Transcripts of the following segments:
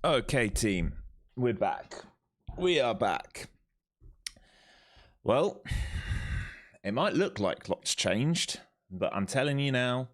Okay, team, we're back. We are back. Well, it might look like lots changed, but I'm telling you now,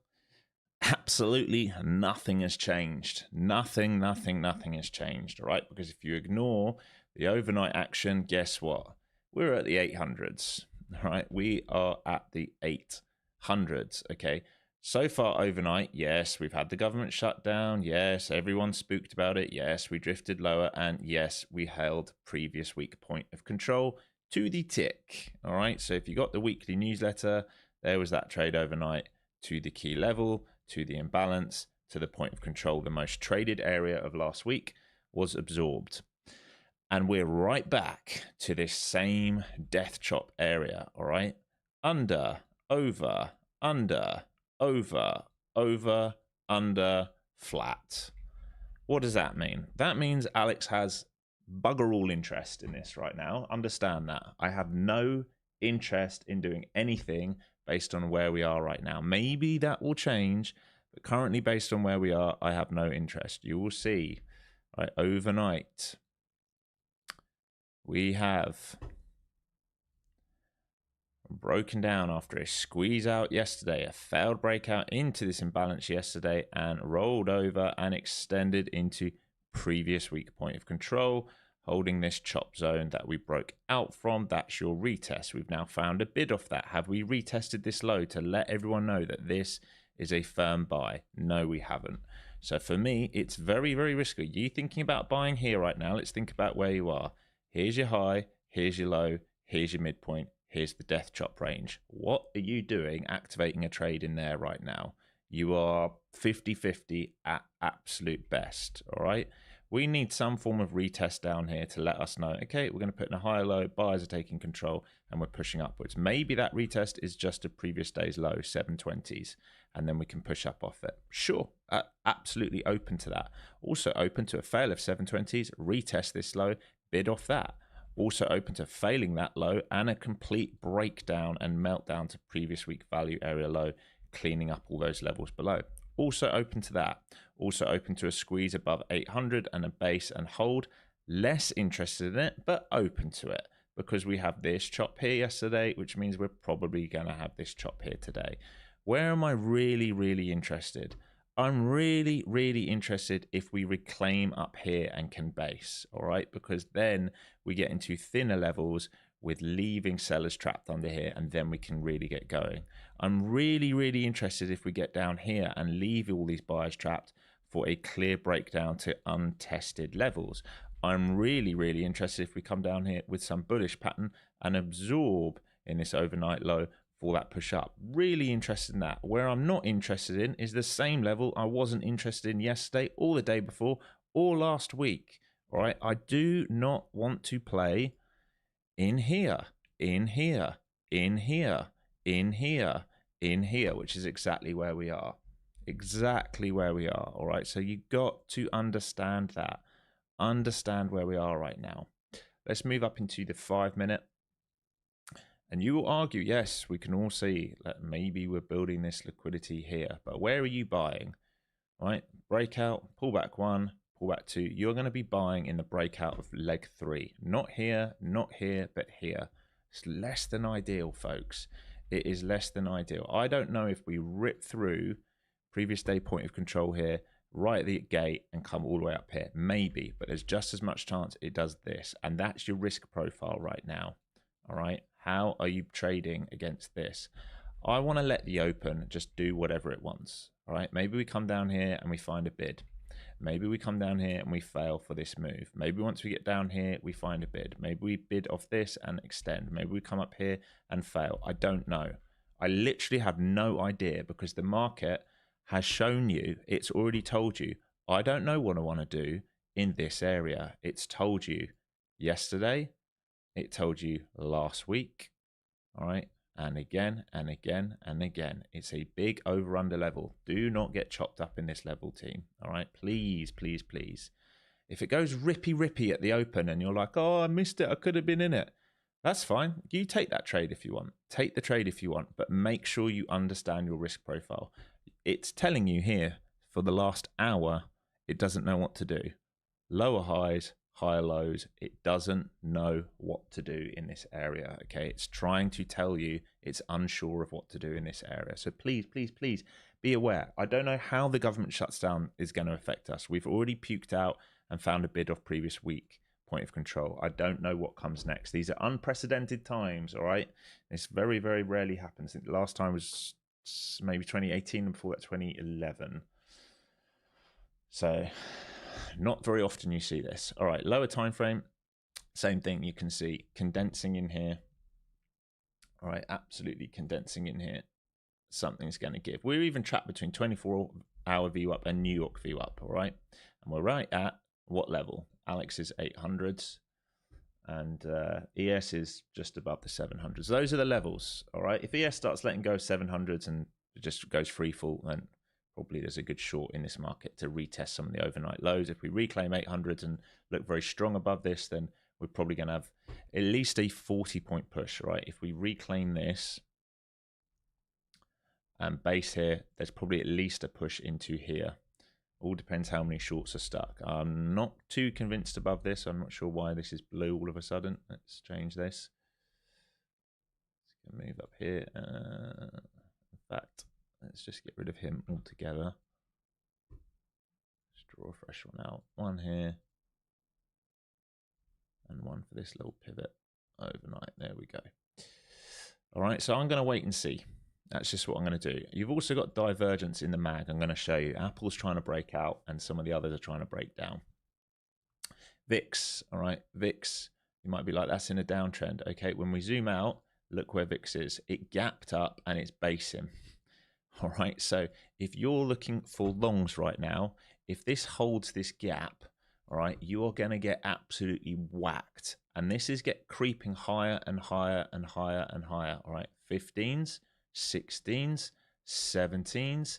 absolutely nothing has changed. Nothing has changed, all right? Because if you ignore the overnight action, guess what? We're at the 800s, all right? We are at the 800s, okay? So far overnight, yes, we've had the government shut down. Yes, everyone spooked about it. Yes, we drifted lower. And yes, we held previous week point of control to the tick. All right. So if you got the weekly newsletter, there was that trade overnight to the key level, to the imbalance, to the point of control. The most traded area of last week was absorbed. And we're right back to this same death chop area. All right. Under, over, under, over, under, flat. What does that mean? That means Alex has bugger all interest in this right now. Understand that. I have no interest in doing anything based on where we are right now. Maybe that will change, but currently based on where we are, I have no interest. You will see, right, overnight, we have broken down after a squeeze out yesterday, a failed breakout into this imbalance yesterday, and rolled over and extended into previous week point of control, holding this chop zone that we broke out from. That's your retest. We've now found a bid off that. Have we retested this low to let everyone know that this is a firm buy? No, we haven't. So for me, it's very, very risky. You thinking about buying here right now? Let's think about where you are. Here's your high, here's your low, here's your midpoint. Here's the death chop range. What are you doing activating a trade in there right now? You are 50-50 at absolute best, all right? We need some form of retest down here to let us know, okay, we're going to put in a higher low, buyers are taking control, and we're pushing upwards. Maybe that retest is just a previous day's low, 720s, and then we can push up off it. Sure, absolutely open to that. Also open to a fail of 720s, retest this low, bid off that. Also open to failing that low and a complete breakdown and meltdown to previous week value area low, cleaning up all those levels below. Also open to that. Also open to a squeeze above 800 and a base and hold. Less interested in it, but open to it because we have this chop here yesterday, which means we're probably going to have this chop here today. Where am I really, really interested? I'm really, really interested if we reclaim up here and can base, all right? Because then we get into thinner levels with leaving sellers trapped under here, and then we can really get going. I'm really, really interested if we get down here and leave all these buyers trapped for a clear breakdown to untested levels. I'm really, really interested if we come down here with some bullish pattern and absorb in this overnight low for that push up. Really interested in that. Where I'm not interested in is the same level I wasn't interested in yesterday or the day before or last week. All right, I do not want to play in here, in here, in here, in here, in here, which is exactly where we are. Exactly where we are. All right, so you got to understand that. Understand where we are right now. Let's move up into the 5 minute. And you will argue, yes, we can all see that maybe we're building this liquidity here, but where are you buying? Right? Breakout, pullback 1, pullback 2. You're going to be buying in the breakout of leg 3. Not here, but here. It's less than ideal, folks. It is less than ideal. I don't know if we rip through previous day point of control here, right at the gate and come all the way up here. Maybe, but there's just as much chance it does this. And that's your risk profile right now. All right. How are you trading against this? I want to let the open just do whatever it wants. All right. Maybe we come down here and we find a bid. Maybe we come down here and we fail for this move. Maybe once we get down here, we find a bid. Maybe we bid off this and extend. Maybe we come up here and fail. I don't know. I literally have no idea because the market has shown you, it's already told you, I don't know what I want to do in this area. It's told you yesterday. It told you last week, all right, and again, and again, and again. It's a big over-under level. Do not get chopped up in this level, team, all right? Please, please, please. If it goes rippy at the open and you're like, oh, I missed it, I could have been in it, that's fine. You take that trade if you want. Take the trade if you want, but make sure you understand your risk profile. It's telling you here for the last hour, it doesn't know what to do. lower highs, higher lows. It doesn't know what to do in this area. Okay, it's trying to tell you it's unsure of what to do in this area. So please, please, please be aware. I don't know how the government shutdown is going to affect us. We've already puked out and found a bid off previous week point of control. I don't know what comes next. These are unprecedented times. All right, this very, very rarely happens. I think the last time was maybe 2018, and before that 2011. So not very often you see this. All right, lower time frame, same thing. You can see condensing in here. All right, absolutely condensing in here. Something's going to give. We're even trapped between 24-hour view up and New York view up. All right, and we're right at what level? Alex is 800s, and ES is just above the 700s. Those are the levels. All right, if ES starts letting go of 700s and it just goes free fall, then probably there's a good short in this market to retest some of the overnight lows. If we reclaim 800s and look very strong above this, then we're probably going to have at least a 40-point push, right? If we reclaim this and base here, there's probably at least a push into here. All depends how many shorts are stuck. I'm not too convinced above this. I'm not sure why this is blue all of a sudden. Let's change this. Let's move up here. In fact, let's just get rid of him altogether. Let's draw a fresh one out. One here. And one for this little pivot overnight. There we go. All right, so I'm going to wait and see. That's just what I'm going to do. You've also got divergence in the mag. I'm going to show you. Apple's trying to break out and some of the others are trying to break down. VIX, all right, VIX, you might be like, that's in a downtrend. Okay, when we zoom out, look where VIX is. It gapped up and it's basing. All right, so if you're looking for longs right now, if this holds this gap, all right, you are going to get absolutely whacked. And this is creeping higher and higher and higher and higher. All right, 15s, 16s, 17s,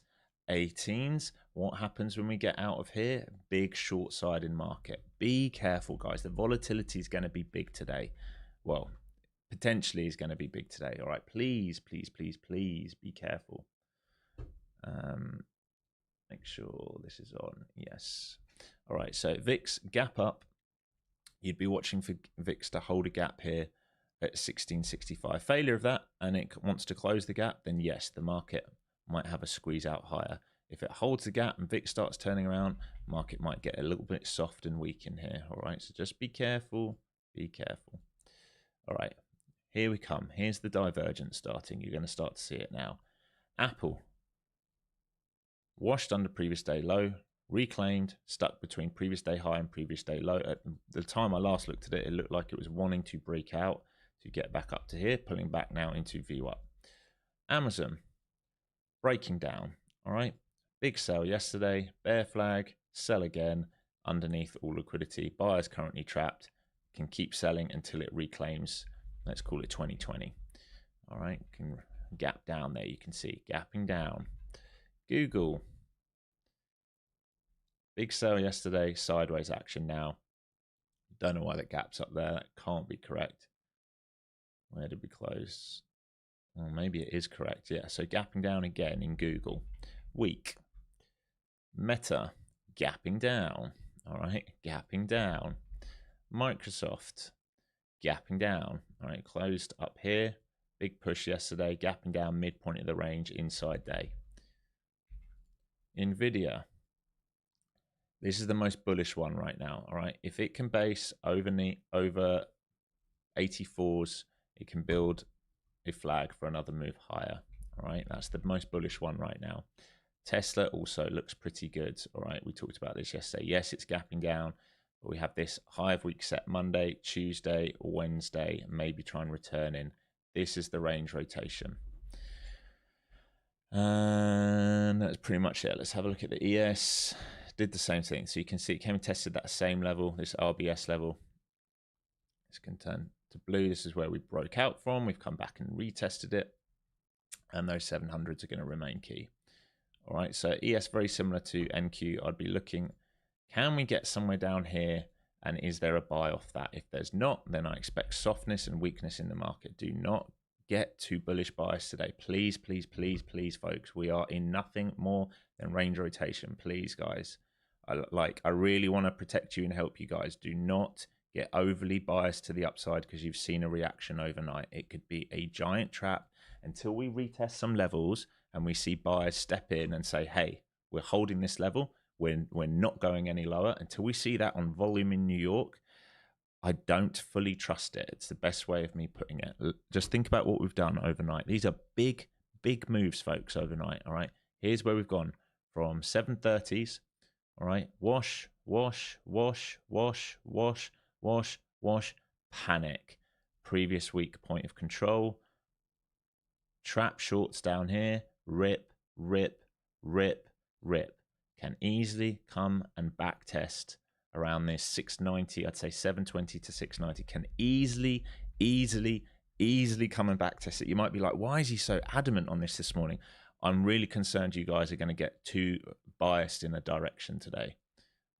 18s. What happens when we get out of here? Big short side in market. Be careful, guys. The volatility is going to be big today. Well, potentially is going to be big today. All right, please, please, please, please be careful. Make sure this is on. Yes. All right, so VIX gap up. You'd be watching for VIX to hold a gap here at 1665. Failure of that, and it wants to close the gap, then yes, the market might have a squeeze out higher. If it holds the gap and VIX starts turning around, market might get a little bit soft and weak in here. All right, so just be careful. Be careful. All right, here we come. Here's the divergence starting. You're going to start to see it now. Apple washed under previous day low, reclaimed, stuck between previous day high and previous day low. At the time I last looked at it, it looked like it was wanting to break out to get back up to here, pulling back now into view up. Amazon breaking down. All right, big sell yesterday, bear flag, sell again, underneath all liquidity. Buyers currently trapped, can keep selling until it reclaims, let's call it 2020. All right, can gap down there, you can see gapping down. Google, big sell yesterday, sideways action now. Don't know why that gap's up there. That can't be correct. Where did we close? Well, maybe it is correct. Yeah, so gapping down again in Google. Weak. Meta, gapping down. All right, gapping down. Microsoft, gapping down. All right, closed up here. Big push yesterday, gapping down midpoint of the range inside day. Nvidia, this is the most bullish one right now. All right, if it can base over 84s, it can build a flag for another move higher. All right, that's the most bullish one right now. Tesla also looks pretty good. All right, we talked about this yesterday. Yes, it's gapping down, but we have this high of week set Monday, Tuesday, Wednesday, maybe try and return in. This is the range rotation. And that's pretty much it. Let's have a look at the ES. Did the same thing. So you can see it came and tested that same level, this RBS level. It's going to turn to blue. This is where we broke out from. We've come back and retested it. And those 700s are going to remain key. All right, so ES very similar to NQ. I'd be looking, can we get somewhere down here? And is there a buy off that? If there's not, then I expect softness and weakness in the market. Do not get too bullish bias today. Please, please, please, please, folks. We are in nothing more than range rotation. Please, guys. I really want to protect you and help you guys. Do not get overly biased to the upside because you've seen a reaction overnight. It could be a giant trap until we retest some levels and we see buyers step in and say, hey, we're holding this level. We're not going any lower. Until we see that on volume in New York, I don't fully trust it. It's the best way of me putting it. Just think about what we've done overnight. These are big, big moves, folks, overnight. All right. Here's where we've gone from 730s. All right. Wash, wash, wash, wash, wash, wash, wash, panic. Previous week point of control. Trap shorts down here. Rip, rip, rip, rip. Can easily come and back test around this 690. I'd say 720 to 690 can easily come and back test it. You might be like, why is he so adamant on this morning? I'm really concerned you guys are going to get too biased in a direction today.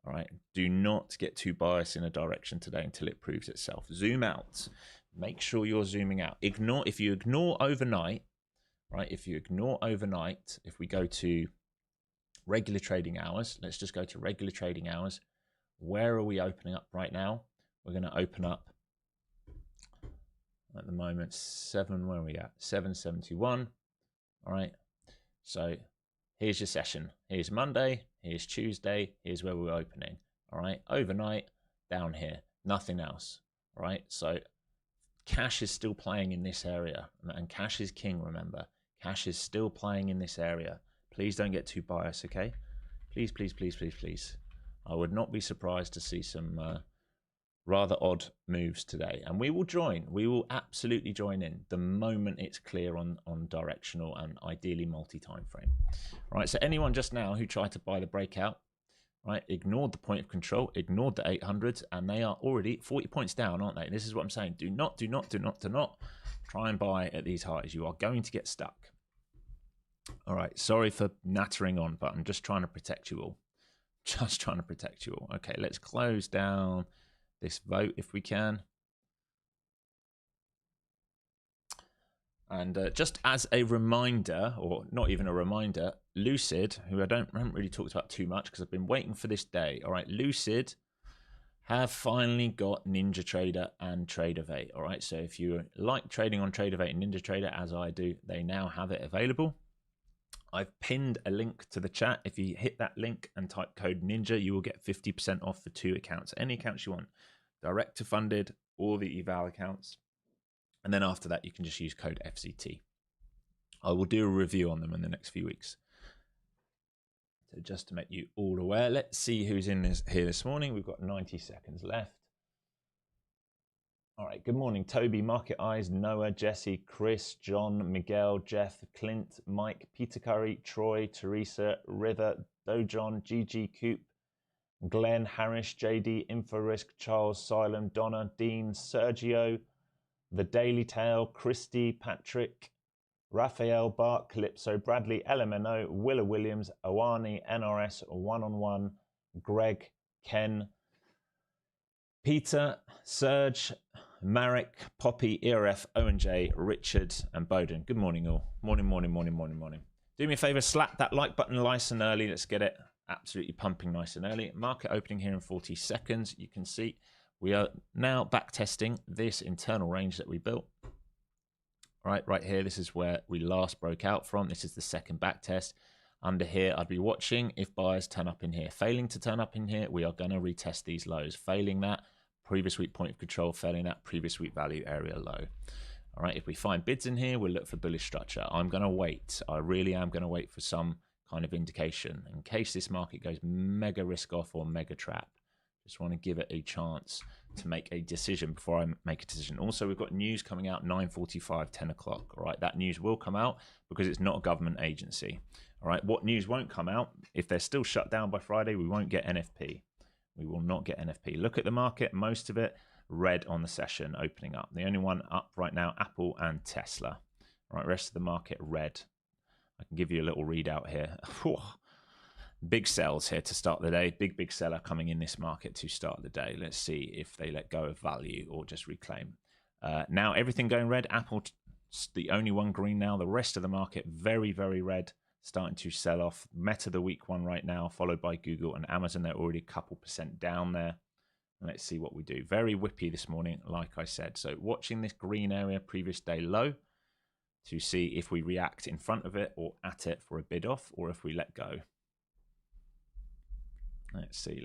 All right. Do not get too biased in a direction today until it proves itself. Zoom out. Make sure you're zooming out. If you ignore overnight, right? If you ignore overnight, if we go to regular trading hours, let's just go to regular trading hours. Where are we opening up right now? We're going to open up at the moment, where are we at? 771. All right. So here's your session. Here's Monday. Here's Tuesday. Here's where we're opening. All right. Overnight, down here. Nothing else. All right. So cash is still playing in this area. And cash is king, remember. Cash is still playing in this area. Please don't get too biased, okay? Please, please, please, please, please. I would not be surprised to see some rather odd moves today. And we will join. We will absolutely join in the moment it's clear on directional and ideally multi-time frame. All right, so anyone just now who tried to buy the breakout, right, ignored the point of control, ignored the 800s, and they are already 40 points down, aren't they? This is what I'm saying. Do not try and buy at these highs. You are going to get stuck. All right, sorry for nattering on, but I'm just trying to protect you all. Just trying to protect you all. Okay, let's close down this vote if we can. And just as a reminder, or not even a reminder, Lucid, who I haven't really talked about too much because I've been waiting for this day. All right, Lucid have finally got NinjaTrader and Tradeify. All right, so if you like trading on Tradeify and NinjaTrader, as I do, they now have it available. I've pinned a link to the chat. If you hit that link and type code NINJA, you will get 50% off for 2 accounts. Any accounts you want, direct to funded or the eval accounts. And then after that, you can just use code FCT. I will do a review on them in the next few weeks. So just to make you all aware, let's see who's in here this morning. We've got 90 seconds left. All right, good morning, Toby, Market Eyes, Noah, Jesse, Chris, John, Miguel, Jeff, Clint, Mike, Peter Curry, Troy, Teresa, River, Dojon, GG, Coop, Glenn, Harris, JD, Inforisk, Charles, Silem, Donna, Dean, Sergio, The Daily Tale, Christy, Patrick, Raphael, Bart, Calypso, Bradley, LMNO, Willa Williams, Awani, NRS, One on One, Greg, Ken, Peter, Serge, Marek, Poppy, ERF, Owen J, Richard, and Bowden. Good morning, all. Morning. Do me a favor, slap that like button nice and early. Let's get it absolutely pumping nice and early. Market opening here in 40 seconds. You can see we are now back testing this internal range that we built. Right here, this is where we last broke out from. This is the second back test. Under here, I'd be watching if buyers turn up in here. Failing to turn up in here, we are going to retest these lows. Failing that, previous week point of control. Failing that, previous week value area low. All right, if we find bids in here, we'll look for bullish structure. I'm going to wait. I really am going to wait for some kind of indication in case this market goes mega risk off or mega trap. Just want to give it a chance to make a decision before I make a decision. Also, we've got news coming out 9:45, 10 o'clock. All right, that news will come out because it's not a government agency. All right, what news won't come out? If they're still shut down by Friday, we won't get NFP. We will not get NFP. Look at the market, most of it red on the session opening up. The only one up right now, Apple and Tesla. All right, rest of the market red. I can give you a little readout here. Big sells here to start the day. Big seller coming in this market to start the day. Let's see if they let go of value or just reclaim. Now everything going red. Apple, the only one green now. The rest of the market very red. starting to sell off. Meta, the weak one right now, followed by Google and Amazon. They're already a couple percent down there. And let's see what we do. Very whippy this morning, like I said. So watching this green area, previous day low, to see if we react in front of it or at it for a bid off, or if we let go. Let's see.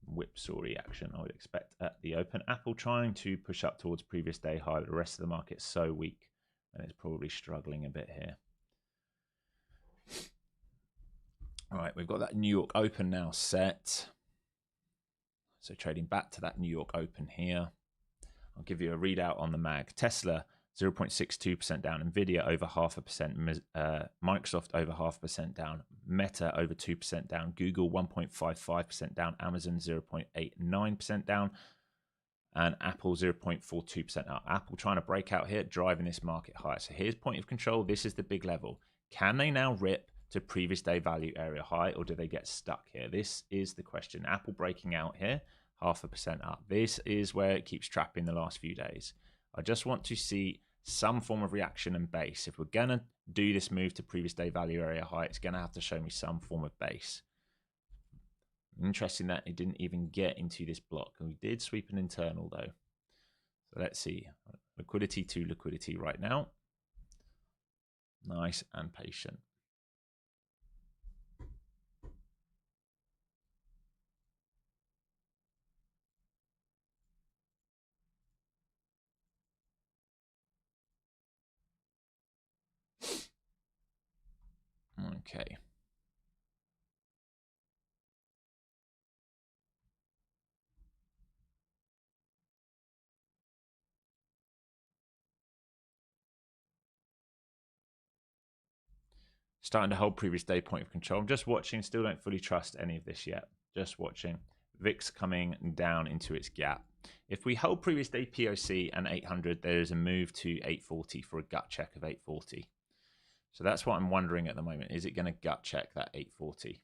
Whipsaw reaction I would expect at the open. Apple trying to push up towards previous day high, but the rest of the market's so weak and it's probably struggling a bit here. All right, we've got that New York Open now set. So trading back to that New York Open here. I'll give you a readout on the mag. Tesla 0.62% down, Nvidia over 0.5%, Microsoft over 0.5% down, Meta over 2% down, Google 1.55% down, Amazon 0.89% down, and Apple 0.42% up. Apple trying to break out here, driving this market higher. So here's point of control. This is the big level. Can they now rip to previous day value area high, or do they get stuck here? This is the question. Apple breaking out here, 0.5% up. This is where it keeps trapping the last few days. I just want to see some form of reaction and base. If we're going to do this move to previous day value area high, it's going to have to show me some form of base. Interesting that it didn't even get into this block. We did sweep an internal though. So let's see. Liquidity to liquidity right now. Nice and patient. Okay. Starting to hold previous day point of control. I'm just watching, still don't fully trust any of this yet. Just watching. VIX coming down into its gap. If we hold previous day POC and 800, there is a move to 840 for a gut check of 840. So that's what I'm wondering at the moment. Is it going to gut check that 840?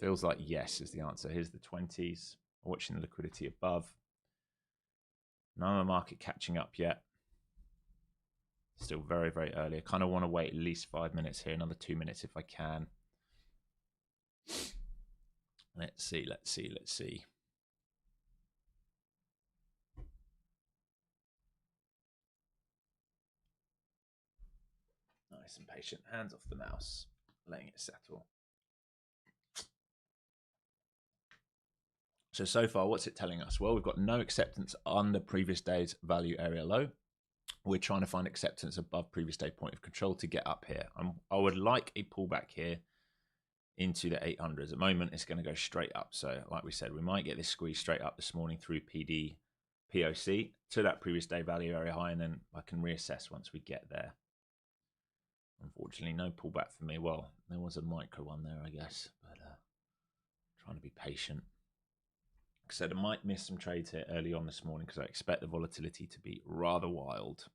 Feels like yes is the answer. Here's the 20s. Watching the liquidity above. None of the market catching up yet. Still very, very early. I kind of want to wait at least 5 minutes here. Another 2 minutes if I can. Let's see. Nice and patient. Hands off the mouse. Letting it settle. So far, what's it telling us? Well, we've got no acceptance on the previous day's value area low. We're trying to find acceptance above previous day point of control to get up here. I would like a pullback here into the 800s. At the moment, it's going to go straight up. So like we said, we might get this squeeze straight up this morning through PD POC to that previous day value area high, and then I can reassess once we get there. Unfortunately, no pullback for me. Well, there was a micro one there, I guess, but trying to be patient. Like I said, I might miss some trades here early on this morning because I expect the volatility to be rather wild.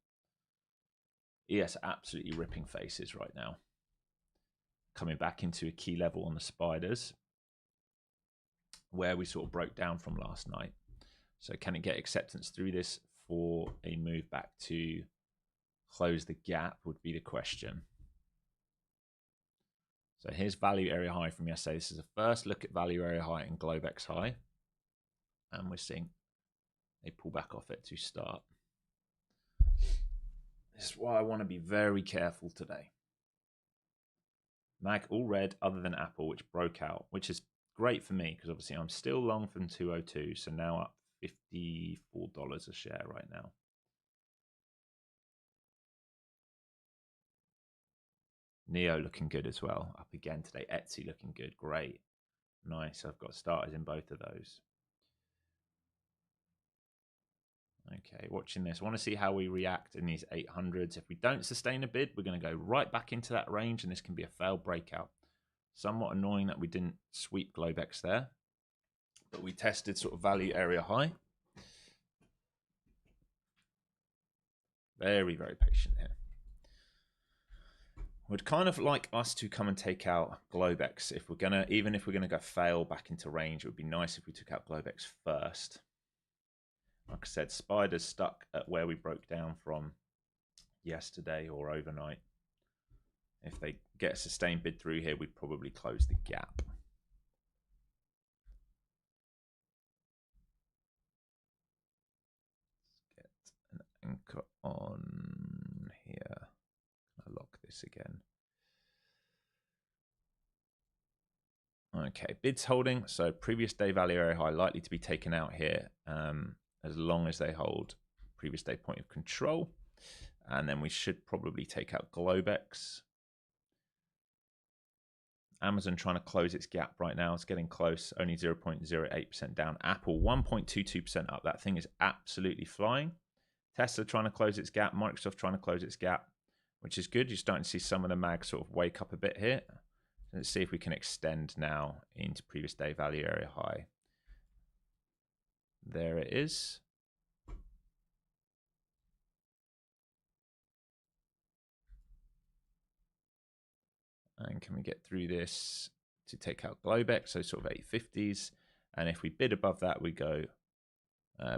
ES absolutely ripping faces right now. Coming back into a key level on the spiders where we sort of broke down from last night. So can it get acceptance through this for a move back to close the gap would be the question. So here's value area high from yesterday. This is a first look at value area high and Globex high. And we're seeing a pull back off it to start. This is why I want to be very careful today. Mag all red other than Apple, which broke out, which is great for me because obviously I'm still long from 202. So now up $54 a share right now. Neo looking good as well. Up again today. Etsy looking good. Great. Nice. I've got starters in both of those. Okay, watching this. I want to see how we react in these 800s. If we don't sustain a bid, we're going to go right back into that range, and this can be a failed breakout. Somewhat annoying that we didn't sweep Globex there, but we tested sort of value area high. Very, very patient here. Would kind of like us to come and take out Globex. If we're gonna, even if we're gonna go fail back into range, it would be nice if we took out Globex first. Like I said, Spider's stuck at where we broke down from yesterday or overnight. If they get a sustained bid through here, we'd probably close the gap. Let's get an anchor on here. I'll lock this again. Okay, bids holding. So previous day value area high likely to be taken out here as long as they hold previous day point of control. And then we should probably take out Globex. Amazon trying to close its gap right now. It's getting close, only 0.08% down. Apple 1.22% up. That thing is absolutely flying. Tesla trying to close its gap. Microsoft trying to close its gap, which is good. You're starting to see some of the mags sort of wake up a bit here. Let's see if we can extend now into previous day value area high. There it is. And can we get through this to take out Globex, so sort of 850s. And if we bid above that, we go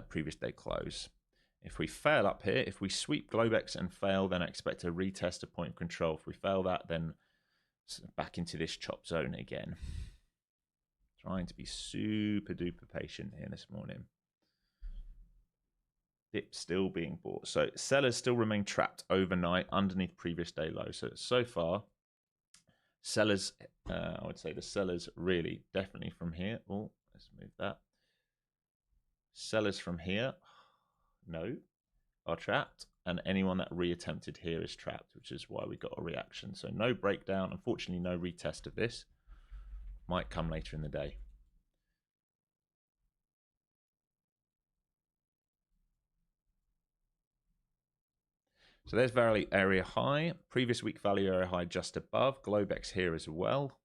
previous day close. If we fail up here, if we sweep Globex and fail, then I expect a retest of point of control. If we fail that, then back into this chop zone again. Trying to be super duper patient here this morning. Dip still being bought. So sellers still remain trapped overnight underneath previous day low. So far, sellers, I would say the sellers really definitely from here. Oh, let's move that. Sellers from here, no, are trapped. And anyone that reattempted here is trapped, which is why we got a reaction. So no breakdown. Unfortunately, no retest of this. Might come later in the day. So there's value area high. Previous week value area high just above. Globex here as well.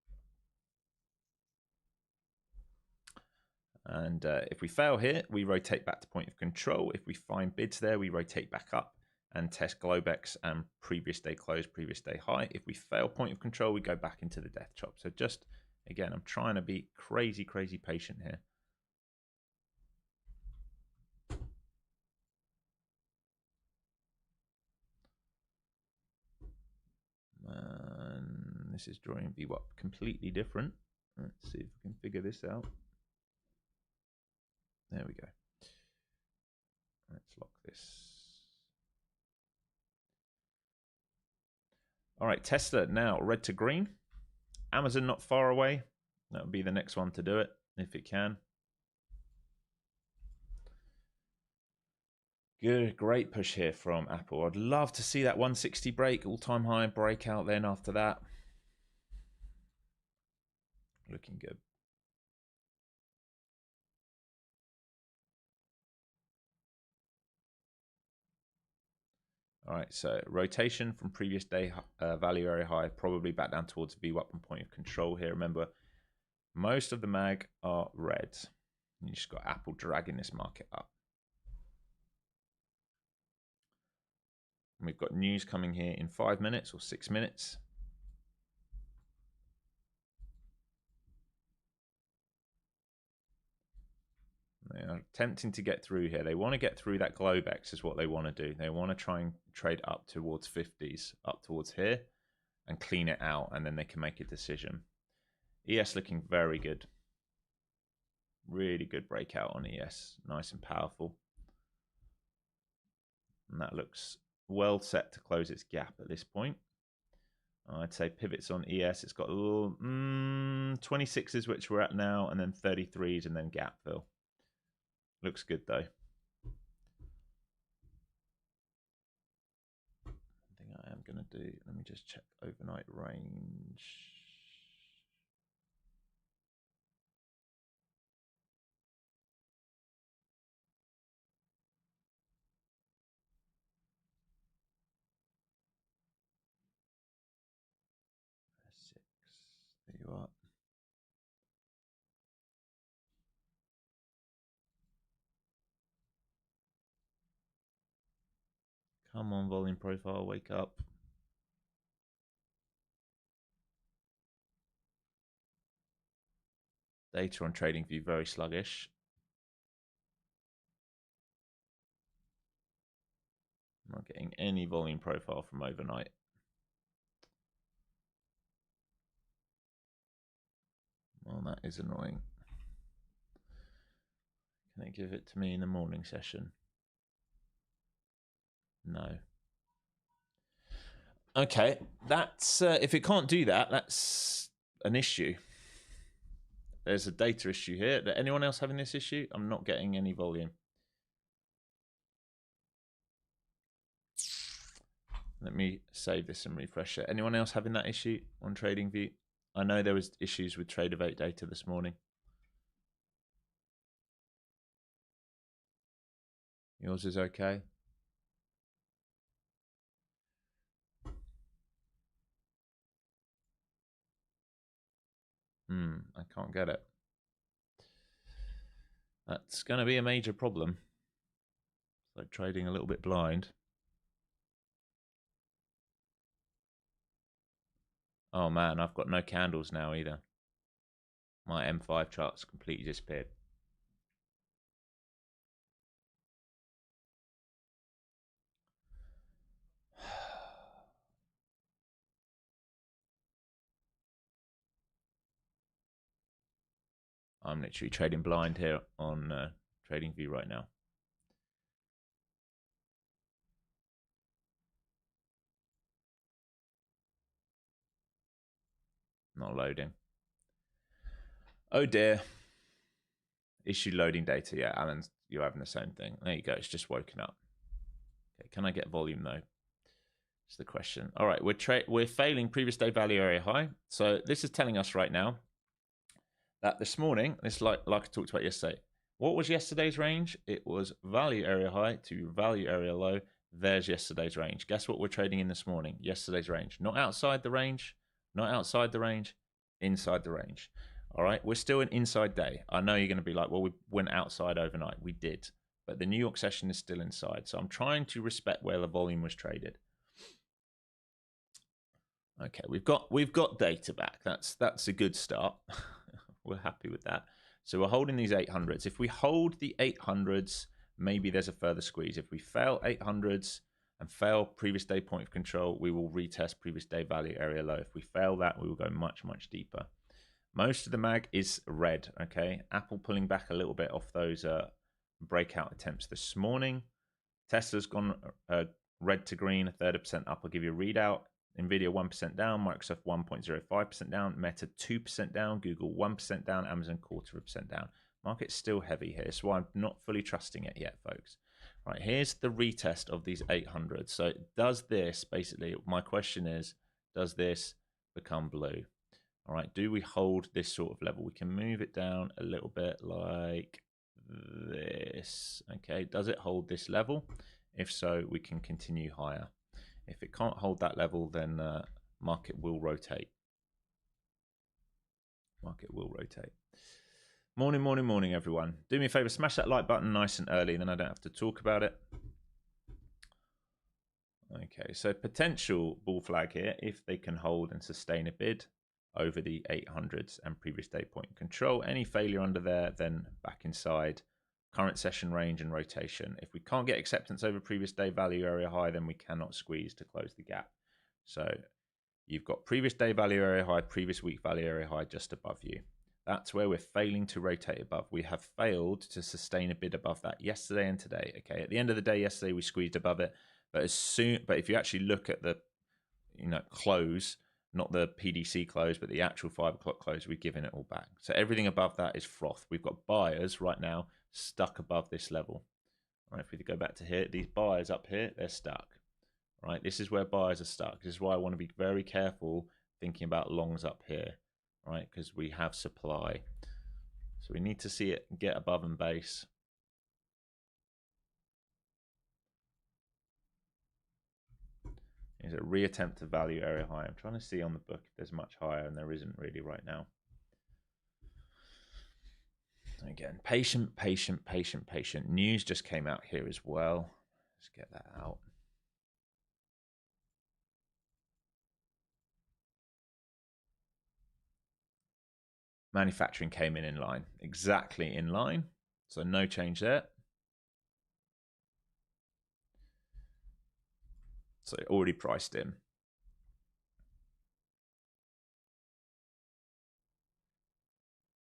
And if we fail here, we rotate back to point of control. If we find bids there, we rotate back up and test Globex and previous day close, previous day high. If we fail point of control, we go back into the death chop. So just, again, I'm trying to be crazy, crazy patient here. And this is drawing VWAP completely different. Let's see if we can figure this out. There we go. Let's lock this. All right, Tesla now red to green. Amazon not far away. That would be the next one to do it if it can. Good, great push here from Apple. I'd love to see that 160 break, all-time high breakout then after that. Looking good. All right, so rotation from previous day value area high, probably back down towards VWAP and point of control here. Remember, most of the mag are red. You just got Apple dragging this market up. And we've got news coming here in 5 minutes or 6 minutes. They are attempting to get through here. They want to get through that Globex is what they want to do. They want to try and trade up towards 50s, up towards here, and clean it out, and then they can make a decision. ES looking very good. Really good breakout on ES. Nice and powerful. And that looks well set to close its gap at this point. I'd say pivots on ES. It's got a little 26s, which we're at now, and then 33s, and then gap fill. Looks good though. I think I am going to do, let me just check overnight range. There you are. Come on, volume profile, wake up. Data on TradingView very sluggish. Not getting any volume profile from overnight. Well, that is annoying. Can they give it to me in the morning session? No. Okay, that's if it can't do that, that's an issue. There's a data issue here. Anyone else having this issue? I'm not getting any volume. Let me save this and refresh it. Anyone else having that issue on TradingView? I know there was issues with Tradeify data this morning. Yours is okay? I can't get it. That's going to be a major problem. It's like trading a little bit blind. Oh man, I've got no candles now either. My M5 chart's completely disappeared. I'm literally trading blind here on TradingView right now. Not loading. Oh dear. Issue loading data. Yeah, Alan, you're having the same thing. There you go. It's just woken up. Okay, can I get volume though? That's the question. All right, we're failing previous day value area high. So this is telling us right now that this morning, it's like I talked about yesterday. What was yesterday's range? It was value area high to value area low. There's yesterday's range. Guess what we're trading in this morning? Yesterday's range. Not outside the range, not outside the range, inside the range. All right, we're still an inside day. I know you're going to be like, well, we went outside overnight. We did, but the New York session is still inside. So I'm trying to respect where the volume was traded. Okay, we've got data back. That's a good start. We're happy with that. So we're holding these 800s. If we hold the 800s, maybe there's a further squeeze. If we fail 800s and fail previous day point of control, we will retest previous day value area low. If we fail that, we will go much, much deeper. Most of the mag is red, okay? Apple pulling back a little bit off those breakout attempts this morning. Tesla's gone red to green, 30% up. I'll give you a readout. Nvidia 1% down, Microsoft 1.05% down, Meta 2% down, Google 1% down, Amazon 0.25% down. Market's still heavy here, so I'm not fully trusting it yet, folks. All right, here's the retest of these 800. So does this, basically, my question is, does this become blue? All right, do we hold this sort of level? We can move it down a little bit like this. Okay, does it hold this level? If so, we can continue higher. If it can't hold that level, then market will rotate. Market will rotate. Morning, morning, morning, everyone. Do me a favor, smash that like button nice and early, then I don't have to talk about it. Okay, so potential bull flag here, if they can hold and sustain a bid over the 800s and previous day point control. Any failure under there, then back inside. Current session range and rotation. If we can't get acceptance over previous day value area high, then we cannot squeeze to close the gap. So you've got previous day value area high, previous week value area high just above you. That's where we're failing to rotate above. We have failed to sustain a bid above that yesterday and today. Okay, at the end of the day, yesterday we squeezed above it, but if you actually look at the close, not the PDC close, but the actual 5 o'clock close, we've given it all back. So everything above that is froth. We've got buyers right now stuck above this level. All right, if we go back to here, these buyers up here, they're stuck. All right, this is where buyers are stuck. This is why I want to be very careful thinking about longs up here, right? Because we have supply. So we need to see it get above and base. Is a reattempt to value area high. I'm trying to see on the book if there's much higher, and there isn't really right now. Again, patient, patient, patient, patient. News just came out here as well. Let's get that out. Manufacturing came in line, exactly in line. So no change there. So already priced in.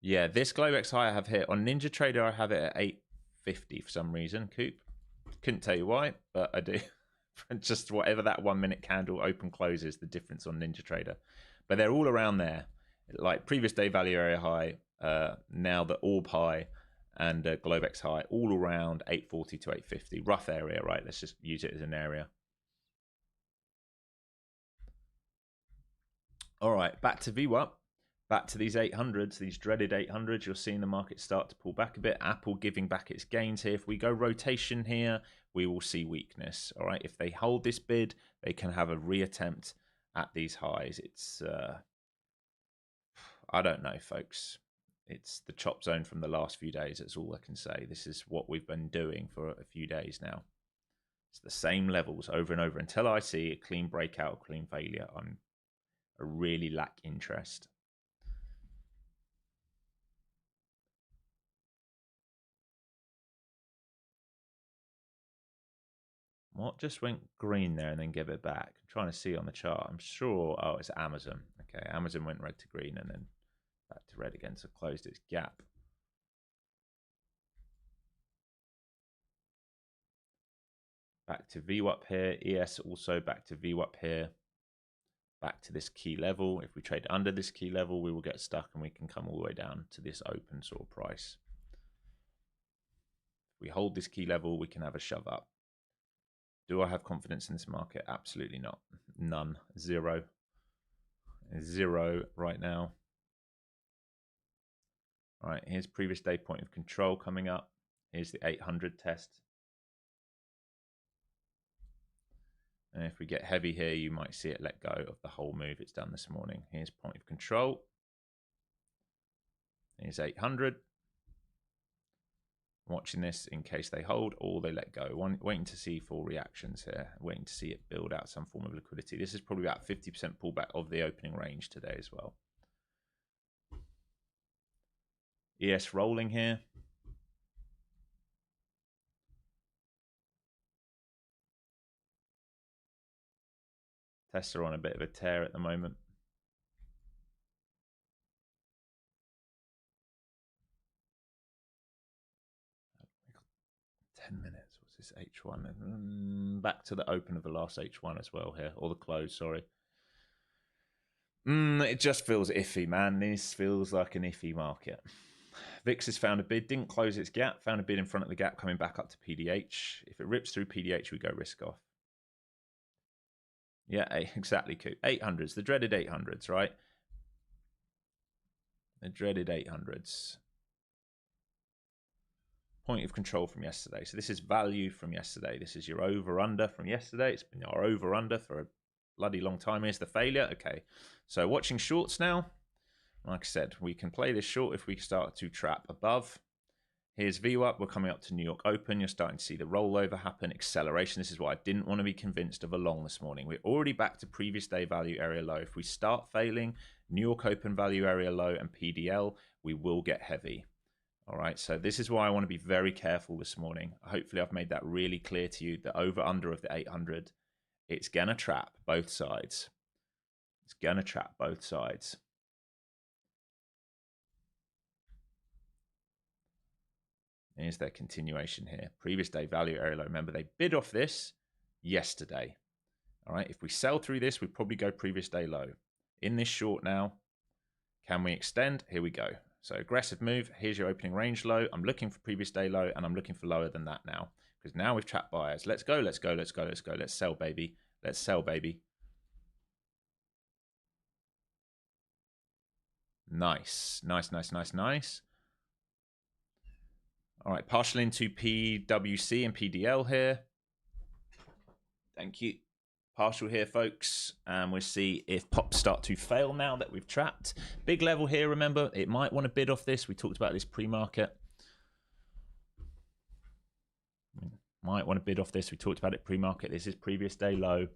Yeah, this Globex high I have here on Ninja Trader. I have it at 850 for some reason. Coop, couldn't tell you why, but I do. Just whatever that 1 minute candle open close is, the difference on Ninja Trader. But they're all around there, like previous day value area high, now the orb high, and Globex high, all around 840 to 850. Rough area, right? Let's just use it as an area. All right, back to VWAP. Back to these 800s, these dreaded 800s. You're seeing the market start to pull back a bit. Apple giving back its gains here. If we go rotation here, we will see weakness. All right, if they hold this bid, they can have a reattempt at these highs. It's, I don't know, folks. It's the chop zone from the last few days. That's all I can say. This is what we've been doing for a few days now. It's the same levels over and over until I see a clean breakout, clean failure. I really lack interest. What just went green there and then gave it back? I'm trying to see on the chart. I'm sure. Oh, it's Amazon. Okay, Amazon went red to green and then back to red again, so closed its gap. Back to VWAP here. ES also back to VWAP here. Back to this key level. If we trade under this key level, we will get stuck and we can come all the way down to this open sort of price. If we hold this key level, we can have a shove up. Do I have confidence in this market? Absolutely not. None. Zero. Zero right now. All right, here's previous day point of control coming up. Here's the 800 test. And if we get heavy here, you might see it let go of the whole move it's done this morning. Here's point of control. Here's 800. Watching this in case they hold or they let go. Waiting to see full reactions here. Waiting to see it build out some form of liquidity. This is probably about 50% pullback of the opening range today as well. ES rolling here. Tesla on a bit of a tear at the moment. Minutes. What's this H1? Back to the open of the last H1 as well here, or the close, sorry. It just feels iffy, man. This feels like an iffy market. VIX has found a bid, didn't close its gap, found a bid in front of the gap coming back up to PDH. If it rips through PDH, we go risk off. Yeah, exactly, Coop. 800s, the dreaded 800s, right? The dreaded 800s. Point of control from yesterday. So this is value from yesterday. This is your over-under from yesterday. It's been our over-under for a bloody long time. Here's the failure. Okay, so watching shorts now. Like I said, we can play this short if we start to trap above. Here's VWAP. We're coming up to New York Open. You're starting to see the rollover happen, acceleration. This is why I didn't want to be convinced of a long this morning. We're already back to previous day value area low. If we start failing New York Open value area low and PDL, we will get heavy. All right, so this is why I want to be very careful this morning. Hopefully I've made that really clear to you. The over-under of the 800, it's going to trap both sides. It's going to trap both sides. Here's their continuation here. Previous day value area low. Remember, they bid off this yesterday. All right, if we sell through this, we probably go previous day low. In this short now, can we extend? Here we go. So aggressive move. Here's your opening range low. I'm looking for previous day low, and I'm looking for lower than that now. Because now we've trapped buyers. Let's go, let's go, let's go, let's go. Let's sell, baby. Let's sell, baby. Nice. Nice, nice, nice, nice. All right, partial into PWC and PDL here. Thank you. Partial here, folks, and we'll see if pops start to fail now that we've trapped. Big level here, remember, it might want to bid off this. We talked about this pre-market. Might want to bid off this. We talked about it pre-market. This is previous day low.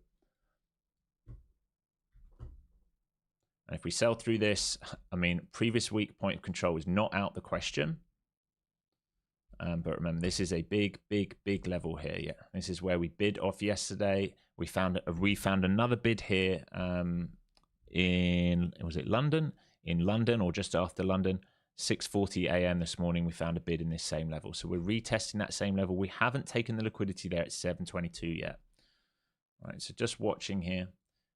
And if we sell through this, I mean, previous week point of control is not out the question. But remember, this is a big, big, big level here. Yeah, this is where we bid off yesterday. We found another bid here in, was it London? In London or just after London, 6:40 a.m. this morning, we found a bid in this same level. So we're retesting that same level. We haven't taken the liquidity there at 722 yet. All right, so just watching here,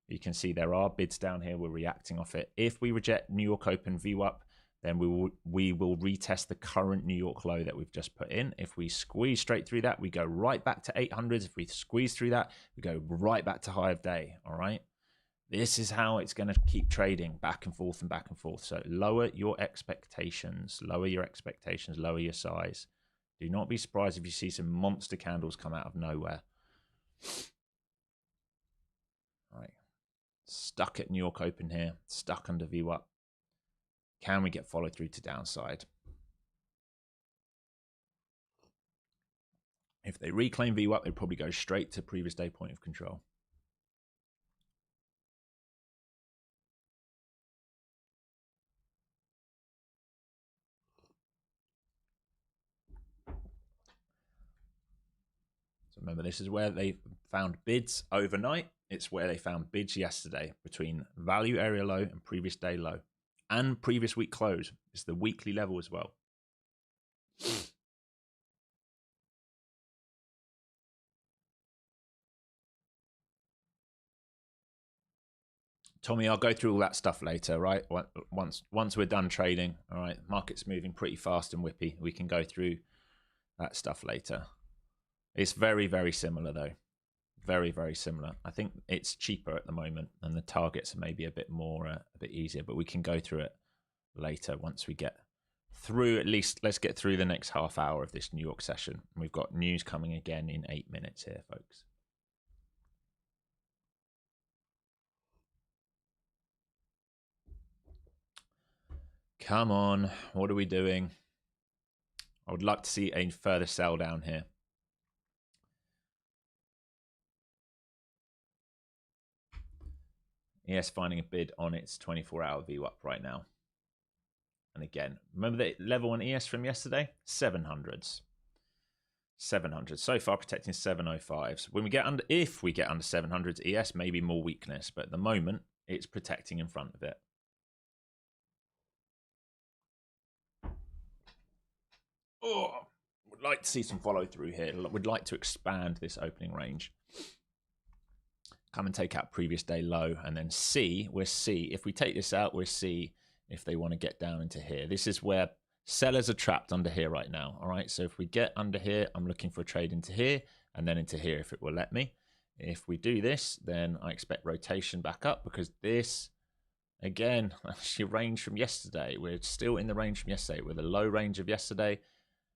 you can see there are bids down here. We're reacting off it. If we reject New York Open VWAP, then we will retest the current New York low that we've just put in. If we squeeze straight through that, we go right back to 800s. If we squeeze through that, we go right back to high of day. All right. This is how it's going to keep trading back and forth and back and forth. So lower your expectations, lower your expectations, lower your size. Do not be surprised if you see some monster candles come out of nowhere. All right. Stuck at New York Open here, stuck under VWAP. Can we get follow through to downside? If they reclaim VWAP, they'd probably go straight to previous day point of control. So remember, this is where they found bids overnight. It's where they found bids yesterday between value area low and previous day low and previous week close. It's the weekly level as well. Tommy, I'll go through all that stuff later, right? Once we're done trading, all right, market's moving pretty fast and whippy. We can go through that stuff later. It's very, very similar though. Very, very similar. I think it's cheaper at the moment and the targets are maybe a bit more, a bit easier, but we can go through it later once we get through, at least let's get through the next half hour of this New York session. We've got news coming again in 8 minutes here, folks. Come on, what are we doing? I would like to see a further sell down here. ES finding a bid on its 24-hour VWAP right now. And again, remember the level on ES from yesterday? 700s. 700. So far protecting 705s. When we get under, if we get under 700s, ES may be more weakness, but at the moment it's protecting in front of it. Oh, would like to see some follow through here. Would like to expand this opening range. Come and take out previous day low and then see. We'll see if we take this out. We'll see if they want to get down into here. This is where sellers are trapped under here right now. All right. So if we get under here, I'm looking for a trade into here and then into here if it will let me. If we do this, then I expect rotation back up because this, again, that's your range from yesterday. We're still in the range from yesterday. We're the low range of yesterday.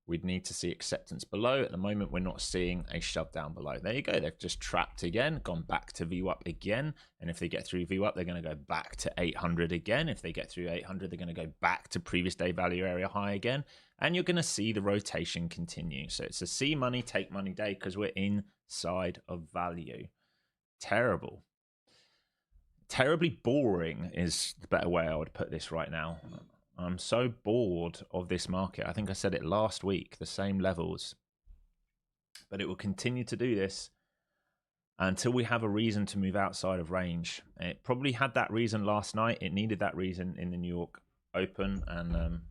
We'd need to see acceptance below. At the moment, we're not seeing a shove down below. There you go. They've just trapped again, gone back to VWAP again. And if they get through VWAP, they're going to go back to 800 again. If they get through 800, they're going to go back to previous day value area high again. And you're going to see the rotation continue. So it's a see money, take money day because we're inside of value. Terrible. Terribly boring is the better way I would put this right now. I'm so bored of this market. I think I said it last week, the same levels. But it will continue to do this until we have a reason to move outside of range. It probably had that reason last night. It needed that reason in the New York Open. And,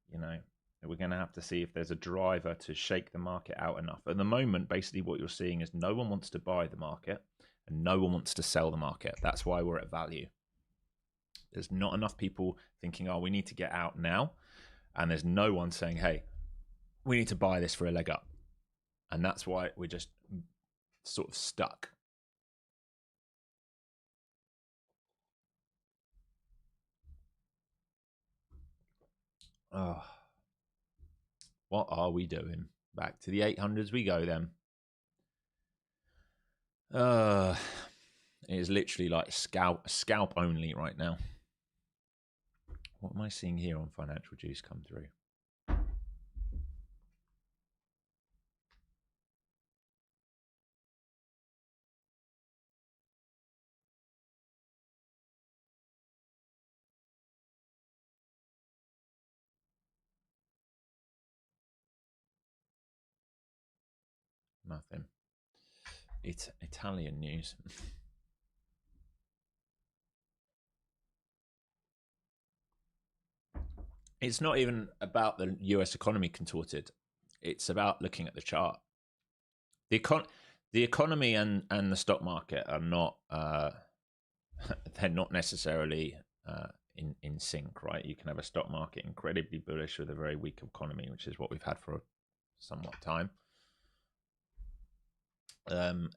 you know, we're going to have to see if there's a driver to shake the market out enough. At the moment, basically what you're seeing is no one wants to buy the market and no one wants to sell the market. That's why we're at value. There's not enough people thinking, oh, we need to get out now. And there's no one saying, hey, we need to buy this for a leg up. And that's why we're just sort of stuck. Oh, what are we doing? Back to the 800s we go then. It is literally like scalp only right now. What am I seeing here on financial juice come through? Nothing. It's Italian news. It's not even about the US economy contorted. It's about looking at the chart. The economy and the stock market are not they're not necessarily in sync, right? You can have a stock market incredibly bullish with a very weak economy, which is what we've had for somewhat time.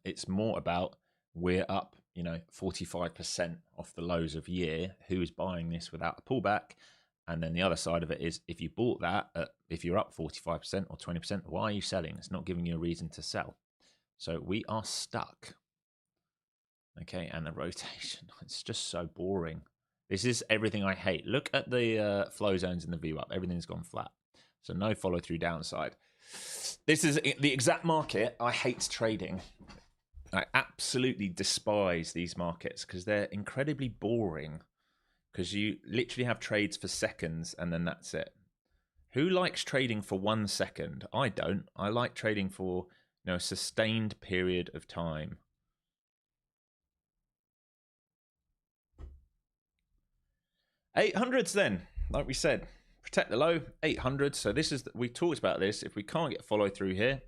It's more about we're up, 45% off the lows of year. Who is buying this without a pullback? And then the other side of it is if you bought that, if you're up 45% or 20%, why are you selling? It's not giving you a reason to sell. So we are stuck. Okay, and the rotation, it's just so boring. This is everything I hate. Look at the flow zones in the VWAP. Everything's gone flat. So no follow through downside. This is the exact market I hate trading. I absolutely despise these markets because they're incredibly boring. Because you literally have trades for seconds and then that's it. Who likes trading for 1 second? I don't. I like trading for a sustained period of time. $800s then, like we said, protect the low, 800. So this is, we talked about this. If we can't get follow through here,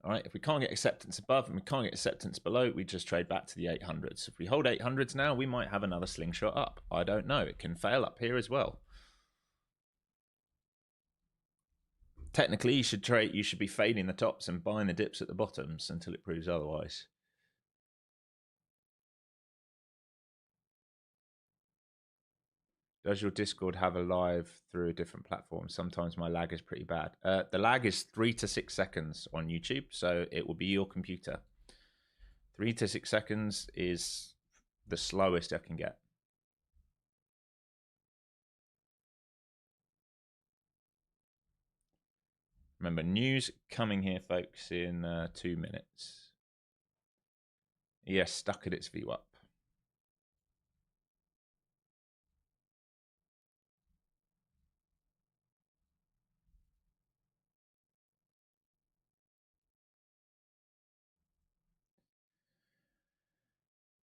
all right, if we can't get acceptance above and we can't get acceptance below, we just trade back to the 800s. If we hold 800s now, we might have another slingshot up. I don't know. It can fail up here as well. Technically, you should be fading the tops and buying the dips at the bottoms until it proves otherwise. Does your Discord have a live through a different platform? Sometimes my lag is pretty bad. The lag is 3 to 6 seconds on YouTube, so it will be your computer. 3 to 6 seconds is the slowest I can get. Remember, news coming here, folks, in 2 minutes. Yes, stuck at its VWAP.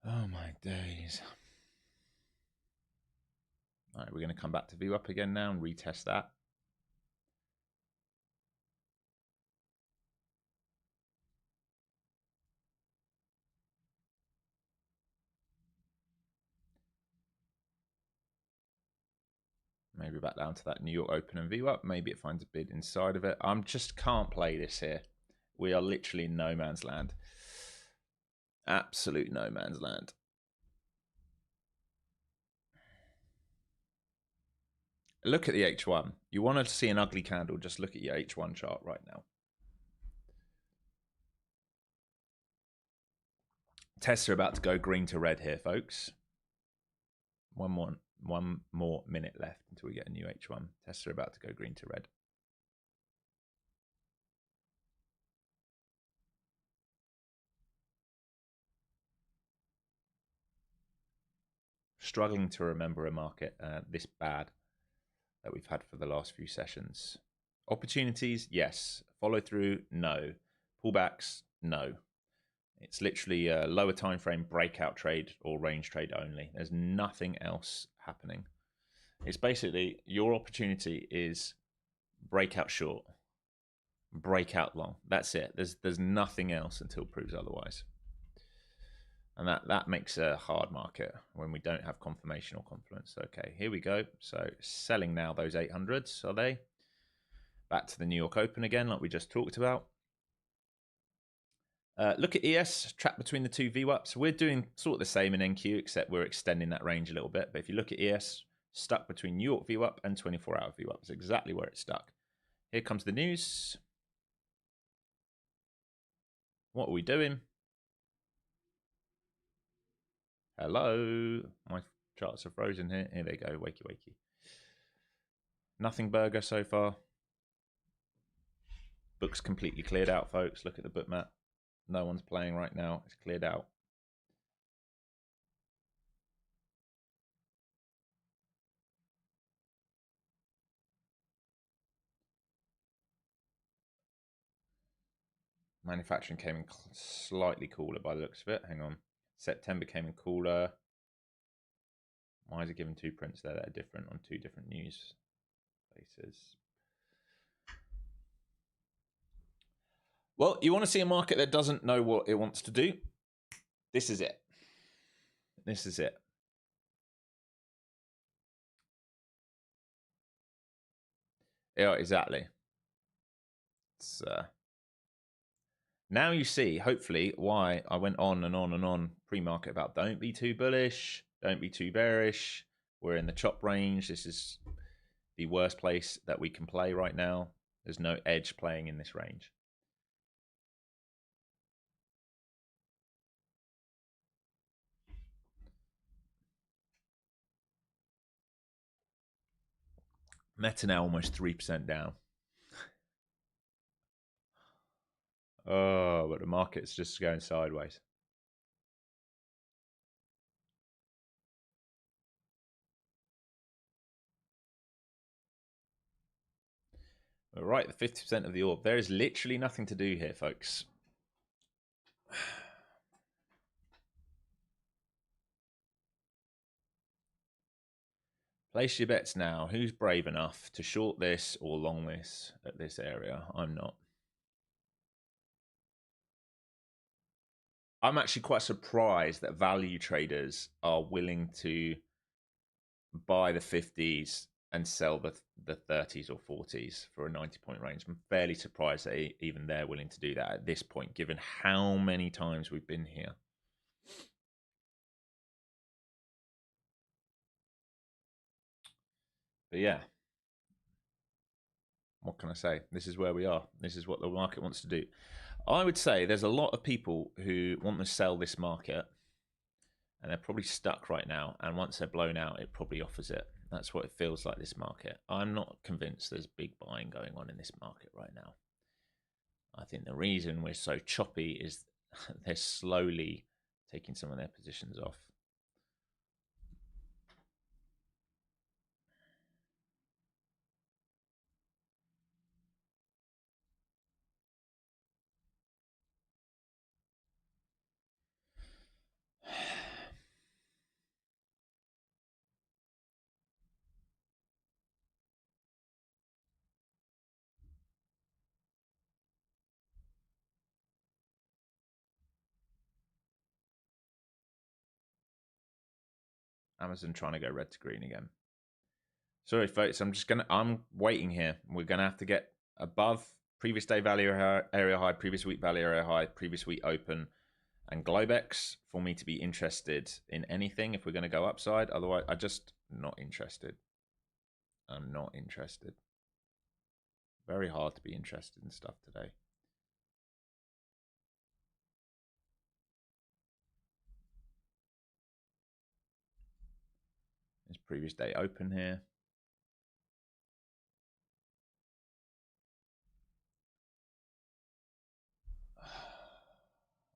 Oh my days. All right, we're going to come back to VWAP again now and retest that. Maybe back down to that New York Open and VWAP. Maybe it finds a bid inside of it. I just can't play this here. We are literally in no man's land. Absolute no man's land. Look at the H1. You want to see an ugly candle, just look at your H1 chart right now. Tests are about to go green to red here, folks. One more minute left until we get a new H1. Tests are about to go green to red. Struggling to remember a market this bad that we've had for the last few sessions. Opportunities, yes. Follow through, no. Pullbacks, no. It's literally a lower time frame breakout trade or range trade only. There's nothing else happening. It's basically your opportunity is breakout short, breakout long. That's it. There's nothing else until it proves otherwise. And that makes a hard market when we don't have confirmation or confluence. Okay, here we go. So selling now those 800s, are they? Back to the New York Open again, like we just talked about. Look at ES, trap between the two VWAPs. We're doing sort of the same in NQ, except we're extending that range a little bit. But if you look at ES, stuck between New York VWAP and 24-hour VWAP. It's exactly where it's stuck. Here comes the news. What are we doing? Hello. My charts are frozen here. Here they go. Wakey, wakey. Nothing burger so far. Book's completely cleared out, folks. Look at the book map. No one's playing right now. It's cleared out. Manufacturing came in slightly cooler by the looks of it. Hang on. September came in cooler. Why is it giving two prints there that are different on two different news places? Well, you want to see a market that doesn't know what it wants to do? This is it. This is it. Yeah, exactly. It's now you see, hopefully, why I went on and on and on pre-market about don't be too bullish, don't be too bearish. We're in the chop range. This is the worst place that we can play right now. There's no edge playing in this range. Meta now almost 3% down. Oh, but the market's just going sideways. All right, the 50% of the orb. There is literally nothing to do here, folks. Place your bets now. Who's brave enough to short this or long this at this area? I'm not. I'm actually quite surprised that value traders are willing to buy the 50s and sell the 30s or 40s for a 90-point range. I'm fairly surprised that even they're willing to do that at this point, given how many times we've been here. But yeah, what can I say? This is where we are. This is what the market wants to do. I would say there's a lot of people who want to sell this market, and they're probably stuck right now. And once they're blown out, it probably offers it. That's what it feels like, this market. I'm not convinced there's big buying going on in this market right now. I think the reason we're so choppy is they're slowly taking some of their positions off. Amazon trying to go red to green again. Sorry, folks. I'm waiting here. We're gonna have to get above previous day value area high, previous week value area high, previous week open, and Globex for me to be interested in anything. If we're going to go upside, otherwise, I'm just not interested. I'm not interested. Very hard to be interested in stuff today. There's previous day open here.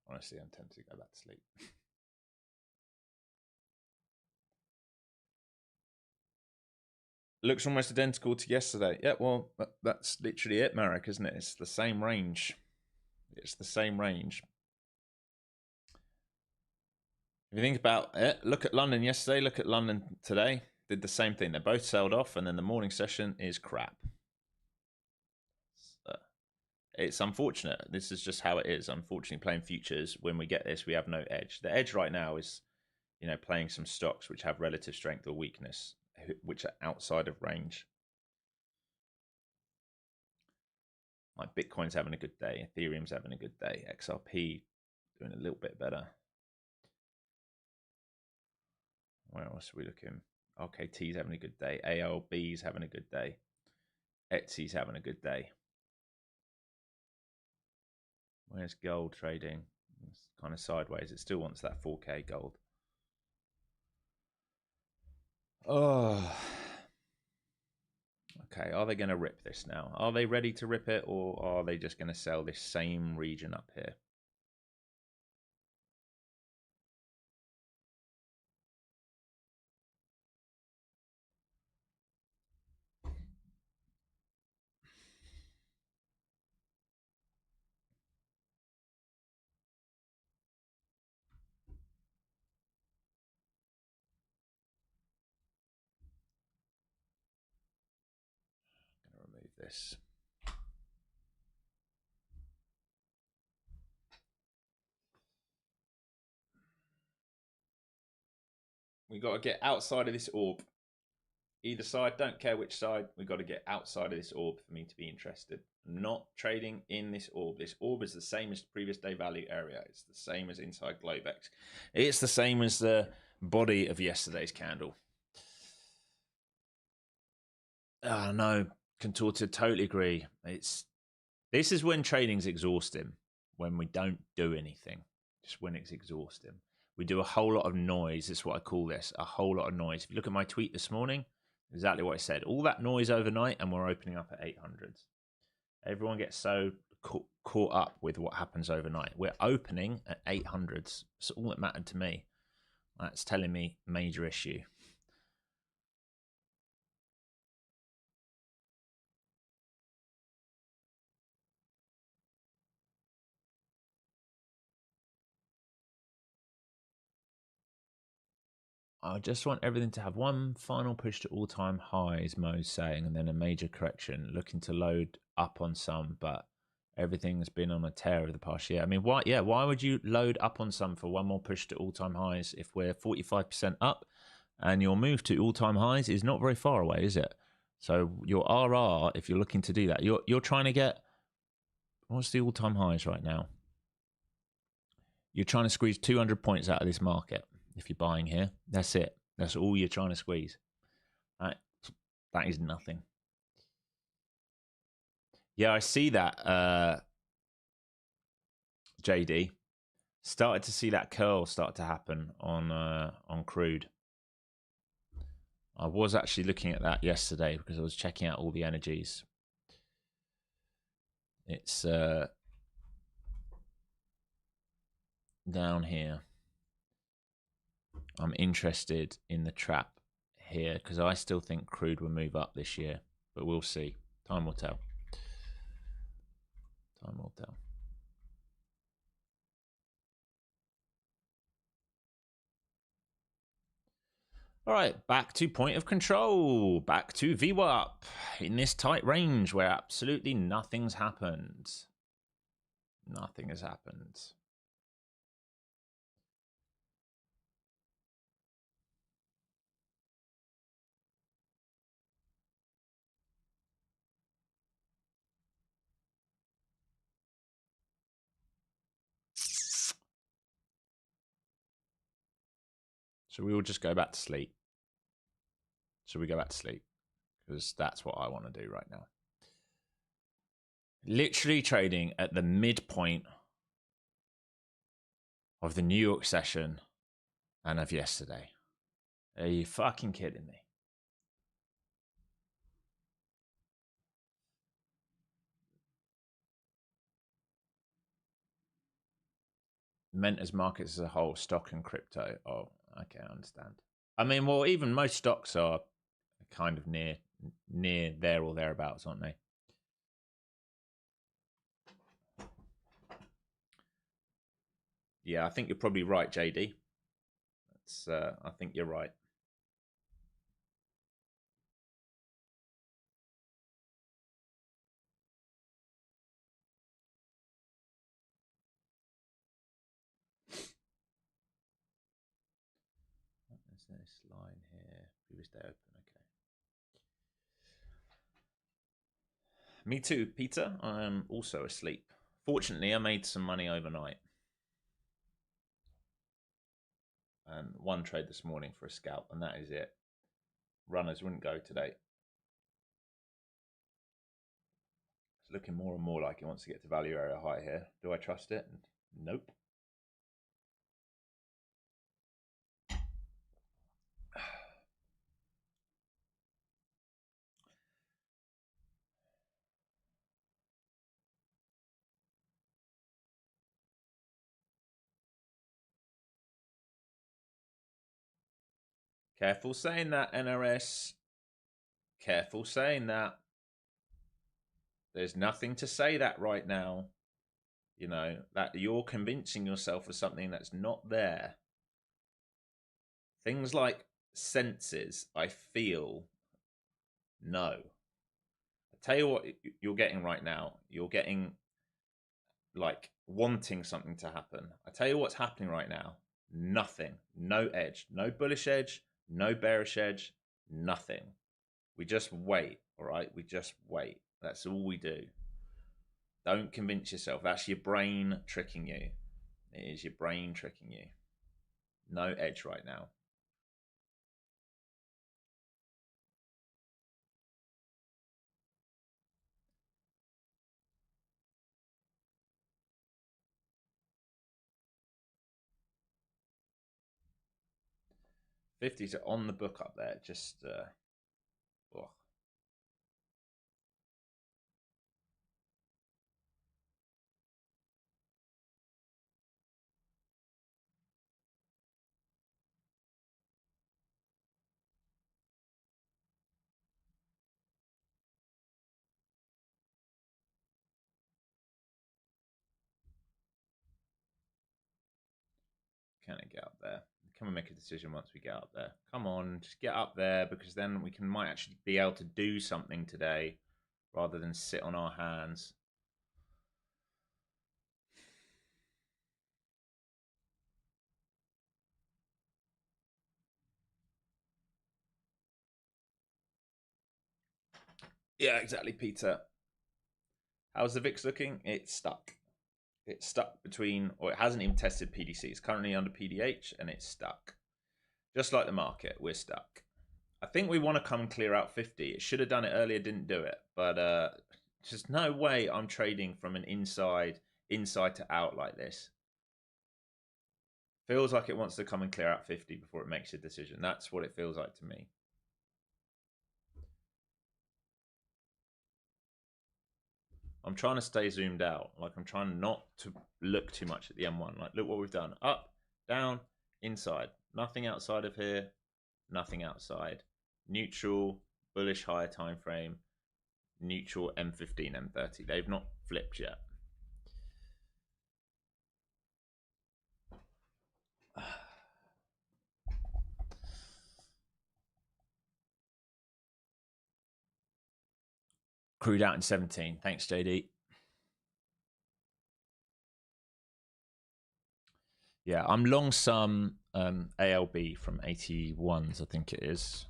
Honestly, I'm tempted to go back to sleep. Looks almost identical to yesterday. Yeah, well, that's literally it, Marek, isn't it? It's the same range. It's the same range. If you think about it, look at London yesterday, look at London today. Did the same thing. They both sold off, and then the morning session is crap. It's unfortunate. This is just how it is. Unfortunately, playing futures, when we get this, we have no edge. The edge right now is, playing some stocks which have relative strength or weakness, which are outside of range. Like Bitcoin's having a good day, Ethereum's having a good day, XRP doing a little bit better. Where else are we looking? RKT's having a good day, ALB's having a good day, Etsy's having a good day. Where's gold trading? It's kind of sideways. It still wants that 4K gold. Oh, okay. Are they going to rip this now? Are they ready to rip it, or are they just going to sell this same region up here? this. We got to get outside of this orb. Either side, don't care which side. We got to get outside of this orb for me to be interested. I'm not trading in this orb. This orb is the same as the previous day value area. It's the same as inside Globex. It's the same as the body of yesterday's candle. No, contorted, totally agree. This is when trading's exhausting, when we don't do anything, just when it's exhausting. We do a whole lot of noise. That's what I call this, a whole lot of noise. If you look at my tweet this morning, exactly what I said. All that noise overnight, and we're opening up at 800s. Everyone gets so caught up with what happens overnight. We're opening at 800s. That's all that mattered to me. That's telling me major issue. I just want everything to have one final push to all-time highs, Mo's saying, and then a major correction. Looking to load up on some, but everything's been on a tear over the past year. I mean, why? Yeah, why would you load up on some for one more push to all-time highs if we're 45% up, and your move to all-time highs is not very far away, is it? So your RR, if you're looking to do that, you're trying to get, what's the all-time highs right now? You're trying to squeeze 200 points out of this market. If you're buying here, that's it. That's all you're trying to squeeze. That is nothing. Yeah, I see that, JD. Started to see that curl start to happen on crude. I was actually looking at that yesterday because I was checking out all the energies. It's down here. I'm interested in the trap here because I still think crude will move up this year, but we'll see. Time will tell. Time will tell. All right, back to point of control. Back to VWAP in this tight range where absolutely nothing's happened. Nothing has happened. So we will just go back to sleep. So we go back to sleep because that's what I want to do right now. Literally trading at the midpoint of the New York session and of yesterday. Are you fucking kidding me? Meant as markets as a whole, stock and crypto. Oh, okay, I understand. I mean, well, even most stocks are kind of near there or thereabouts, aren't they? Yeah, I think you're probably right, JD. I think you're right. There's this line here. Previous day open. Okay. Me too, Peter. I'm also asleep. Fortunately, I made some money overnight. And one trade this morning for a scalp, and that is it. Runners wouldn't go today. It's looking more and more like it wants to get to value area high here. Do I trust it? Nope. Careful saying that, NRS. Careful saying that. There's nothing to say that right now. You know, that you're convincing yourself of something that's not there. Things like senses, I feel, no. A tell you what you're getting right now. You're getting like wanting something to happen. I tell you what's happening right now. Nothing. No edge. No bullish edge. No bearish edge. Nothing. We just wait. All right. We just wait. That's all we do. Don't convince yourself. That's your brain tricking you. It is your brain tricking you. No edge right now. '50s are on the book up there. Just, oh. Can it get up there? Can we make a decision once we get up there? Come on, just get up there, because then we might actually be able to do something today rather than sit on our hands. Yeah, exactly, Peter. How's the VIX looking? It's stuck. It's stuck between, or it hasn't even tested PDC. It's currently under PDH and it's stuck. Just like the market, we're stuck. I think we want to come and clear out 50. It should have done it earlier, didn't do it. But just no way I'm trading from an inside to out like this. Feels like it wants to come and clear out 50 before it makes a decision. That's what it feels like to me. I'm trying to stay zoomed out. Like, I'm trying not to look too much at the M1. Like, look what we've done. Up, down, inside. Nothing outside of here. Nothing outside. Neutral, bullish higher time frame. Neutral M15, M30. They've not flipped yet. Crude out in 17. Thanks, JD. Yeah, I'm long some ALB from 81s, I think it is.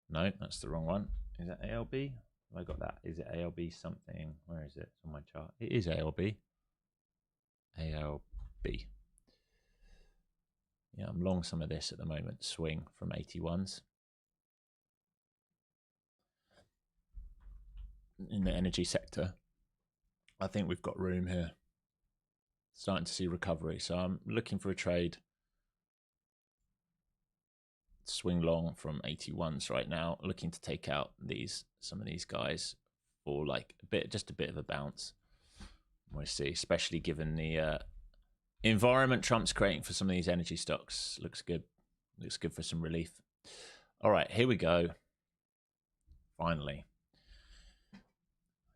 No, that's the wrong one. Is it ALB? Have I got that? Is it ALB something? Where is it on my chart? It is ALB. ALB. Yeah, I'm long some of this at the moment. Swing from 81s. In the energy sector, I think we've got room here. Starting to see recovery. So I'm looking for a trade. Swing long from 81s right now. Looking to take out some of these guys for like just a bit of a bounce. We'll see, especially given the environment Trump's creating for some of these energy stocks. Looks good. Looks good for some relief. All right, here we go. Finally.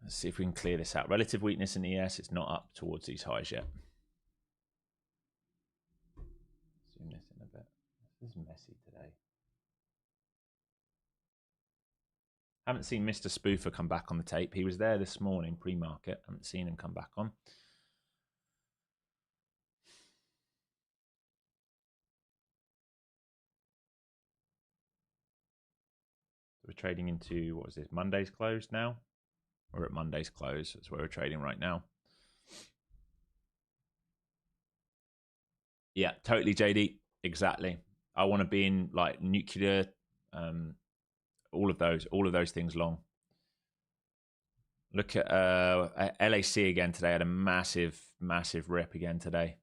Let's see if we can clear this out. Relative weakness in ES. It's not up towards these highs yet. Zoom this in a bit. This is messy today. Haven't seen Mr. Spoofer come back on the tape. He was there this morning, pre-market. Haven't seen him come back on. We're trading into, what is this, Monday's close now? We're at Monday's close. That's where we're trading right now. Yeah, totally, JD. Exactly. I want to be in like nuclear, all of those things long. Look at LAC again today. Had a massive rip again today.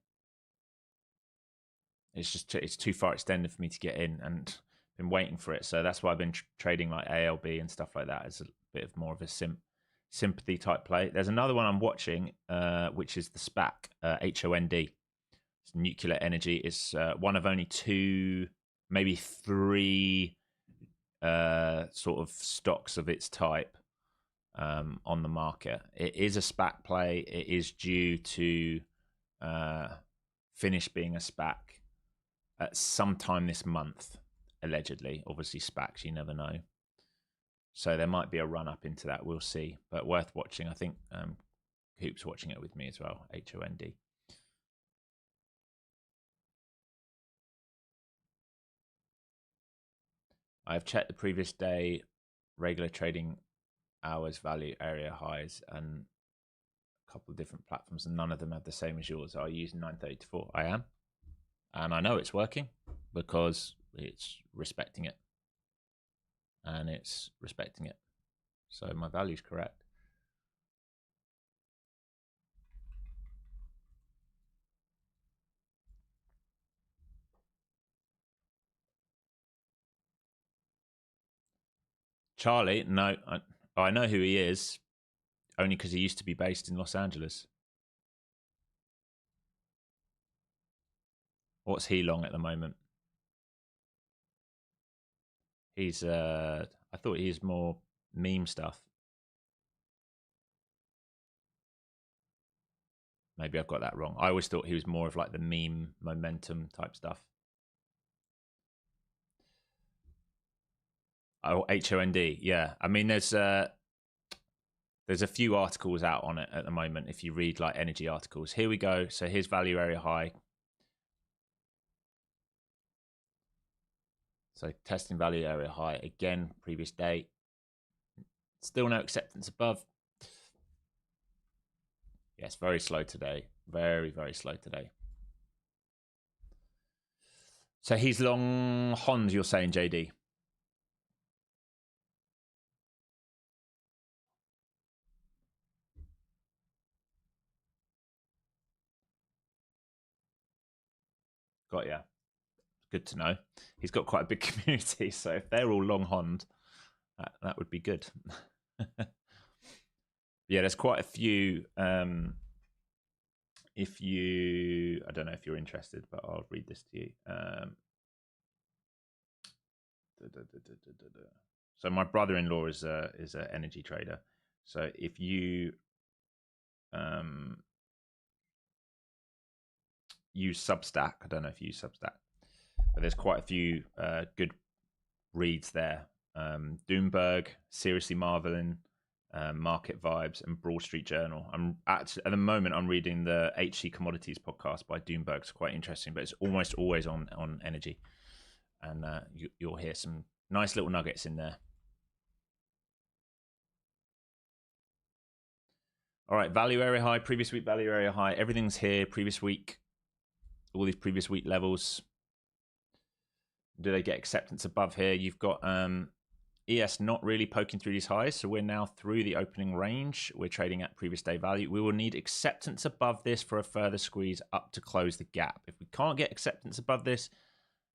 It's too far extended for me to get in, and been waiting for it. So that's why I've been trading like ALB and stuff like that. It's a bit of more of a sympathy type play. There's another one I'm watching, which is the SPAC, HOND. It's nuclear energy. It's one of only two, maybe three sort of stocks of its type on the market. It is a SPAC play. It is due to finish being a SPAC at some time this month. allegedly. Obviously, SPACs, you never know. So there might be a run up into that. We'll see, but worth watching. I think Coop's watching it with me as well. HOND. I've checked the previous day regular trading hours, value area highs, and a couple of different platforms, and none of them have the same as yours. Are you using 934? I am, and I know it's working because it's respecting it, and it's respecting it. So my value's correct. Charlie, no, I know who he is, only because he used to be based in Los Angeles. What's he long at the moment? He's I thought he's more meme stuff. Maybe I've got that wrong. I always thought he was more of like the meme momentum type stuff. Oh, HOND, yeah. I mean, there's a few articles out on it at the moment. If you read like energy articles, here we go. So here's value area high. So testing value area high again. Previous day, still no acceptance above. Yes, very slow today. Very, very slow today. So he's long Hons, you're saying, JD? Got ya. Good to know. He's got quite a big community, so if they're all long Hond, that would be good. Yeah, there's quite a few. If you, I don't know if you're interested, but I'll read this to you. So my brother-in-law is an energy trader. So if you use Substack, I don't know if you use Substack, but there's quite a few good reads there. Doomberg, Seriously Marveling, Market Vibes, and Broad Street Journal. I'm at the moment I'm reading the HC Commodities podcast by Doomberg. It's quite interesting, but it's almost always on energy, and you'll hear some nice little nuggets in there. All right, value area high, previous week value area high. Everything's here. Previous week, all these previous week levels. Do they get acceptance above here? You've got ES not really poking through these highs, so we're now through the opening range. We're trading at previous day value. We will need acceptance above this for a further squeeze up to close the gap. If we can't get acceptance above this,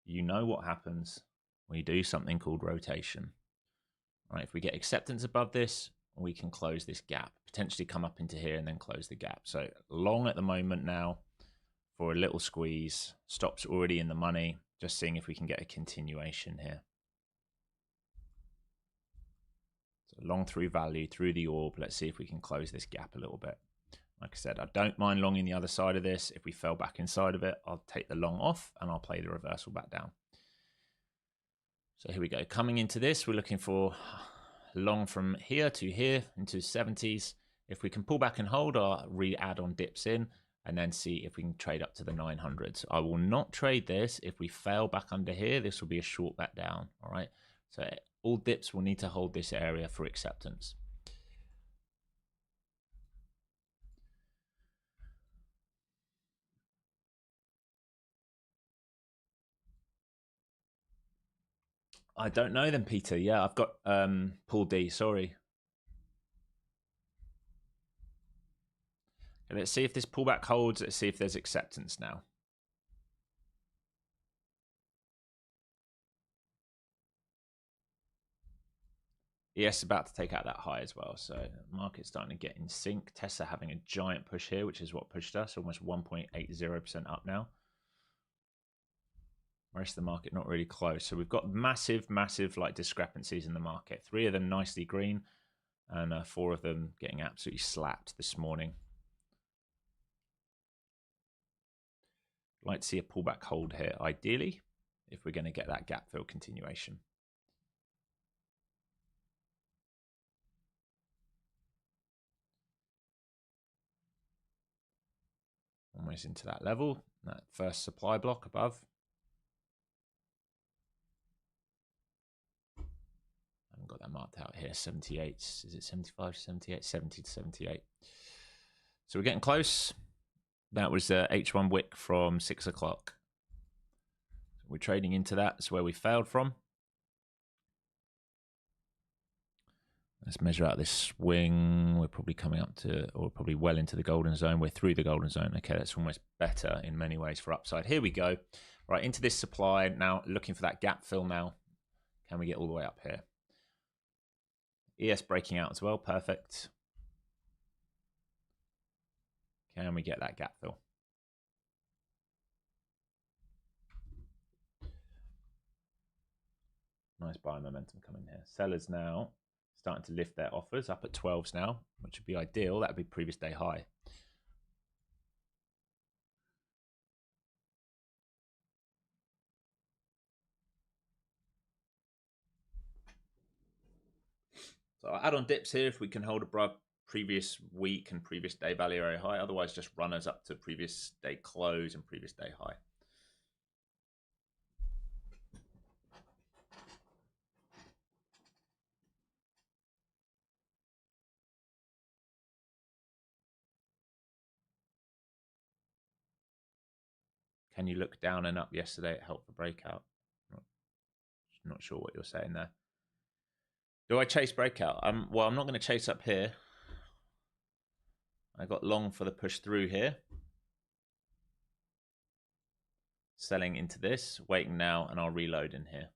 you know what happens. We do something called rotation. All right, if we get acceptance above this, we can close this gap, potentially come up into here and then close the gap. So long at the moment now for a little squeeze. Stops already in the money. Just seeing if we can get a continuation here. So long through value, through the orb. Let's see if we can close this gap a little bit. Like I said, I don't mind longing the other side of this. If we fell back inside of it, I'll take the long off and I'll play the reversal back down. So here we go. Coming into this, we're looking for long from here to here into 70s. If we can pull back and hold, I'll re-add on dips in and then see if we can trade up to the 900s. I will not trade this. If we fail back under here, this will be a short back down. All right. So all dips will need to hold this area for acceptance. I don't know then, Peter. Yeah, I've got Paul D. Sorry. Okay, let's see if this pullback holds. Let's see if there's acceptance now. ES about to take out that high as well. So the market's starting to get in sync. Tesla having a giant push here, which is what pushed us. Almost 1.80% up now. Rest of the market not really close. So we've got massive like discrepancies in the market. 3 of them nicely green and 4 of them getting absolutely slapped this morning. Like to see a pullback hold here, ideally. if we're going to get that gap fill continuation. Almost into that level, that first supply block above. I haven't got that marked out here. 78, is it 75 to 78? 70 to 78. So we're getting close. That was H1 wick from 6 o'clock. We're trading into that. That's where we failed from. Let's measure out this swing. We're probably coming up to, or probably well into the golden zone. We're through the golden zone. Okay, that's almost better in many ways for upside. Here we go. Right, into this supply. Now looking for that gap fill now. Can we get all the way up here? ES breaking out as well. Perfect. Can we get that gap fill? Nice buy momentum coming here. Sellers now starting to lift their offers up at 12s now, which would be ideal. That would be previous day high. So I'll add on dips here if we can hold above previous week and previous day value area high. Otherwise, just runners up to previous day close and previous day high. Can you look down and up yesterday? It helped the breakout. Not sure what you're saying there. Do I chase breakout? Well, I'm not going to chase up here. I got long for the push through here. Selling into this, waiting now, and I'll reload in here.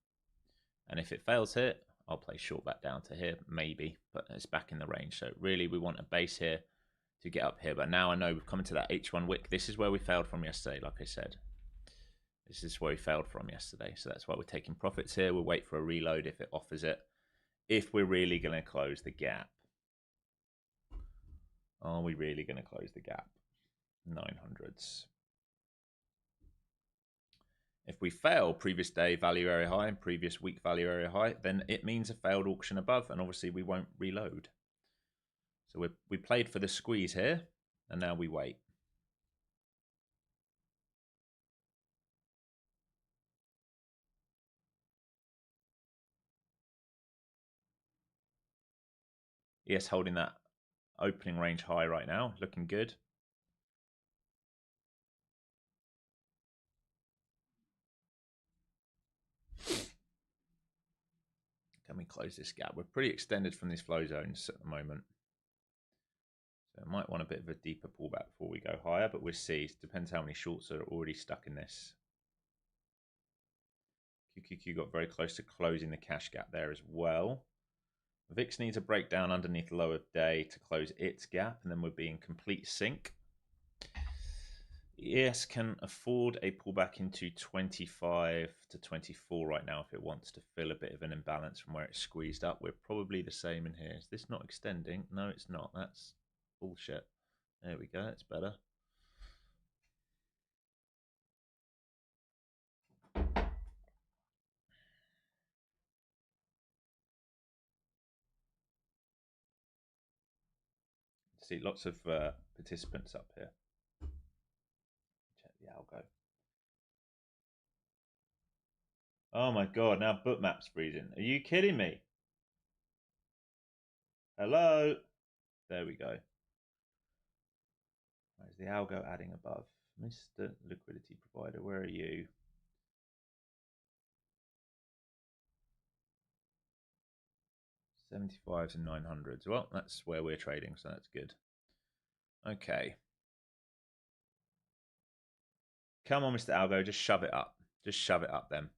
And if it fails here, I'll play short back down to here, maybe, but it's back in the range. So really, we want a base here to get up here. But now I know we've come into that H1 wick. This is where we failed from yesterday, like I said. This is where we failed from yesterday. So that's why we're taking profits here. We'll wait for a reload if it offers it. If we're really going to close the gap. Are we really going to close the gap? 900s. If we fail previous day value area high and previous week value area high, then it means a failed auction above, and obviously we won't reload. So we played for the squeeze here, and now we wait. ES holding that opening range high right now, looking good. Can we close this gap? We're pretty extended from these flow zones at the moment. So I might want a bit of a deeper pullback before we go higher, but we'll see. It depends how many shorts are already stuck in this. QQQ got very close to closing the cash gap there as well. VIX needs a breakdown underneath low of day to close its gap, and then we'll be in complete sync. ES can afford a pullback into 25 to 24 right now if it wants to fill a bit of an imbalance from where it's squeezed up. We're probably the same in here. Is this not extending? No, it's not. That's bullshit. There we go. That's better. See lots of participants up here. Check the algo. Oh my god, now bookmap's freezing. Are you kidding me? Hello? There we go. Where's the algo adding above? Mr. Liquidity Provider, where are you? $75s and $900s. Well, that's where we're trading, so that's good. Okay. Come on, Mr. Algo, just shove it up. Just shove it up then.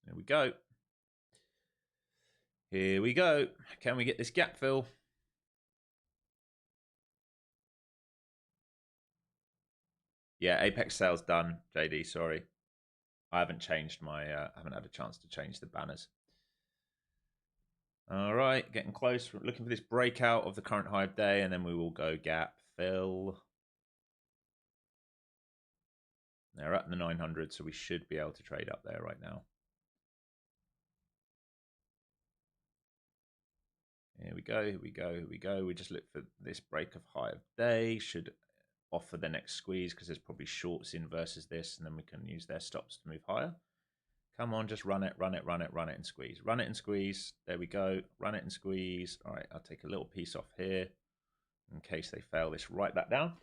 There we go. Here we go. Can we get this gap fill? Yeah, Apex sales done, JD, sorry. I haven't changed my, I haven't had a chance to change the banners. All right, getting close. We're looking for this breakout of the current high of day, and then we will go gap fill. They're at the 900, so we should be able to trade up there right now. Here we go, here we go, here we go. We just look for this break of high of day. Should offer the next squeeze because there's probably shorts in versus this, and then we can use their stops to move higher. Come on, just run it, run it, run it, run it, and squeeze. Run it and squeeze. There we go. Run it and squeeze. All right, I'll take a little piece off here in case they fail this right back down.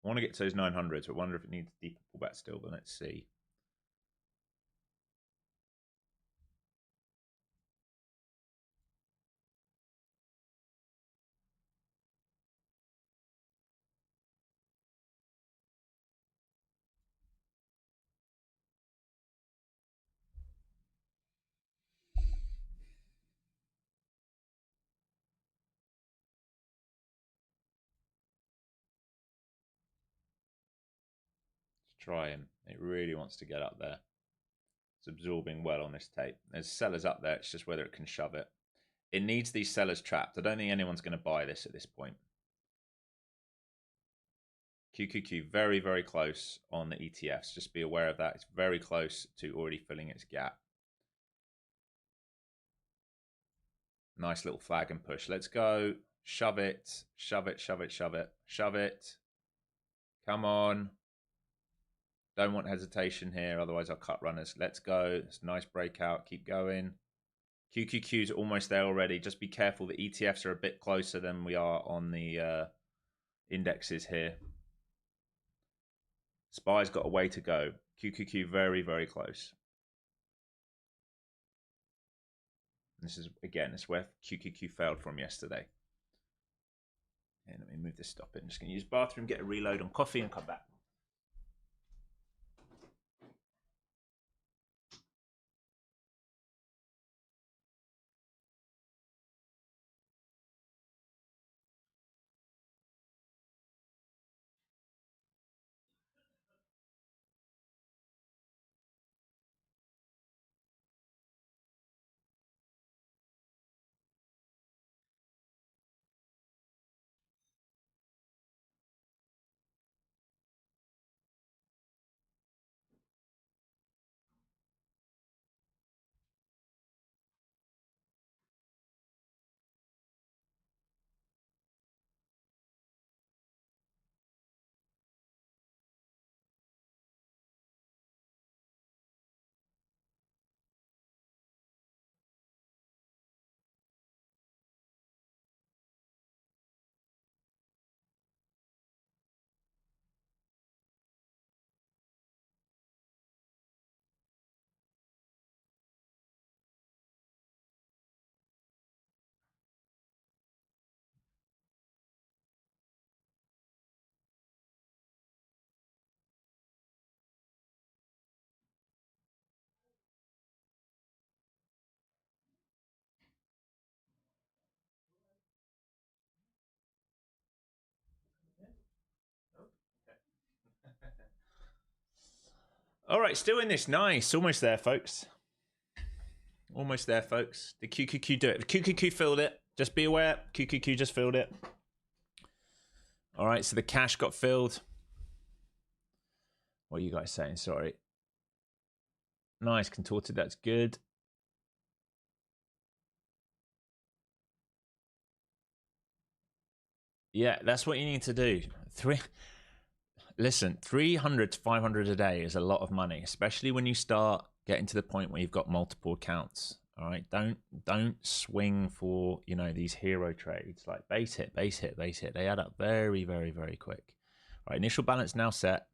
I want to get to those 900s, but I wonder if it needs a deeper pullback still, but let's see. Let's try him. It really wants to get up there. It's absorbing well on this tape. There's sellers up there. It's just whether it can shove it. It needs these sellers trapped. I don't think anyone's going to buy this at this point. QQQ very, very close on the ETFs. Just be aware of that. It's very close to already filling its gap. Nice little flag and push. Let's go. Shove it. Shove it, shove it, shove it. Shove it. Come on. Don't want hesitation here. Otherwise, I'll cut runners. Let's go. It's a nice breakout. Keep going. QQQ's almost there already. Just be careful. The ETFs are a bit closer than we are on the indexes here. SPY's got a way to go. QQQ very, very close. This is, again, it's where QQQ failed from yesterday. And let me move this stop in. I'm just going to use bathroom, get a reload on coffee, and come back. All right, still in this. Nice. Almost there, folks. Almost there, folks. The QQQ do it. The QQQ filled it. Just be aware. QQQ just filled it. All right, so the cash got filled. What are you guys saying? Sorry. Nice. Contorted. That's good. Yeah, that's what you need to do. Listen, 300 to 500 a day is a lot of money, especially when you start getting to the point where you've got multiple accounts. All right, don't swing for, you know, these hero trades like base hit, base hit, base hit. They add up very, very, very quick. All right, initial balance now set.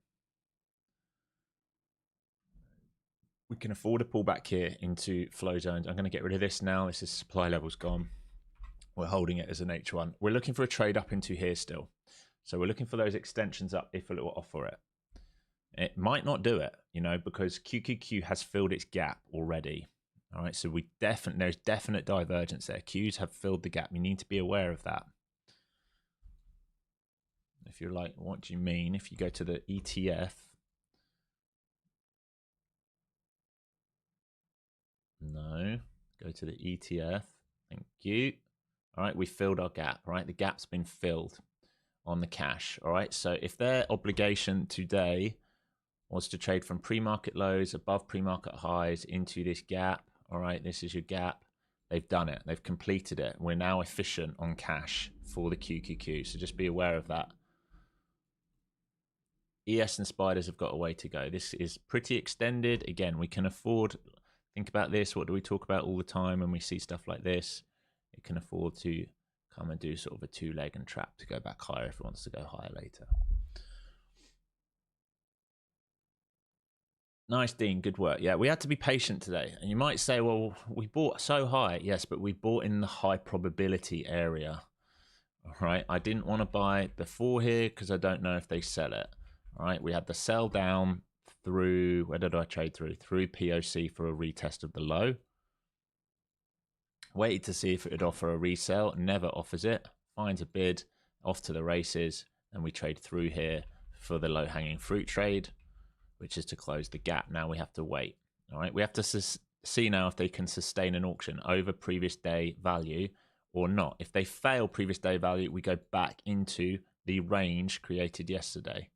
We can afford a pullback here into flow zones. I'm going to get rid of this now. This is supply levels gone. We're holding it as an H1. We're looking for a trade up into here still. So we're looking for those extensions up if it will offer it. It might not do it, you know, because QQQ has filled its gap already. All right, so there's definite divergence there. Qs have filled the gap. You need to be aware of that. If you're like, what do you mean? If you go to the ETF, No. Go to the ETF. Thank you. All right, we filled our gap. All right, the gap's been filled on the cash. All right, so if their obligation today was to trade from pre-market lows above pre-market highs into this gap, all right, this is your gap. They've done it. They've completed it. We're now efficient on cash for the QQQ. So just be aware of that. ES and spiders have got a way to go. This is pretty extended. Again, we can afford, think about this. What do we talk about all the time when we see stuff like this? It can afford to come and do sort of a two-leg and trap to go back higher if it wants to go higher later. Nice, Dean. Good work. Yeah, we had to be patient today. And you might say, well, we bought so high. Yes, but we bought in the high probability area. All right. I didn't want to buy before here because I don't know if they sell it. All right. We had the sell down through, where did I trade through? Through POC for a retest of the low. Waited to see if it would offer a resell. Never offers it. Finds a bid. Off to the races. And we trade through here for the low hanging fruit trade, which is to close the gap. Now we have to wait. All right. We have to see now if they can sustain an auction over previous day value or not. If they fail previous day value, we go back into the range created yesterday.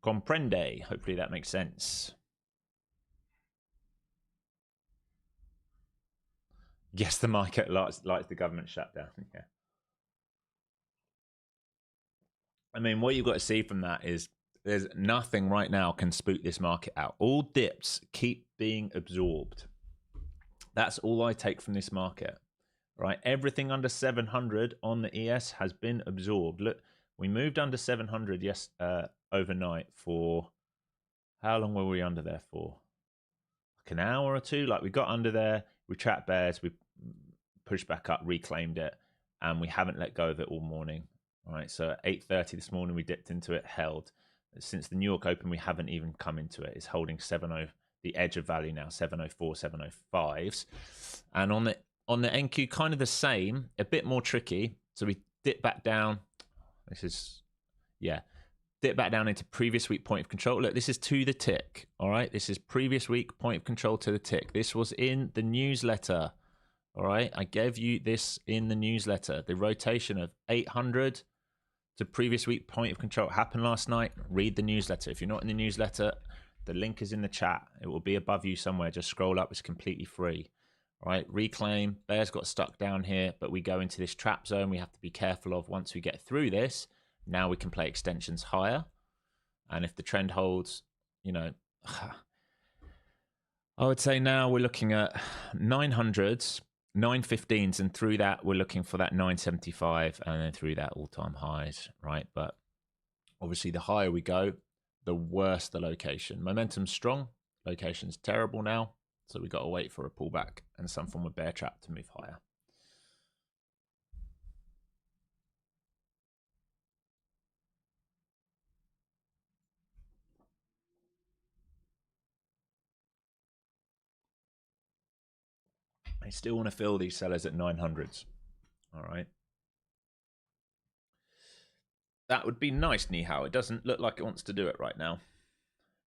Comprende. Hopefully that makes sense. Yes, the market likes the government shutdown. Yeah. I mean, what you've got to see from that is there's nothing right now can spook this market out. All dips keep being absorbed. That's all I take from this market, right? Everything under 700 on the ES has been absorbed. Look, we moved under 700 overnight for, how long were we under there for? Like an hour or two. Like we got under there, we trapped bears, we pushed back up, reclaimed it, and we haven't let go of it all morning. All right, so at 8:30 this morning, we dipped into it, held. Since the New York Open, we haven't even come into it. It's holding 7.0, the edge of value now, 704, 705s. And on the NQ, kind of the same, a bit more tricky. So we dip back down. This is, yeah, dip back down into previous week point of control. Look, this is to the tick. All right, this is previous week point of control to the tick. This was in the newsletter. All right, I gave you this in the newsletter. The rotation of 800 to previous week point of control happened last night. Read the newsletter. If you're not in the newsletter, the link is in the chat. It will be above you somewhere. Just scroll up. It's completely free. All right, reclaim. Bears got stuck down here, but we go into this trap zone we have to be careful of. Once we get through this, now we can play extensions higher. And if the trend holds, you know, I would say now we're looking at 900s, 915s, and through that we're looking for that 975, and then through that all-time highs, right? But obviously the higher we go, the worse the location. Momentum's strong, location's terrible now, so we got to wait for a pullback and some form of bear trap to move higher. I still want to fill these sellers at 900s. All right. That would be nice, Nihao. It doesn't look like it wants to do it right now.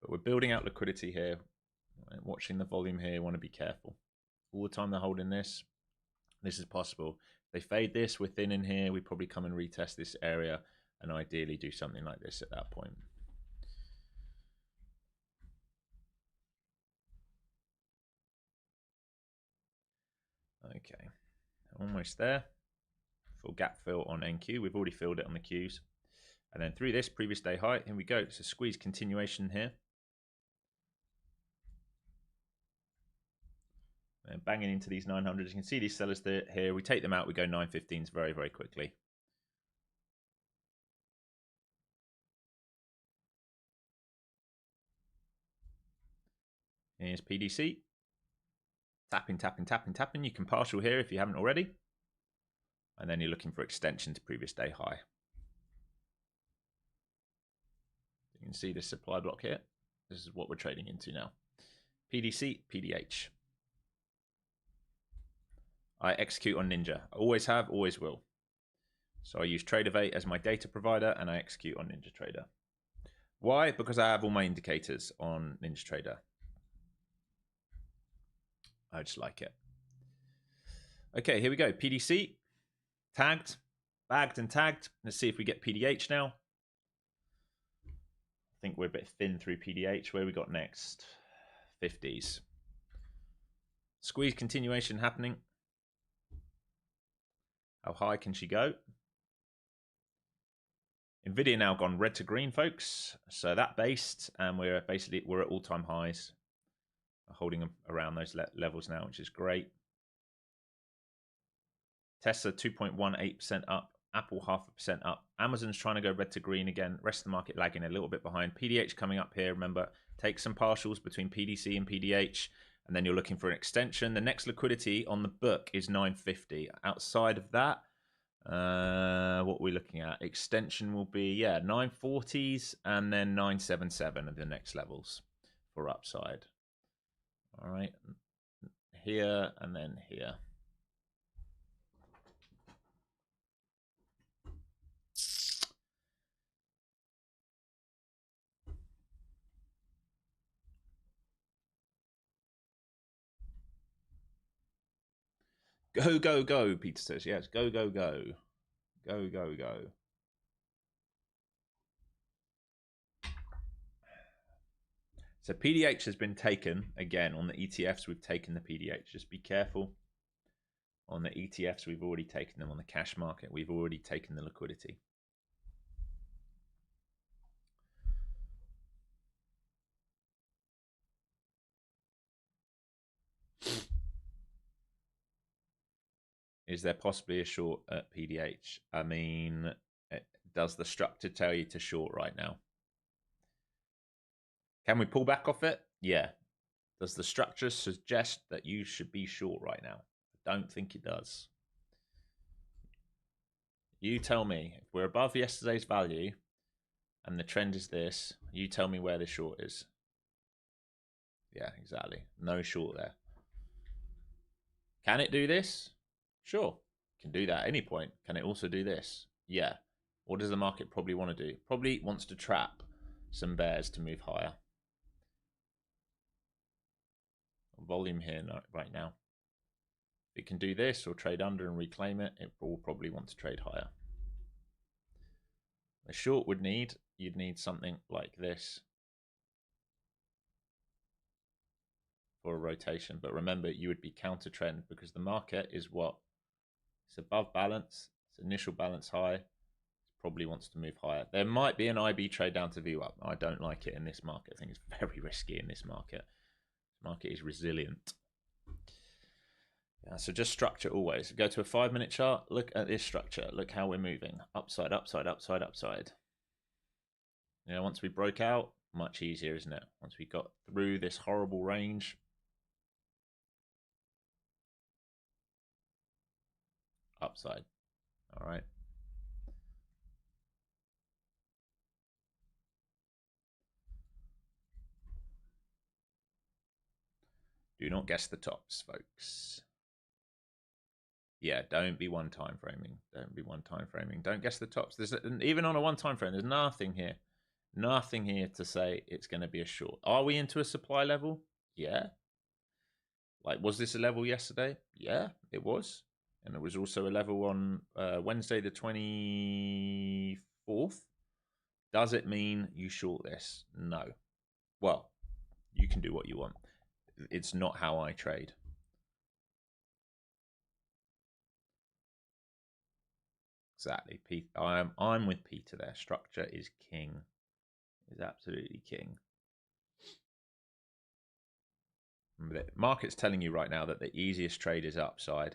But we're building out liquidity here. Right? Watching the volume here, want to be careful. All the time they're holding this, this is possible. They fade this, we're thin in here, we probably come and retest this area and ideally do something like this at that point. Okay, almost there. Full gap fill on NQ. We've already filled it on the Qs. And then through this previous day high, here we go. It's a squeeze continuation here. And banging into these 900s. You can see these sellers here. We take them out, we go 915s very, very quickly. Here's PDC. Tapping, tapping, tapping, tapping. You can partial here if you haven't already. And then you're looking for extension to previous day high. You can see this supply block here. This is what we're trading into now. PDC, PDH. I execute on Ninja. I always have, always will. So I use Tradeify as my data provider and I execute on NinjaTrader. Why? Because I have all my indicators on NinjaTrader. I just like it. Okay, here we go. PDC, tagged, bagged and tagged. Let's see if we get PDH now. I think we're a bit thin through PDH. Where we got next? 50s. Squeeze continuation happening. How high can she go? Nvidia now gone red to green, folks. So that based, and we're at all-time highs, holding them around those levels now, which is great. Tesla 2.18% up, Apple 0.5% up. Amazon's trying to go red to green again. Rest of the market lagging a little bit behind. PDH coming up here. Remember, take some partials between PDC and PDH, and then you're looking for an extension. The next liquidity on the book is 950. Outside of that, what are we looking at? Extension will be 940s and then 977 are the next levels for upside. All right, here and then here. Go, go, go, Peter says. Yes, go, go, go. Go, go, go. So PDH has been taken. Again, on the ETFs, we've taken the PDH. Just be careful. On the ETFs, we've already taken them. On the cash market, we've already taken the liquidity. Is there possibly a short at PDH? I mean, does the structure tell you to short right now? Can we pull back off it? Yeah. Does the structure suggest that you should be short right now? I don't think it does. You tell me. If we're above yesterday's value and the trend is this, you tell me where the short is. Yeah, exactly. No short there. Can it do this? Sure. Can do that at any point. Can it also do this? Yeah. What does the market probably want to do? Probably wants to trap some bears to move higher. Volume here right now. It can do this or trade under and reclaim it. It will probably want to trade higher. A short you'd need something like this for a rotation. But remember, you would be counter trend because the market is what? It's above balance. It's initial balance high. It probably wants to move higher. There might be an IB trade down to view up. I don't like it in this market. I think it's very risky in this market. This market is resilient. Yeah, so just structure always. Go to a 5-minute chart. Look at this structure. Look how we're moving. Upside, upside, upside, upside. You know, once we broke out, much easier, isn't it? Once we got through this horrible range. Upside. All right. Do not guess the tops, folks. Yeah, don't be one time framing. Don't be one time framing. Don't guess the tops. Even on a one time frame, there's nothing here. Nothing here to say it's going to be a short. Are we into a supply level? Yeah. Like, was this a level yesterday? Yeah, it was. And it was also a level on Wednesday the 24th. Does it mean you short this? No. Well, you can do what you want. It's not how I trade. Exactly. Pete, I'm with Peter there. Structure is king. Is absolutely king. The market's telling you right now that the easiest trade is upside.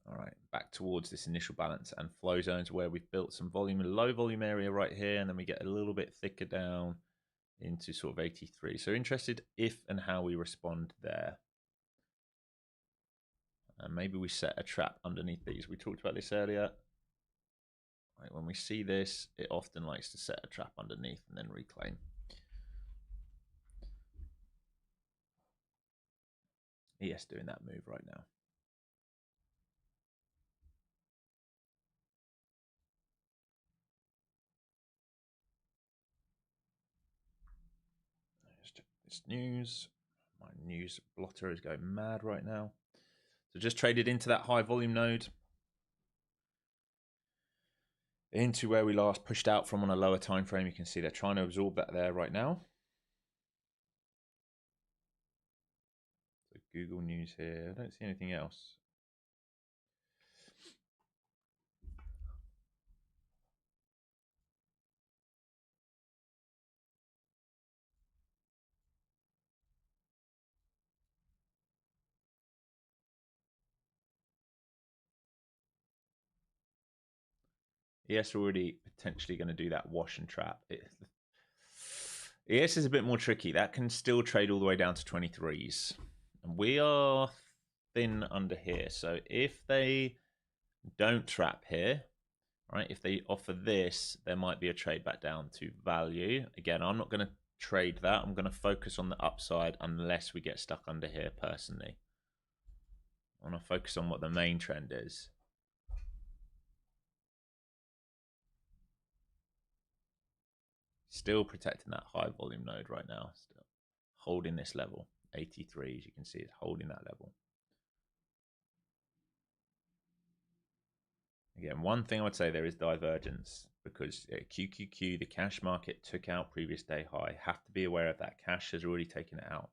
All right, back towards this initial balance and flow zones where we've built some volume, a low volume area right here, and then we get a little bit thicker down into sort of 83. So interested if and how we respond there. And maybe we set a trap underneath these. We talked about this earlier. Right, when we see this, it often likes to set a trap underneath and then reclaim. ES doing that move right now. Let's check this news. My news blotter is going mad right now. So just traded into that high volume node. Into where we last pushed out from on a lower time frame. You can see they're trying to absorb that there right now. So Google News here. I don't see anything else. ES already potentially going to do that wash and trap. ES is a bit more tricky. That can still trade all the way down to 23s. And we are thin under here. So if they don't trap here, right, if they offer this, there might be a trade back down to value. Again, I'm not going to trade that. I'm going to focus on the upside unless we get stuck under here personally. I want to focus on what the main trend is. Still protecting that high volume node right now. Still holding this level. 83, as you can see, is holding that level. Again, one thing I would say there is divergence because QQQ, the cash market, took out previous day high. Have to be aware of that. Cash has already taken it out.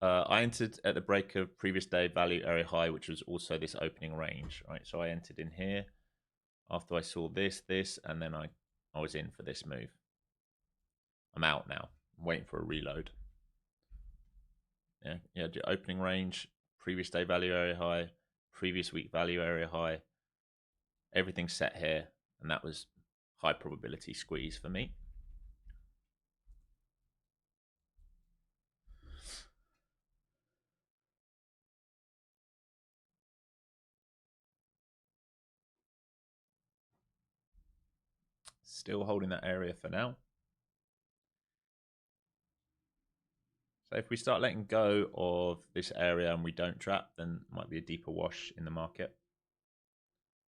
I entered at the break of previous day value area high, which was also this opening range, right? So I entered in here after I saw this, and then I was in for this move. I'm out now. I'm waiting for a reload. Yeah, opening range, previous day value area high, previous week value area high. Everything's set here, and that was high probability squeeze for me. Still holding that area for now. So if we start letting go of this area and we don't trap, then it might be a deeper wash in the market.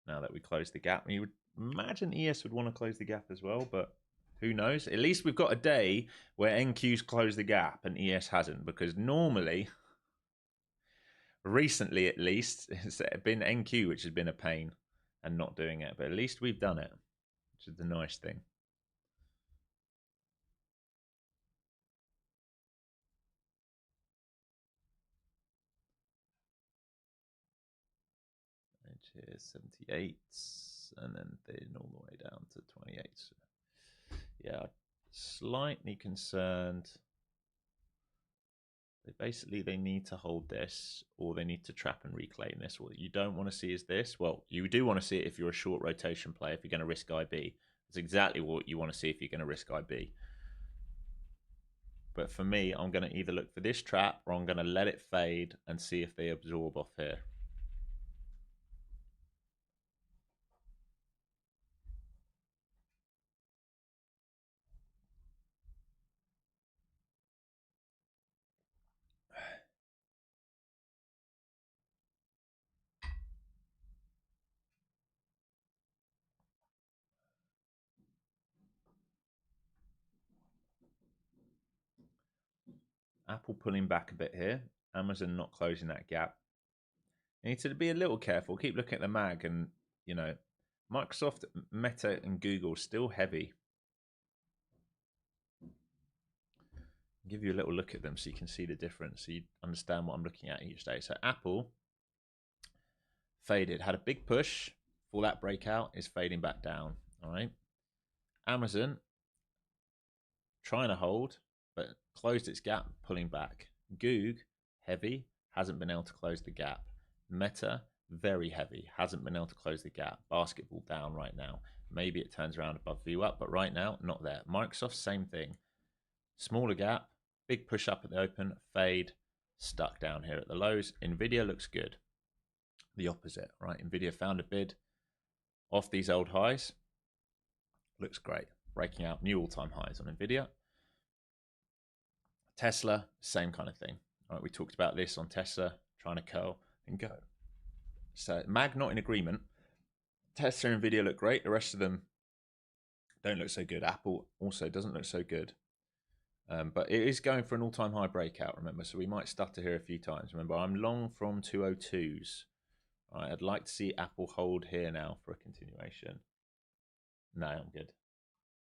Now that we close the gap, you would imagine ES would want to close the gap as well, but who knows? At least we've got a day where NQ's closed the gap and ES hasn't, because normally, recently at least, it's been NQ which has been a pain and not doing it, but at least we've done it, which is the nice thing. Here 78, and then thin all the way down to 28. Yeah, slightly concerned. They need to hold this, or they need to trap and reclaim this. What you don't want to see is this. Well, you do want to see it if you're a short rotation player, if you're going to risk IB. That's exactly what you want to see if you're going to risk IB. But for me, I'm going to either look for this trap or I'm going to let it fade and see if they absorb off here. Apple pulling back a bit here. Amazon not closing that gap. You need to be a little careful. Keep looking at the mag, and you know, Microsoft, Meta, and Google still heavy. I'll give you a little look at them so you can see the difference, so you understand what I'm looking at each day. So Apple faded, had a big push for that breakout, is fading back down. All right. Amazon trying to hold, but closed its gap, pulling back. Goog, heavy, hasn't been able to close the gap. Meta, very heavy, hasn't been able to close the gap. Basketball down right now. Maybe it turns around above view up, but right now, not there. Microsoft, same thing. Smaller gap, big push up at the open, fade, stuck down here at the lows. Nvidia looks good. The opposite, right? Nvidia found a bid off these old highs. Looks great. Breaking out new all-time highs on Nvidia. Tesla, same kind of thing. All right, we talked about this on Tesla, trying to curl and go. So mag not in agreement. Tesla and Nvidia look great. The rest of them don't look so good. Apple also doesn't look so good. But it is going for an all-time high breakout, remember, so we might stutter here a few times. Remember, I'm long from 202s. All right, I'd like to see Apple hold here now for a continuation. No, I'm good.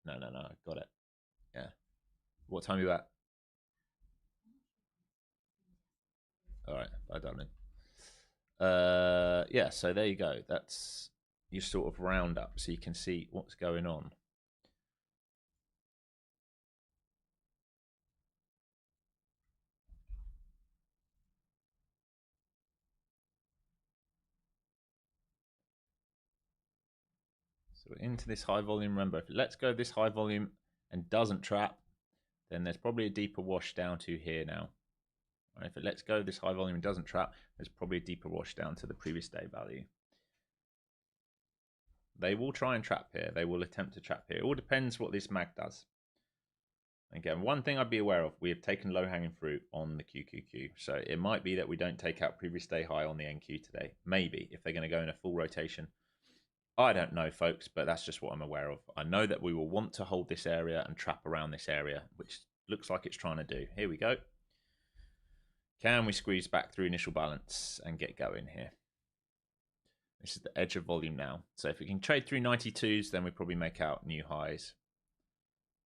No, I got it. Yeah. What time are you at? All right, bye, darling. Yeah, so there you go. That's your sort of roundup so you can see what's going on. So we're into this high volume. Remember, if it lets go of this high volume and doesn't trap, then there's probably a deeper wash down to here now. Right, if it lets go of this high volume and doesn't trap, there's probably a deeper wash down to the previous day value. They will try and trap here. They will attempt to trap here. It all depends what this mag does. Again, one thing I'd be aware of, we have taken low-hanging fruit on the QQQ. So it might be that we don't take out previous day high on the NQ today. Maybe, if they're going to go in a full rotation. I don't know, folks, but that's just what I'm aware of. I know that we will want to hold this area and trap around this area, which looks like it's trying to do. Here we go. Can we squeeze back through initial balance and get going here? This is the edge of volume now. So if we can trade through 92s, then we probably make out new highs.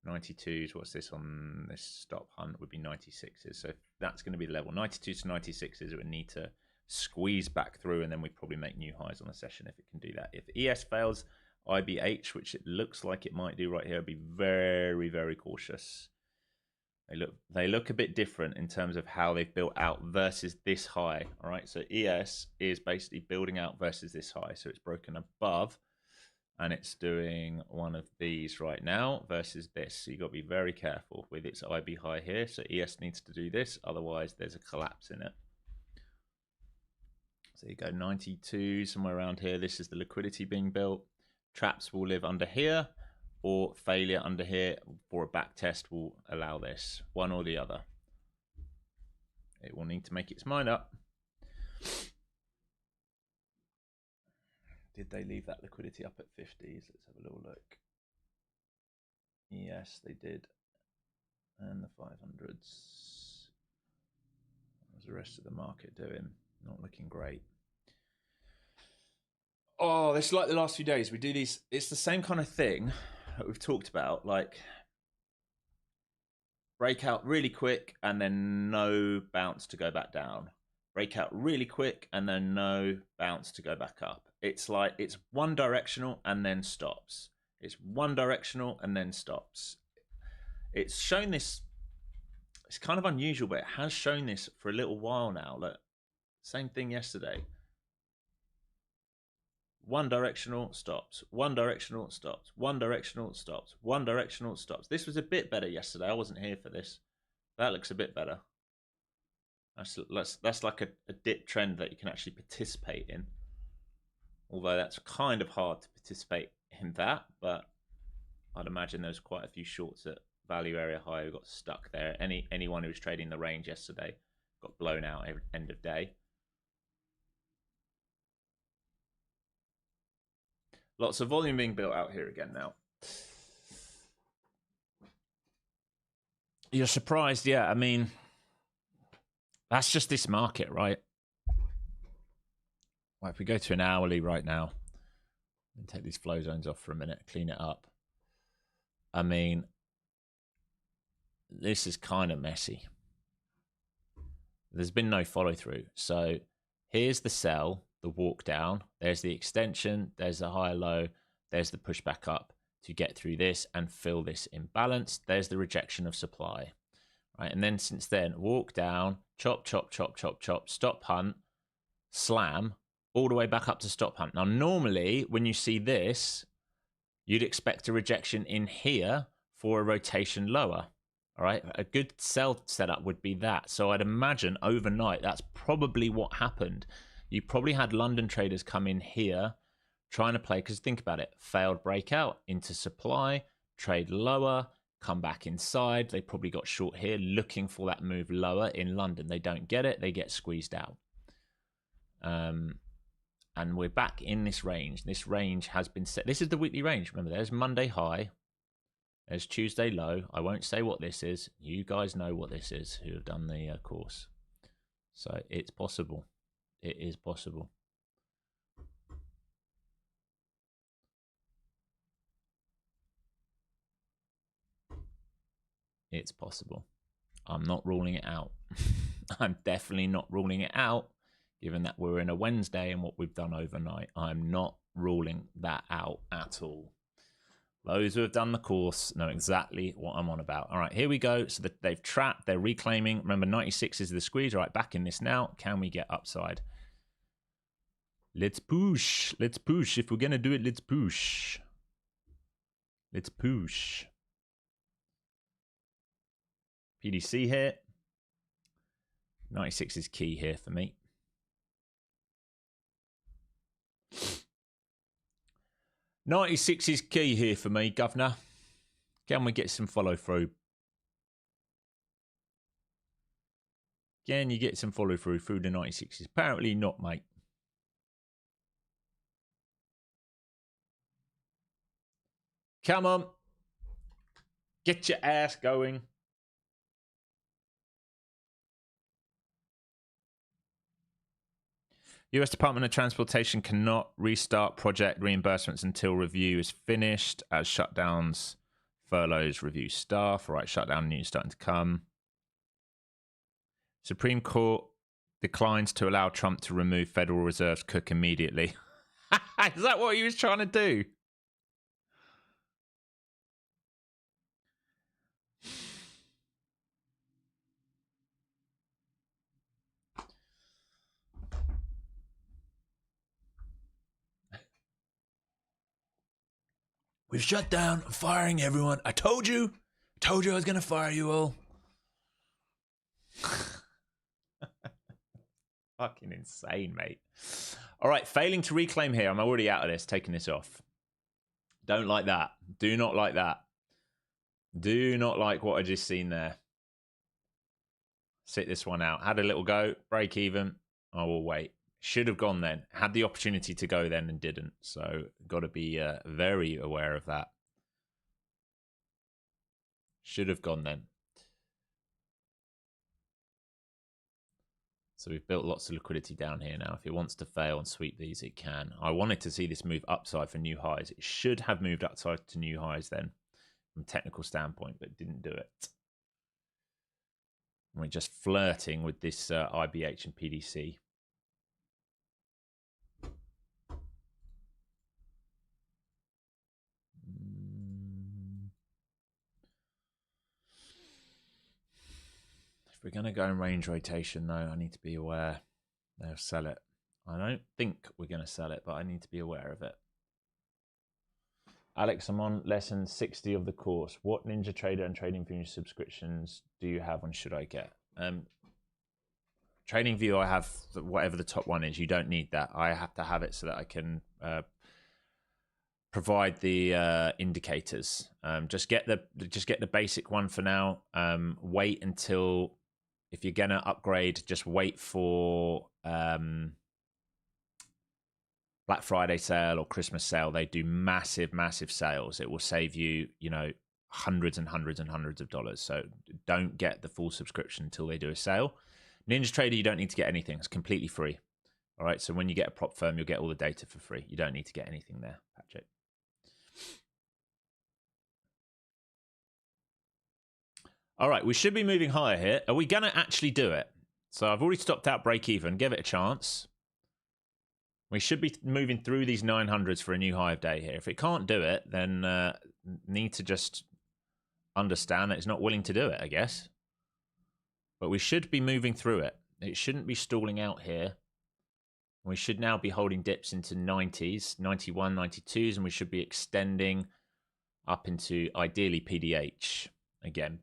92s, what's this on this stop hunt? Would be 96s. So that's going to be the level. 92s to 96s, it would need to squeeze back through, and then we probably make new highs on the session if it can do that. If ES fails, IBH, which it looks like it might do right here, be very, very cautious. They look a bit different in terms of how they've built out versus this high. All right, so ES is basically building out versus this high. So it's broken above, and it's doing one of these right now versus this. So you've got to be very careful with its IB high here. So ES needs to do this, otherwise there's a collapse in it. So you go 92, somewhere around here. This is the liquidity being built. Traps will live under here, or failure under here for a back test will allow this. One or the other. It will need to make its mind up. Did they leave that liquidity up at 50s? Let's have a little look. Yes, they did. And the 500s. How's the rest of the market doing? Not looking great. Oh, it's like the last few days. We do these. It's the same kind of thing that we've talked about. Like breakout really quick and then no bounce to go back down. Breakout really quick and then no bounce to go back up. It's like it's one directional and then stops. It's one directional and then stops. It's shown this. It's kind of unusual, but it has shown this for a little while now. Look, same thing yesterday. One directional stops, one directional stops, one directional stops, one directional stops. This was a bit better yesterday. I wasn't here for this. That looks a bit better. That's like a dip trend that you can actually participate in. Although that's kind of hard to participate in that, but I'd imagine there's quite a few shorts at value area high who got stuck there. Anyone who was trading the range yesterday got blown out at end of day. Lots of volume being built out here again now. You're surprised, yeah. I mean, that's just this market, right? Well, if we go to an hourly right now and take these flow zones off for a minute, clean it up. I mean, this is kind of messy. There's been no follow through. So here's the sell, the walk down. There's the extension. There's the higher low. There's the pushback up to get through this and fill this imbalance. There's the rejection of supply. Right, and then since then, walk down, chop, chop, chop, chop, chop, stop hunt, slam, all the way back up to stop hunt. Now, normally, when you see this, you'd expect a rejection in here for a rotation lower. All right, a good sell setup would be that. So I'd imagine overnight, that's probably what happened. You probably had London traders come in here trying to play, because think about it, failed breakout into supply, trade lower, come back inside. They probably got short here, looking for that move lower in London. They don't get it. They get squeezed out. And we're back in this range. This range has been set. This is the weekly range. Remember, there's Monday high. There's Tuesday low. I won't say what this is. You guys know what this is who have done the course. So it's possible. It is possible. It's possible. I'm not ruling it out. I'm definitely not ruling it out, given that we're in a Wednesday and what we've done overnight. I'm not ruling that out at all. Those who have done the course know exactly what I'm on about. All right, here we go. So they've trapped, they're reclaiming. Remember, 96 is the squeeze. All right, back in this now. Can we get upside? Let's push. Let's push. If we're going to do it, let's push. Let's push. PDC here. 96 is key here for me. '96 is key here for me, Governor. Can we get some follow through? Can you get some follow through the 96s? Apparently not, mate. Come on. Get your ass going. US Department of Transportation cannot restart project reimbursements until review is finished, as shutdowns, furloughs, review staff. All right, shutdown news starting to come. Supreme Court declines to allow Trump to remove Federal Reserve's Cook immediately. Is that what he was trying to do? We've shut down, firing everyone. I told you I was going to fire you all. Fucking insane, mate. All right, failing to reclaim here. I'm already out of this, taking this off. Don't like that. Do not like that. Do not like what I just seen there. Sit this one out. Had a little go, break even. I will wait. Should have gone then. Had the opportunity to go then and didn't. So got to be very aware of that. Should have gone then. So we've built lots of liquidity down here now. If it wants to fail and sweep these, it can. I wanted to see this move upside for new highs. It should have moved upside to new highs then, from a technical standpoint, but didn't do it. And we're just flirting with this IBH and PDC. If we're going to go in range rotation, though, I need to be aware they'll sell it. I don't think we're going to sell it, but I need to be aware of it. Alex, I'm on lesson 60 of the course. What Ninja Trader and TradingView subscriptions do you have and should I get? TradingView, I have whatever the top one is. You don't need that. I have to have it so that I can provide the indicators. Just get the basic one for now. Wait until, if you're gonna upgrade, just wait for Black Friday sale or Christmas sale. They do massive sales. It will save you, hundreds and hundreds and hundreds of dollars. So don't get the full subscription until they do a sale. Ninja Trader, you don't need to get anything. It's completely free. All right. So when you get a prop firm, you'll get all the data for free. You don't need to get anything there, Patrick. All right, we should be moving higher here. Are we going to actually do it? So I've already stopped out break even. Give it a chance. We should be moving through these 900s for a new high of day here. If it can't do it, then need to just understand that it's not willing to do it, I guess. But we should be moving through it. It shouldn't be stalling out here. We should now be holding dips into 90s, 91, 92s, and we should be extending up into, ideally, PDH again.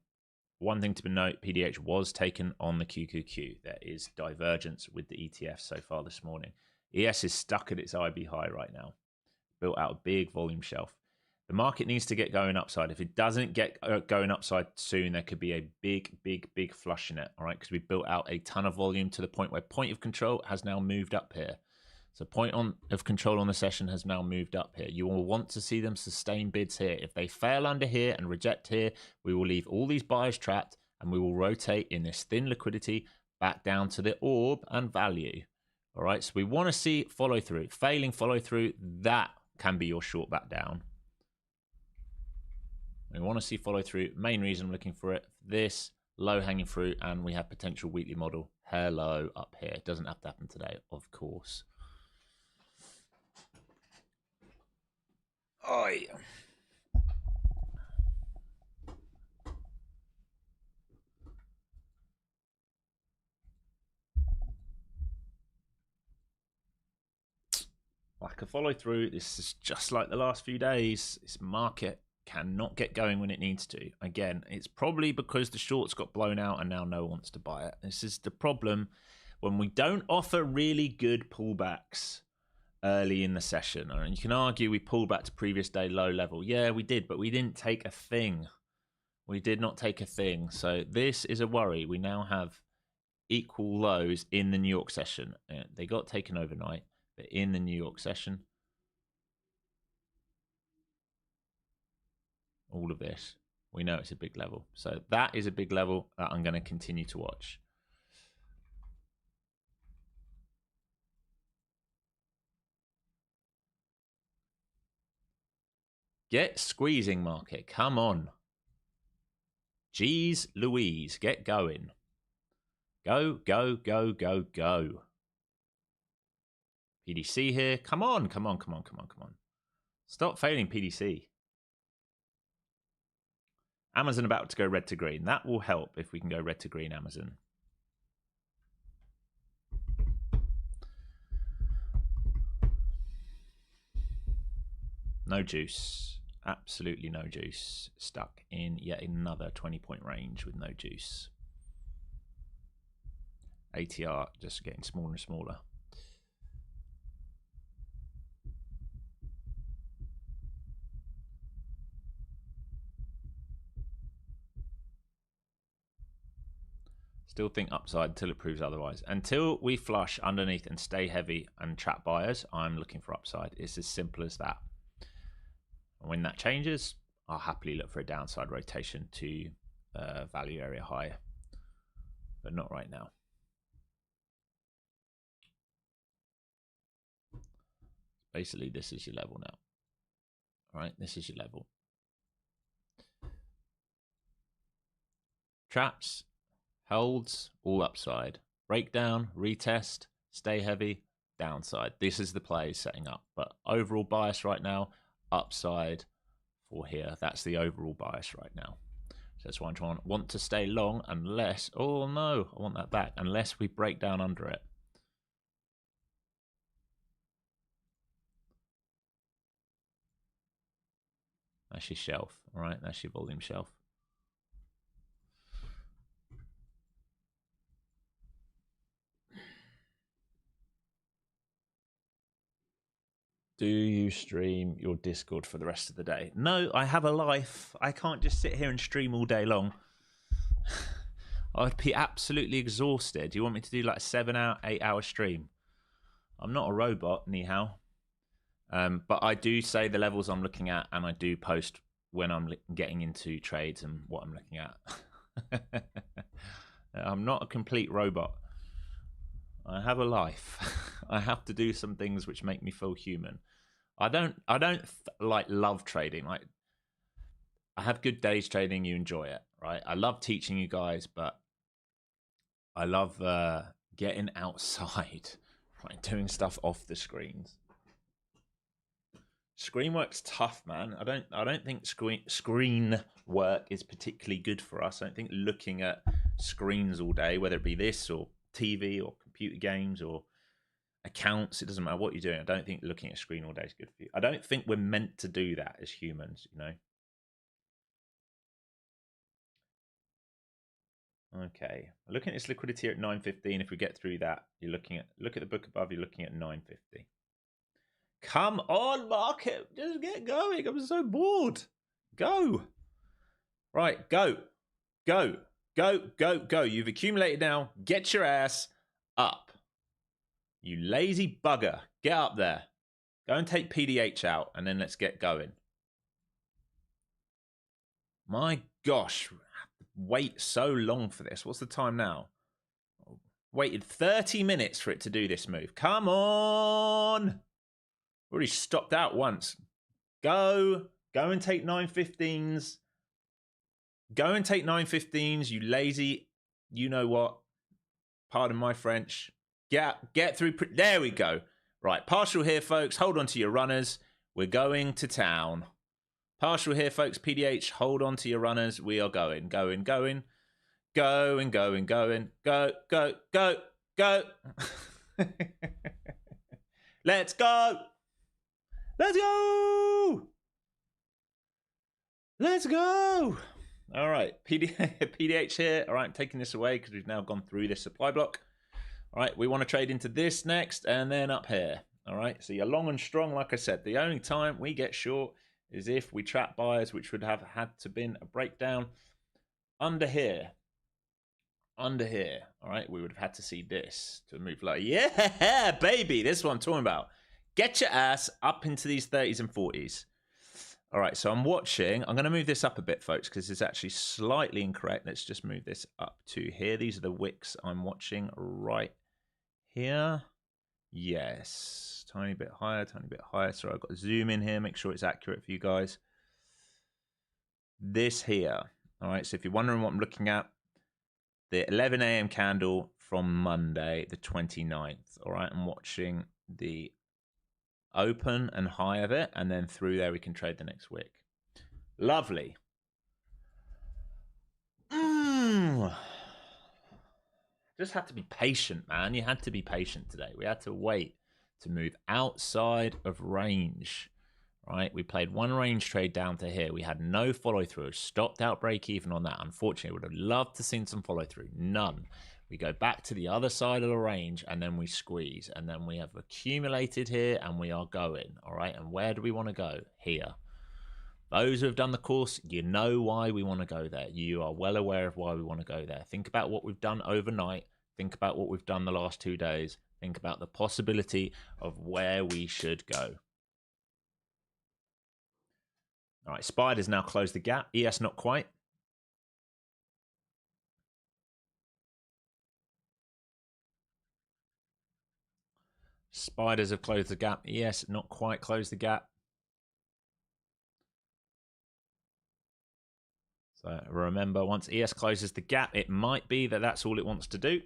One thing to note, PDH was taken on the QQQ. There is divergence with the ETF so far this morning. ES is stuck at its IB high right now. Built out a big volume shelf. The market needs to get going upside. If it doesn't get going upside soon, there could be a big flush in it, all right? Because we built out a ton of volume to the point where point of control has now moved up here. So point of control on the session has now moved up here. You will want to see them sustain bids here. If they fail under here and reject here, we will leave all these buyers trapped and we will rotate in this thin liquidity back down to the orb and value. All right, so we want to see follow through. Failing follow through, that can be your short back down. We want to see follow through. Main reason I'm looking for it, this low hanging fruit, and we have potential weekly model. Hello up here. It doesn't have to happen today, of course. Oi. Lack of follow through. This is just like the last few days. This market cannot get going when it needs to. Again, it's probably because the shorts got blown out and now no one wants to buy it. This is the problem when we don't offer really good pullbacks early in the session. And you can argue we pulled back to previous day low level. Yeah, we did, but we didn't take a thing. We did not take a thing. So this is a worry. We now have equal lows in the New York session. They got taken overnight, but in the New York session, all of this, we know it's a big level. So that is a big level that I'm going to continue to watch. Get squeezing, market. Come on. Jeez Louise, get going. Go, go, go, go, go. PDC here. Come on, come on, come on, come on, come on. Stop failing PDC. Amazon about to go red to green. That will help if we can go red to green, Amazon. No juice. Absolutely no juice. Stuck in yet another 20-point range with no juice. ATR just getting smaller and smaller. Still think upside until it proves otherwise. Until we flush underneath and stay heavy and trap buyers, I'm looking for upside. It's as simple as that. And when that changes, I'll happily look for a downside rotation to value area high, but not right now. Basically, this is your level now. All right, this is your level. Traps, holds, all upside. Breakdown, retest, stay heavy, downside. This is the play setting up. But overall bias right now, upside for here. That's the overall bias right now. So that's why I'm trying want to stay long unless, oh no, I want that back, unless we break down under it. That's your shelf, all right? That's your volume shelf. Do you stream your Discord for the rest of the day? No, I have a life. I can't just sit here and stream all day long. I'd be absolutely exhausted. Do you want me to do like a 7-hour, 8-hour stream? I'm not a robot, Nihao. But I do say the levels I'm looking at, and I do post when I'm getting into trades and what I'm looking at. I'm not a complete robot. I have a life. I have to do some things which make me feel human. I don't like love trading. Like, I have good days trading. You enjoy it, right? I love teaching you guys, but I love getting outside, right? Doing stuff off the screens. Screen work's tough, man. I don't think screen work is particularly good for us. I don't think looking at screens all day, whether it be this or TV or computer games or accounts, it doesn't matter what you're doing. I don't think looking at a screen all day is good for you. I don't think we're meant to do that as humans, you know. Okay, looking at this liquidity at 9.15. If we get through that, you're looking at, look at the book above. You're looking at 9.50. Come on, market. Just get going. I'm so bored. Go. Right, go. Go. Go, go, go. You've accumulated now. Get your ass up. You lazy bugger. Get up there. Go and take PDH out, and then let's get going. My gosh. Wait so long for this. What's the time now? Waited 30 minutes for it to do this move. Come on. Already stopped out once. Go and take 915s. Go and take 915s, you lazy, you know what? Pardon my French. Get through. There we go. Right, partial here, folks. Hold on to your runners. We're going to town. Partial here, folks. PDH, hold on to your runners. We are going. Go. Let's go. Let's go. All right, PDH here. All right, I'm taking this away because we've now gone through this supply block. All right, we want to trade into this next and then up here. All right, so you're long and strong, like I said. The only time we get short is if we trap buyers, which would have had to been a breakdown under here. Under here, all right, we would have had to see this to move like, yeah, baby, this is what I'm talking about. Get your ass up into these 30s and 40s. All right, so I'm watching. I'm going to move this up a bit, folks, because it's actually slightly incorrect. Let's just move this up to here. These are the wicks I'm watching right here. Yes, tiny bit higher, tiny bit higher. Sorry, I've got to zoom in here, make sure it's accurate for you guys. This here. All right, so if you're wondering what I'm looking at, the 11 a.m. candle from Monday, the 29th. All right, I'm watching the open and high of it, and then through there we can trade the next wick. Lovely. Just had to be patient, man. You had to be patient today. We had to wait to move outside of range. Right, we played one range trade down to here. We had no follow through. Stopped out break even on that. Unfortunately, would have loved to seen some follow through. None. We go back to the other side of the range and then we squeeze. And then we have accumulated here and we are going. All right, and where do we want to go? Here. Those who have done the course, you know why we want to go there. You are well aware of why we want to go there. Think about what we've done overnight. Think about what we've done the last 2 days. Think about the possibility of where we should go. All right, Spider's now closed the gap. ES not quite. Spiders have closed the gap. ES not quite closed the gap. So remember, once ES closes the gap, it might be that that's all it wants to do.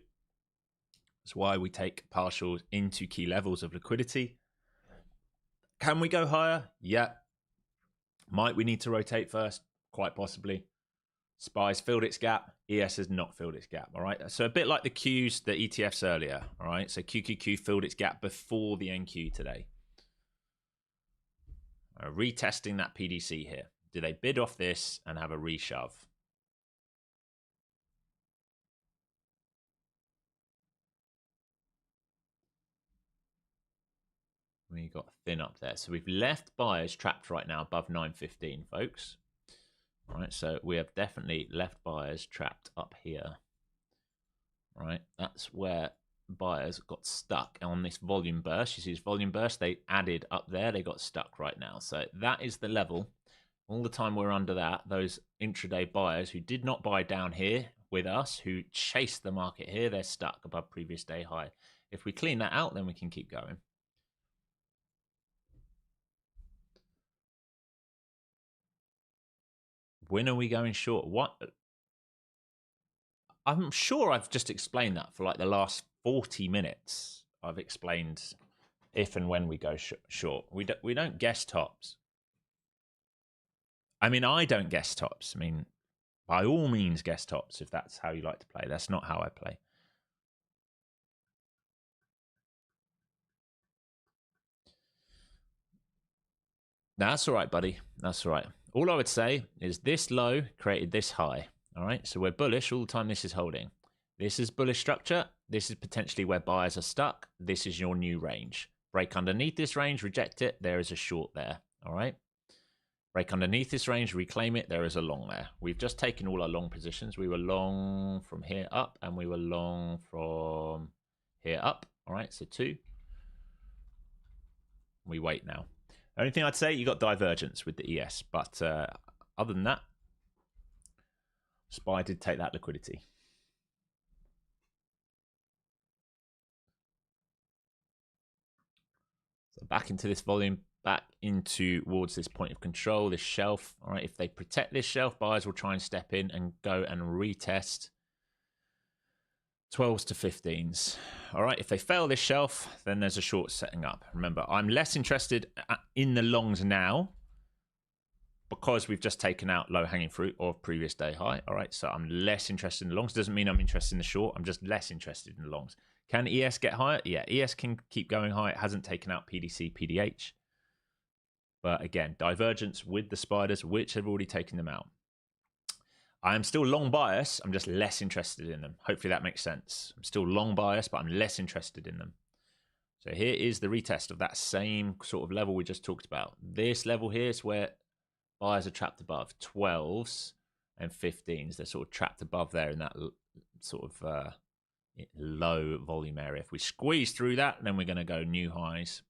That's why we take partials into key levels of liquidity. Can we go higher? Yeah. Might we need to rotate first? Quite possibly. SPY's filled its gap. ES has not filled its gap. All right. So a bit like the Qs, the ETFs earlier. All right. So QQQ filled its gap before the NQ today. Retesting that PDC here. Do they bid off this and have a reshove? We got thin up there. So we've left buyers trapped right now above 915, folks. All right, so we have definitely left buyers trapped up here. All right, that's where buyers got stuck on this volume burst. You see this volume burst, they added up there, they got stuck right now. So that is the level. All the time we're under that, those intraday buyers who did not buy down here with us, who chased the market here, they're stuck above previous day high. If we clean that out, then we can keep going. When are we going short? What? I'm sure I've just explained that for like the last 40 minutes. I've explained if and when we go short. We don't guess tops. I mean, I don't guess tops. I mean, by all means, guess tops if that's how you like to play. That's not how I play. That's all right, buddy. That's all right. All I would say is this low created this high. All right, so we're bullish all the time this is holding. This is bullish structure. This is potentially where buyers are stuck. This is your new range. Break underneath this range, reject it. There is a short there. All right. Break underneath this range, reclaim it. There is a long there. We've just taken all our long positions. We were long from here up, and we were long from here up. All right, so 2. We wait now. Only thing I'd say, you got divergence with the ES, but other than that, SPY did take that liquidity. So back into this volume, back into towards this point of control, this shelf. All right, if they protect this shelf, buyers will try and step in and go and retest 12s to 15s. All right, if they fail this shelf, then there's a short setting up. Remember, I'm less interested in the longs now because we've just taken out low-hanging fruit of previous day high. All right, so I'm less interested in the longs. Doesn't mean I'm interested in the short. I'm just less interested in the longs. Can ES get higher? Yeah, ES can keep going high. It hasn't taken out PDC, PDH. But again, divergence with the spiders, which have already taken them out. I am still long bias. I'm just less interested in them. Hopefully that makes sense. I'm still long bias, but I'm less interested in them. So here is the retest of that same sort of level we just talked about. This level here is where buyers are trapped above 12s and 15s. They're sort of trapped above there in that sort of low volume area. If we squeeze through that, then we're going to go new highs.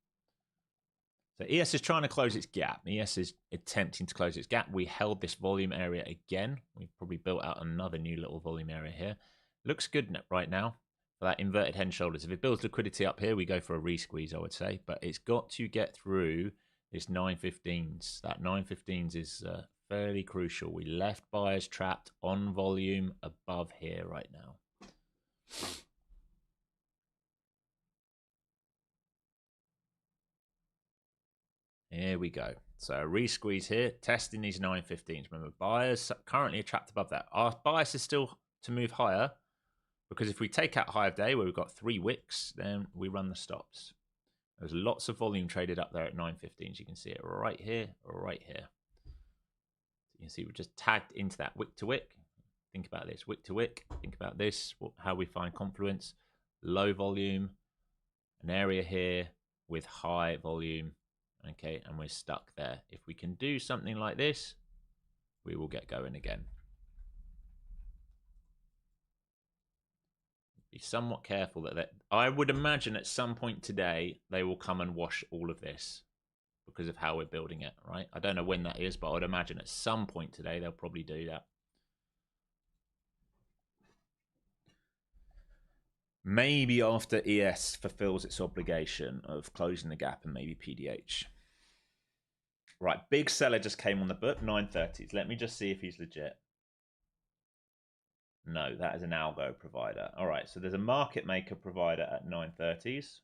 So ES is trying to close its gap. ES is attempting to close its gap. We held this volume area again. We've probably built out another new little volume area here. Looks good right now for that inverted head and shoulders. If it builds liquidity up here, we go for a re-squeeze, I would say. But it's got to get through this 915s. That 915s is fairly crucial. We left buyers trapped on volume above here right now. Here we go. So a re-squeeze here, testing these 915s. Remember, buyers currently are trapped above that. Our bias is still to move higher, because if we take out high of day where we've got 3 wicks, then we run the stops. There's lots of volume traded up there at 915s. You can see it right here, right here. You can see we're just tagged into that wick to wick. Think about this, wick to wick. Think about this, how we find Confluence. Low volume, an area here with high volume. Okay, and we're stuck there. If we can do something like this, we will get going again. Be somewhat careful that I would imagine at some point today they will come and wash all of this because of how we're building it, right? I don't know when that is, but I would imagine at some point today they'll probably do that. Maybe after ES fulfills its obligation of closing the gap, and maybe PDH. Right, big seller just came on the book, 930s. Let me just see if he's legit. No, that is an algo provider. All right, so there's a market maker provider at 930s.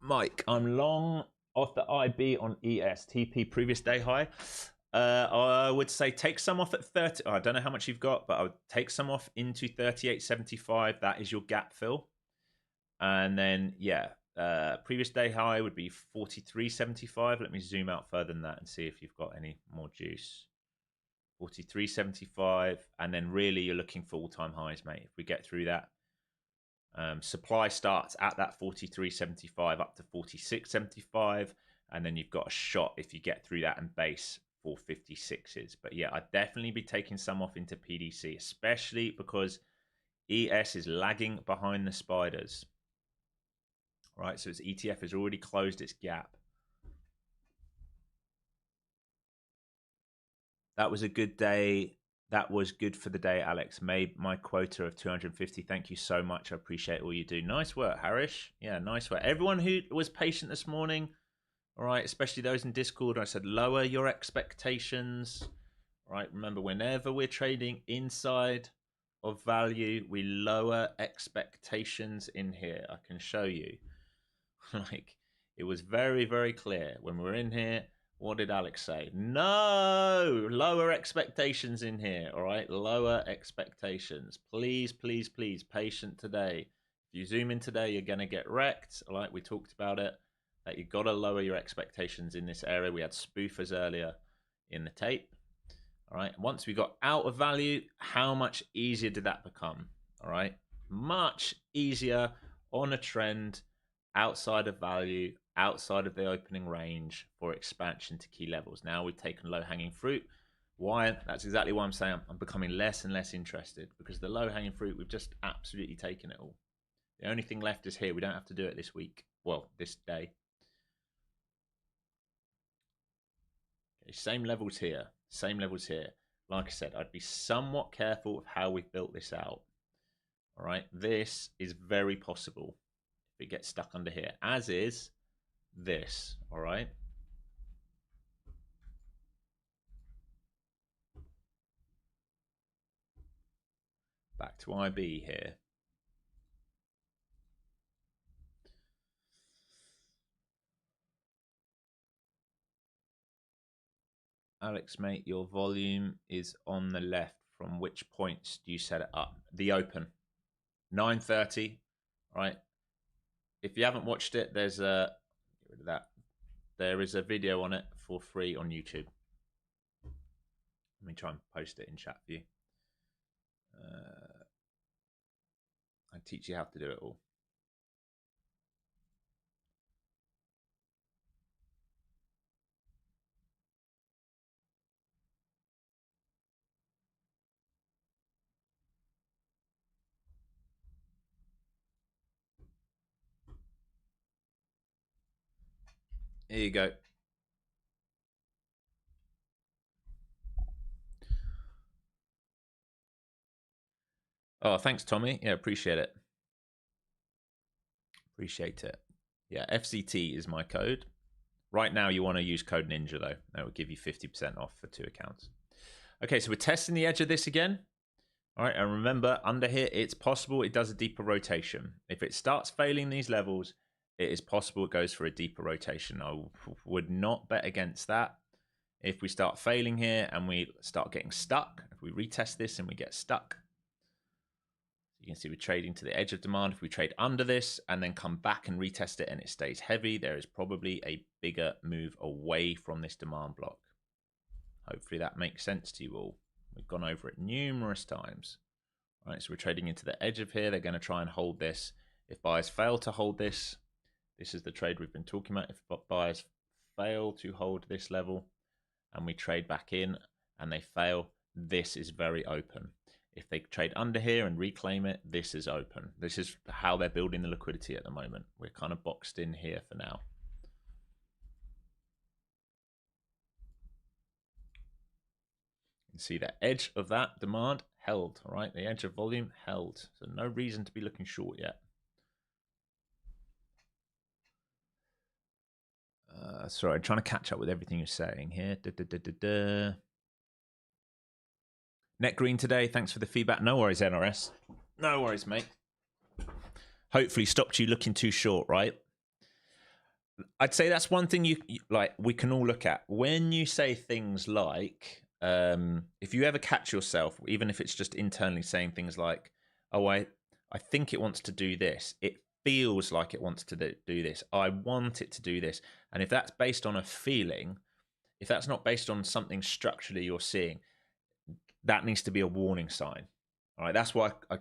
Mike, I'm long off the IB on ES. TP previous day high. I would say take some off at 30. I don't know how much you've got, but I would take some off into 38.75. That is your gap fill. And then, yeah, previous day high would be 43.75. Let me zoom out further than that and see if you've got any more juice. 43.75. And then really you're looking for all-time highs, mate. If we get through that, supply starts at that 43.75 up to 46.75, and then you've got a shot if you get through that and base for 56s. But yeah, I'd definitely be taking some off into PDC, especially because ES is lagging behind the spiders. All right, so its ETF has already closed its gap. That was a good day. That was good for the day, Alex. Made my quota of 250. Thank you so much. I appreciate all you do. Nice work, Harish. Yeah, nice work. Everyone who was patient this morning, all right, especially those in Discord, I said lower your expectations. All right, remember, whenever we're trading inside of value, we lower expectations in here. I can show you. Like, it was very, very clear when we were in here. What did Alex say? No, lower expectations in here. All right, lower expectations. Please, please, please, patient today. If you zoom in today, you're going to get wrecked. Like we talked about it, that you've got to lower your expectations in this area. We had spoofers earlier in the tape. All right. Once we got out of value, how much easier did that become? All right. Much easier on a trend outside of value, outside of the opening range for expansion to key levels. Now we've taken low-hanging fruit. Why? That's exactly why I'm saying I'm becoming less and less interested, because the low-hanging fruit, we've just absolutely taken it all. The only thing left is here. We don't have to do it this week. Well, this day. Okay, same levels here. Same levels here. Like I said, I'd be somewhat careful of how we've built this out. All right. This is very possible if it gets stuck under here, as is this. All right. Back to IB here. Alex, mate, your volume is on the left. From which points do you set it up? The open. 9:30. All right. If you haven't watched it, there's a get rid of that. There is a video on it for free on YouTube. Let me try and post it in chat for you. I teach you how to do it all. Here you go. Oh, thanks, Tommy. Yeah, appreciate it. Appreciate it. Yeah, FCT is my code. Right now, you want to use code Ninja, though. That will give you 50% off for 2 accounts. Okay, so we're testing the edge of this again. All right, and remember, under here, it's possible it does a deeper rotation. If it starts failing these levels, it is possible it goes for a deeper rotation. I would not bet against that. If we start failing here and we start getting stuck, if we retest this and we get stuck, you can see we're trading to the edge of demand. If we trade under this and then come back and retest it and it stays heavy, there is probably a bigger move away from this demand block. Hopefully that makes sense to you all. We've gone over it numerous times. All right, so we're trading into the edge of here. They're going to try and hold this. If buyers fail to hold this, this is the trade we've been talking about. If buyers fail to hold this level and we trade back in and they fail, this is very open. If they trade under here and reclaim it, this is open. This is how they're building the liquidity at the moment. We're kind of boxed in here for now. You can see the edge of that demand held, all right? The edge of volume held. So no reason to be looking short yet. Sorry, I'm trying to catch up with everything you're saying here. Net green today. Thanks for the feedback. No worries, NRS. No worries, mate. Hopefully stopped you looking too short, right? I'd say that's one thing you like we can all look at. When you say things like, if you ever catch yourself, even if it's just internally saying things like, oh, I think it wants to do this. It feels like it wants to do this. I want it to do this. And if that's based on a feeling, if that's not based on something structurally you're seeing, that needs to be a warning sign. All right. That's why I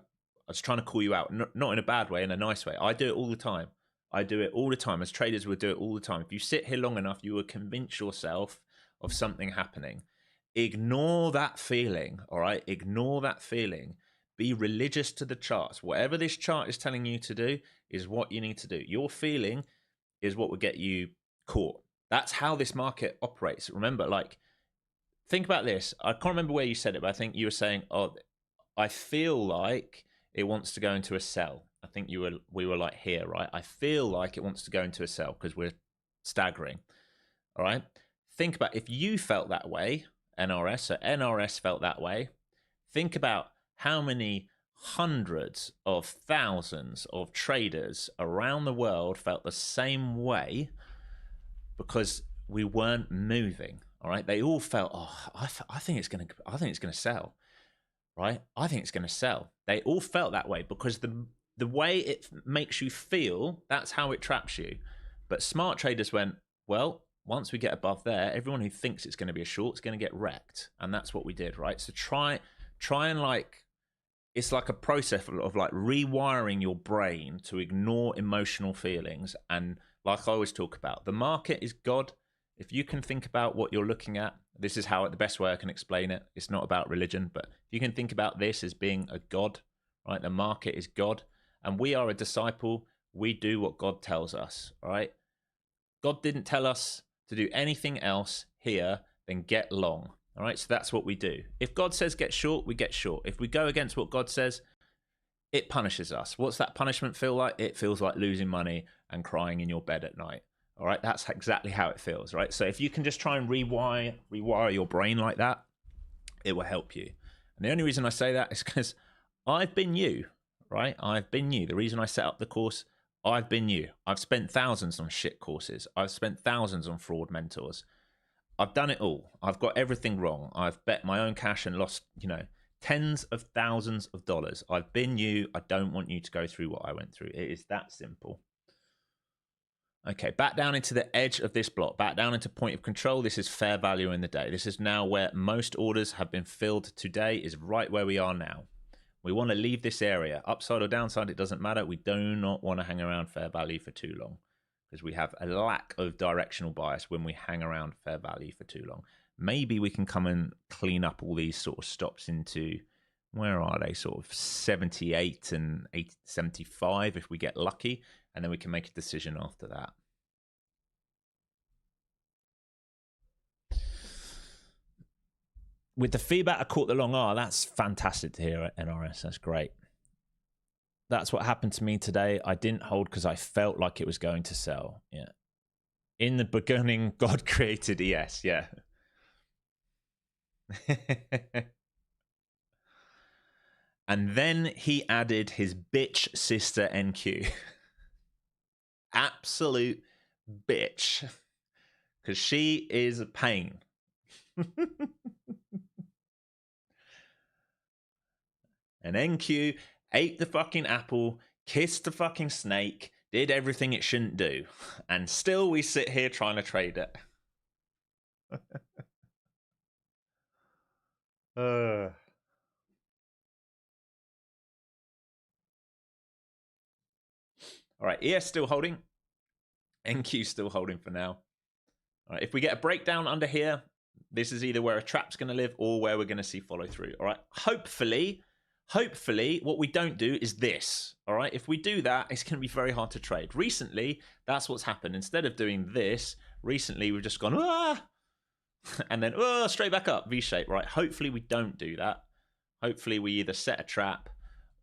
was trying to call you out, not in a bad way, in a nice way. I do it all the time. I do it all the time. As traders would do it all the time. If you sit here long enough, you will convince yourself of something happening. Ignore that feeling. All right. Ignore that feeling. Be religious to the charts. Whatever this chart is telling you to do is what you need to do. Your feeling is what will get you caught. That's how this market operates. Remember, like, think about this. I can't remember where you said it, but I think you were saying, oh, I feel like it wants to go into a sell. I think we were like here, right? I feel like it wants to go into a sell because we're staggering. All right. Think about if you felt that way, NRS, so NRS felt that way. Think about how many hundreds of thousands of traders around the world felt the same way because we weren't moving. All right, they all felt, oh, I think it's going to sell, right? I think it's going to sell. They all felt that way because the the way it makes you feel, that's how it traps you. But smart traders went, well, once we get above there, everyone who thinks it's going to be a short is going to get wrecked. And that's what we did, right? So try and like, it's like a process of like rewiring your brain to ignore emotional feelings. And like I always talk about, the market is God. If you can think about what you're looking at, this is how the best way I can explain it. It's not about religion, but if you can think about this as being a God, right? The market is God, and we are a disciple. We do what God tells us, right? God didn't tell us to do anything else here than get long. All right, so that's what we do. If God says get short, we get short. If we go against what God says, it punishes us. What's that punishment feel like? It feels like losing money and crying in your bed at night. All right, that's exactly how it feels, right? So if you can just try and rewire your brain like that, it will help you. And the only reason I say that is because I've been you, right? I've been you. The reason I set up the course, I've been you. I've spent thousands on shit courses. I've spent thousands on fraud mentors. I've done it all. I've got everything wrong. I've bet my own cash and lost, tens of thousands of dollars. I've been you. I don't want you to go through what I went through. It is that simple. Okay, back down into the edge of this block, back down into point of control. This is fair value in the day. This is now where most orders have been filled today, is right where we are now. We want to leave this area. Upside or downside, it doesn't matter. We do not want to hang around fair value for too long because we have a lack of directional bias when we hang around fair value for too long. Maybe we can come and clean up all these sort of stops into, where are they, sort of 78 and 75 if we get lucky, and then we can make a decision after that. With the feedback, I caught the long R. That's fantastic to hear at NRS. That's great. That's what happened to me today. I didn't hold because I felt like it was going to sell. Yeah. In the beginning, God created ES. Yeah. And then he added his bitch sister NQ. Absolute bitch. Because she is a pain. And NQ ate the fucking apple, kissed the fucking snake, did everything it shouldn't do. And still we sit here trying to trade it. All right, ES still holding. NQ still holding for now. All right, if we get a breakdown under here, this is either where a trap's going to live or where we're going to see follow through. All right, hopefully, what we don't do is this. All right, if we do that, it's going to be very hard to trade. Recently, that's what's happened. Instead of doing this, recently we've just gone, and then straight back up, V-shape, right? Hopefully we don't do that. Hopefully we either set a trap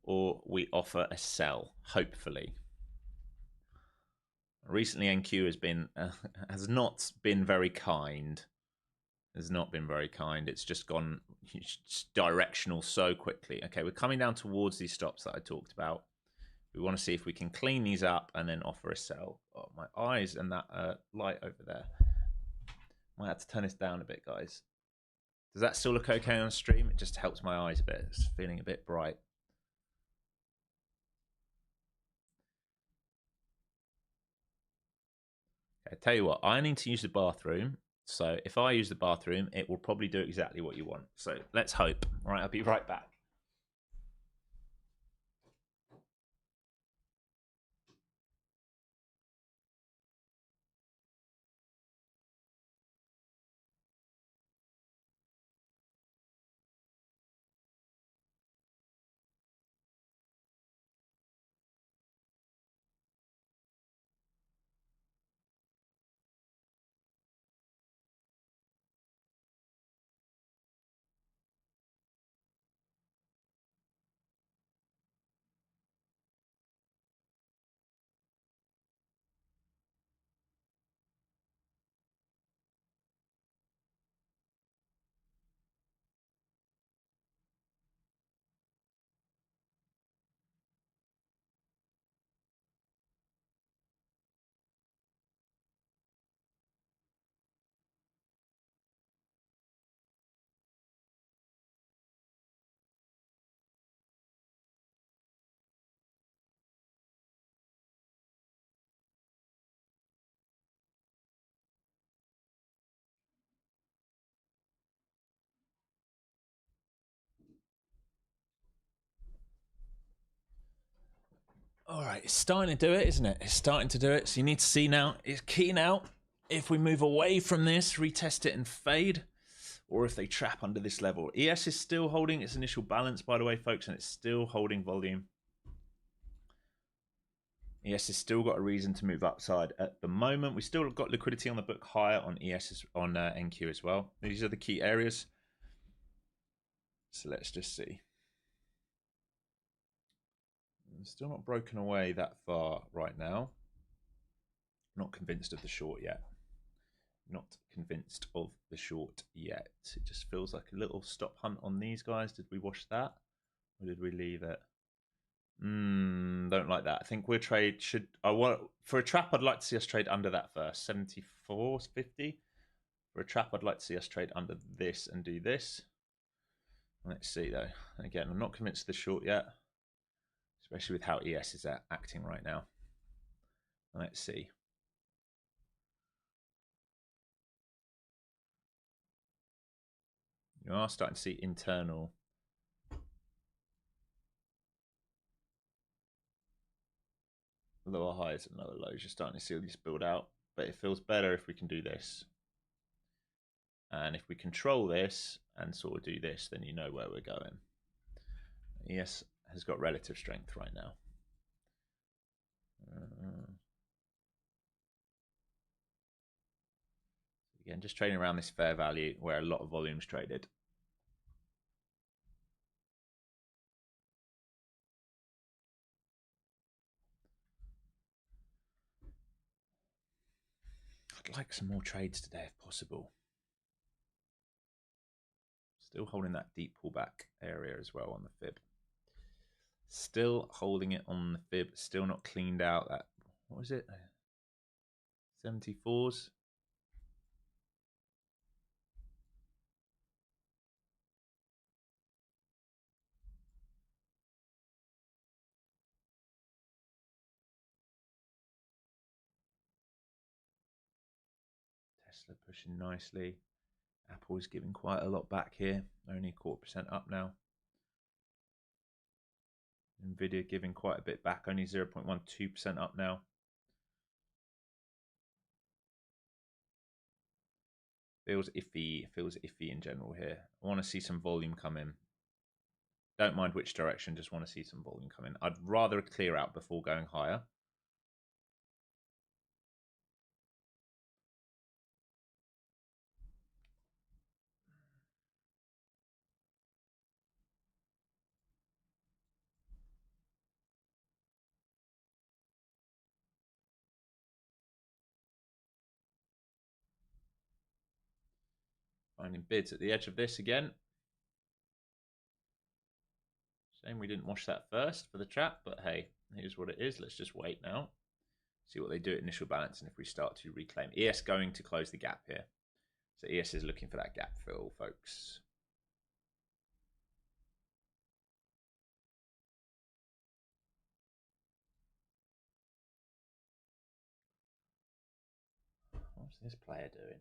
or we offer a sell, hopefully. Recently, NQ has not been very kind. Has not been very kind. It's just gone directional so quickly. Okay, we're coming down towards these stops that I talked about. We want to see if we can clean these up and then offer a sell. Oh, my eyes and that light over there. Might have to turn this down a bit, guys. Does that still look okay on stream? It just helps my eyes a bit. It's feeling a bit bright. I tell you what, I need to use the bathroom. So if I use the bathroom, it will probably do exactly what you want. So let's hope. All right, I'll be right back. All right, it's starting to do it, isn't it? It's starting to do it. So you need to see now, it's key now. If we move away from this, retest it and fade, or if they trap under this level. ES is still holding its initial balance, by the way, folks, and it's still holding volume. ES has still got a reason to move upside at the moment. We still got liquidity on the book higher on ES on NQ as well. These are the key areas. So let's just see. Still not broken away that far right now. Not convinced of the short yet. Not convinced of the short yet. It just feels like a little stop hunt on these guys. Did we watch that? Or did we leave it? Don't like that. I think we'll trade for a trap, I'd like to see us trade under that first. 74.50. For a trap, I'd like to see us trade under this and do this. Let's see though. Again, I'm not convinced of the short yet, especially with how ES is acting right now. Let's see. You are starting to see internal lower highs and lower lows. You're starting to see all these build out, but it feels better if we can do this. And if we control this and sort of do this, then you know where we're going. ES has got relative strength right now. Again, just trading around this fair value where a lot of volume's traded. I'd like some more trades today if possible. Still holding that deep pullback area as well on the fib. Still holding it on the fib. Still not cleaned out that, what was it? 74s. Tesla pushing nicely. Apple is giving quite a lot back here. Only 0.25% up now. Nvidia giving quite a bit back. Only 0.12% up now. Feels iffy in general here. I want to see some volume come in. Don't mind which direction, just want to see some volume come in. I'd rather clear out before going higher. Finding bids at the edge of this again. Shame we didn't watch that first for the trap, but hey, here's what it is. Let's just wait now. See what they do at initial balance and if we start to reclaim. ES going to close the gap here. So ES is looking for that gap fill, folks. What's this player doing?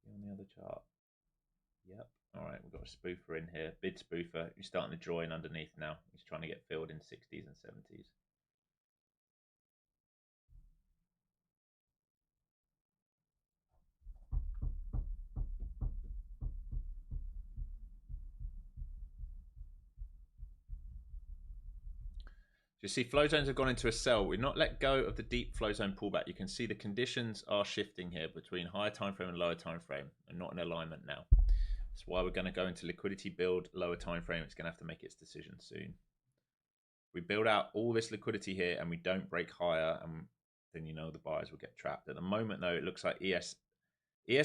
On the other chart. Yep. All right, we've got a spoofer in here. Bid spoofer. He's starting to draw in underneath now. He's trying to get filled in 60s and 70s. You see, flow zones have gone into a sell. We've not let go of the deep flow zone pullback. You can see the conditions are shifting here between higher time frame and lower time frame, and not in alignment now. That's why we're going to go into liquidity build, lower time frame. It's going to have to make its decision soon. We build out all this liquidity here and we don't break higher, and then you know the buyers will get trapped. At the moment, though, it looks like ES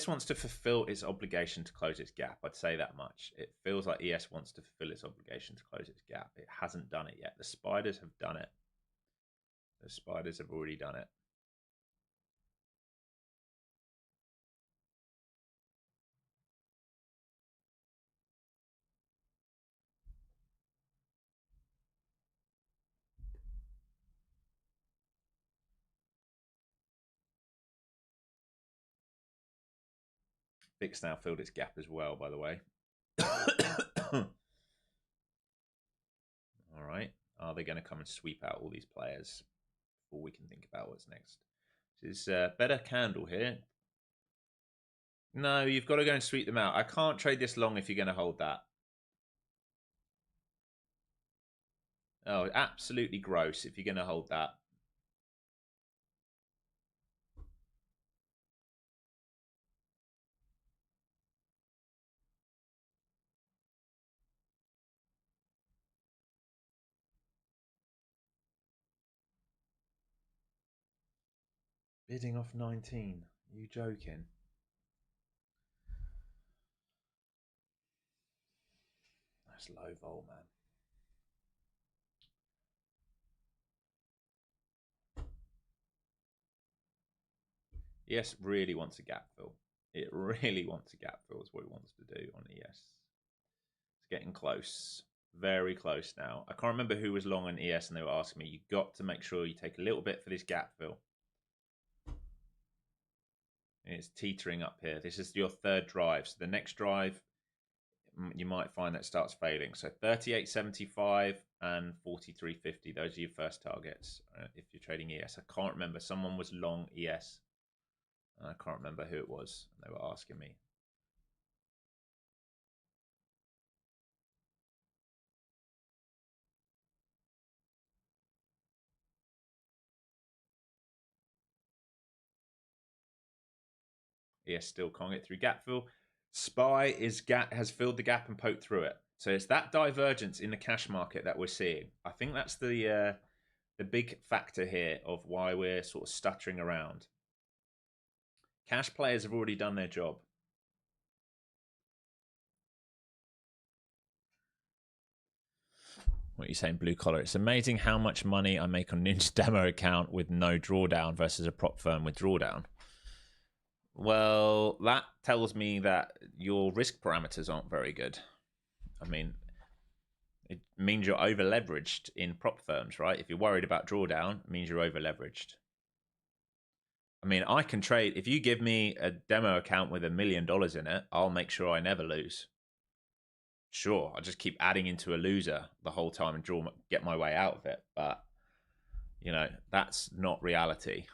wants to fulfill its obligation to close its gap. I'd say that much. It feels like ES wants to fulfill its obligation to close its gap. It hasn't done it yet. The spiders have done it. The spiders have already done it. VIX now filled its gap as well, by the way. All right. Are they going to come and sweep out all these players before we can think about what's next? This is better candle here. No, you've got to go and sweep them out. I can't trade this long if you're going to hold that. Oh, absolutely gross if you're going to hold that. Bidding off 19. Are you joking? That's low vol, man. ES really wants a gap fill. It really wants a gap fill is what it wants to do on ES. It's getting close. Very close now. I can't remember who was long on ES and they were asking me, you got to make sure you take a little bit for this gap fill. And it's teetering up here. This is your third drive. So the next drive, you might find that starts failing. So 38.75 and 43.50. Those are your first targets if you're trading ES. I can't remember. Someone was long ES. I can't remember who it was. They were asking me. ES still can't get through gap fill. SPY has filled the gap and poked through it. So it's that divergence in the cash market that we're seeing. I think that's the big factor here of why we're sort of stuttering around. Cash players have already done their job. What are you saying, blue collar? It's amazing how much money I make on Ninja demo account with no drawdown versus a prop firm with drawdown. Well, that tells me that your risk parameters aren't very good. I mean, it means you're over leveraged in prop firms, right? If you're worried about drawdown, it means you're over leveraged. I mean, I can trade. If you give me a demo account with $1 million in it, I'll make sure I never lose. Sure, I'll just keep adding into a loser the whole time and get my way out of it. But, you know, that's not reality.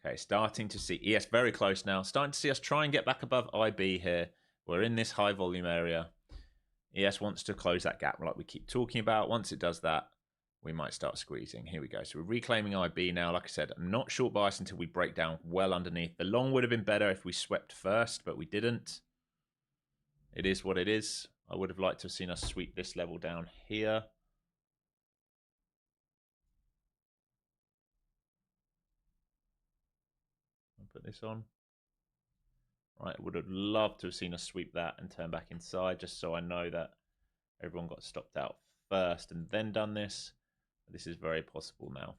Okay, starting to see ES very close now. Starting to see us try and get back above IB here. We're in this high volume area. ES wants to close that gap like we keep talking about. Once it does that, we might start squeezing. Here we go. So we're reclaiming IB now. Like I said, I'm not short bias until we break down well underneath. The long would have been better if we swept first, but we didn't. It is what it is. I would have liked to have seen us sweep this level down here. I'll put this on. Right, I would have loved to have seen us sweep that and turn back inside, just so I know that everyone got stopped out first and then done this. This is very possible now.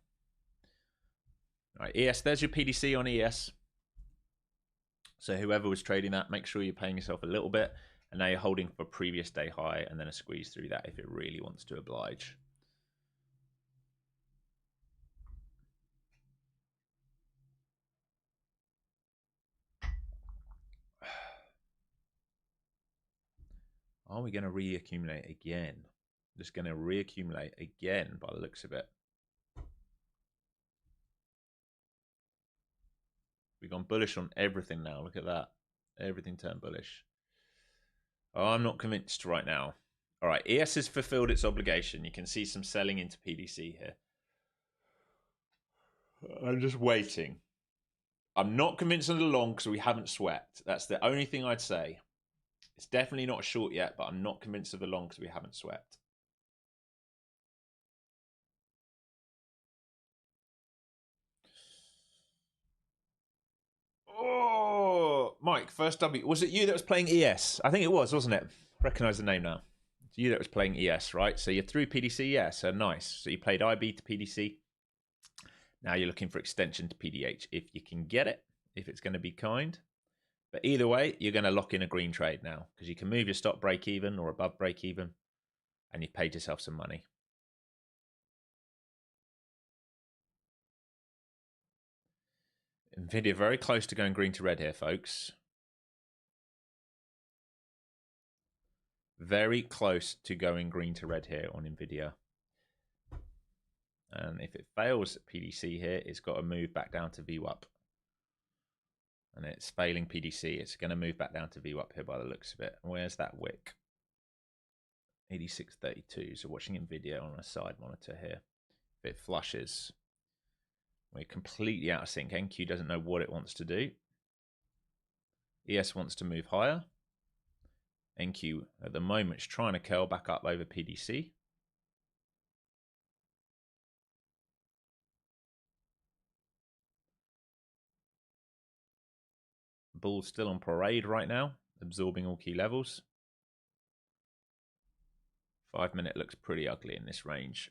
All right, ES, there's your PDC on ES. So whoever was trading that, make sure you're paying yourself a little bit. And now you're holding for previous day high and then a squeeze through that if it really wants to oblige. Are we going to reaccumulate again? Just going to reaccumulate again by the looks of it. We've gone bullish on everything now. Look at that. Everything turned bullish. Oh, I'm not convinced right now. All right, ES has fulfilled its obligation. You can see some selling into PDC here. I'm just waiting. I'm not convinced on the long because we haven't swept. That's the only thing I'd say. It's definitely not a short yet, but I'm not convinced of the long because we haven't swept. Oh, Mike, first W. Was it you that was playing ES? I think it was, wasn't it? Recognize the name now. It's you that was playing ES, right? So you're through PDC, yeah, so nice. So you played IB to PDC. Now you're looking for extension to PDH if you can get it, if it's going to be kind. But either way, you're going to lock in a green trade now because you can move your stop break even or above break even and you've paid yourself some money. Nvidia very close to going green to red here, folks. Very close to going green to red here on Nvidia. And if it fails PDC here, it's got to move back down to VWAP. And it's failing PDC. It's going to move back down to VWAP here by the looks of it. Where's that wick? 86.32. So watching Nvidia on a side monitor here. If it flushes, we're completely out of sync. NQ doesn't know what it wants to do. ES wants to move higher. NQ at the moment is trying to curl back up over PDC. Bull's still on parade right now, absorbing all key levels. 5 minute looks pretty ugly in this range.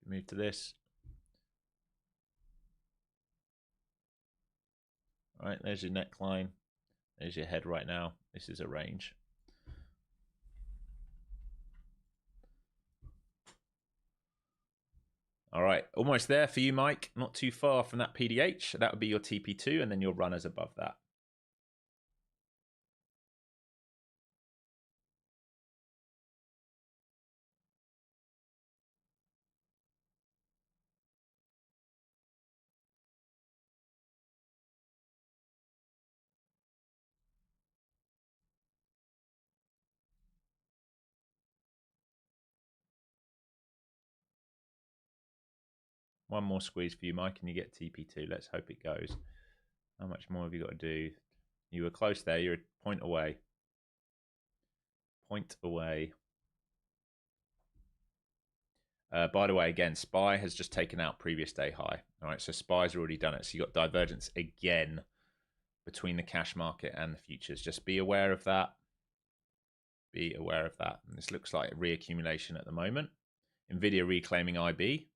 Move to this. All right, there's your neckline. There's your head right now. This is a range. All right, almost there for you, Mike. Not too far from that PDH. That would be your TP2 and then your runners above that. One more squeeze for you, Mike, and you get TP2. Let's hope it goes. How much more have you got to do? You were close there. You're a point away. Point away. By the way, again, SPY has just taken out previous day high. All right, so SPY's already done it. So you got divergence again between the cash market and the futures. Just be aware of that. Be aware of that. And this looks like reaccumulation at the moment. Nvidia reclaiming IB.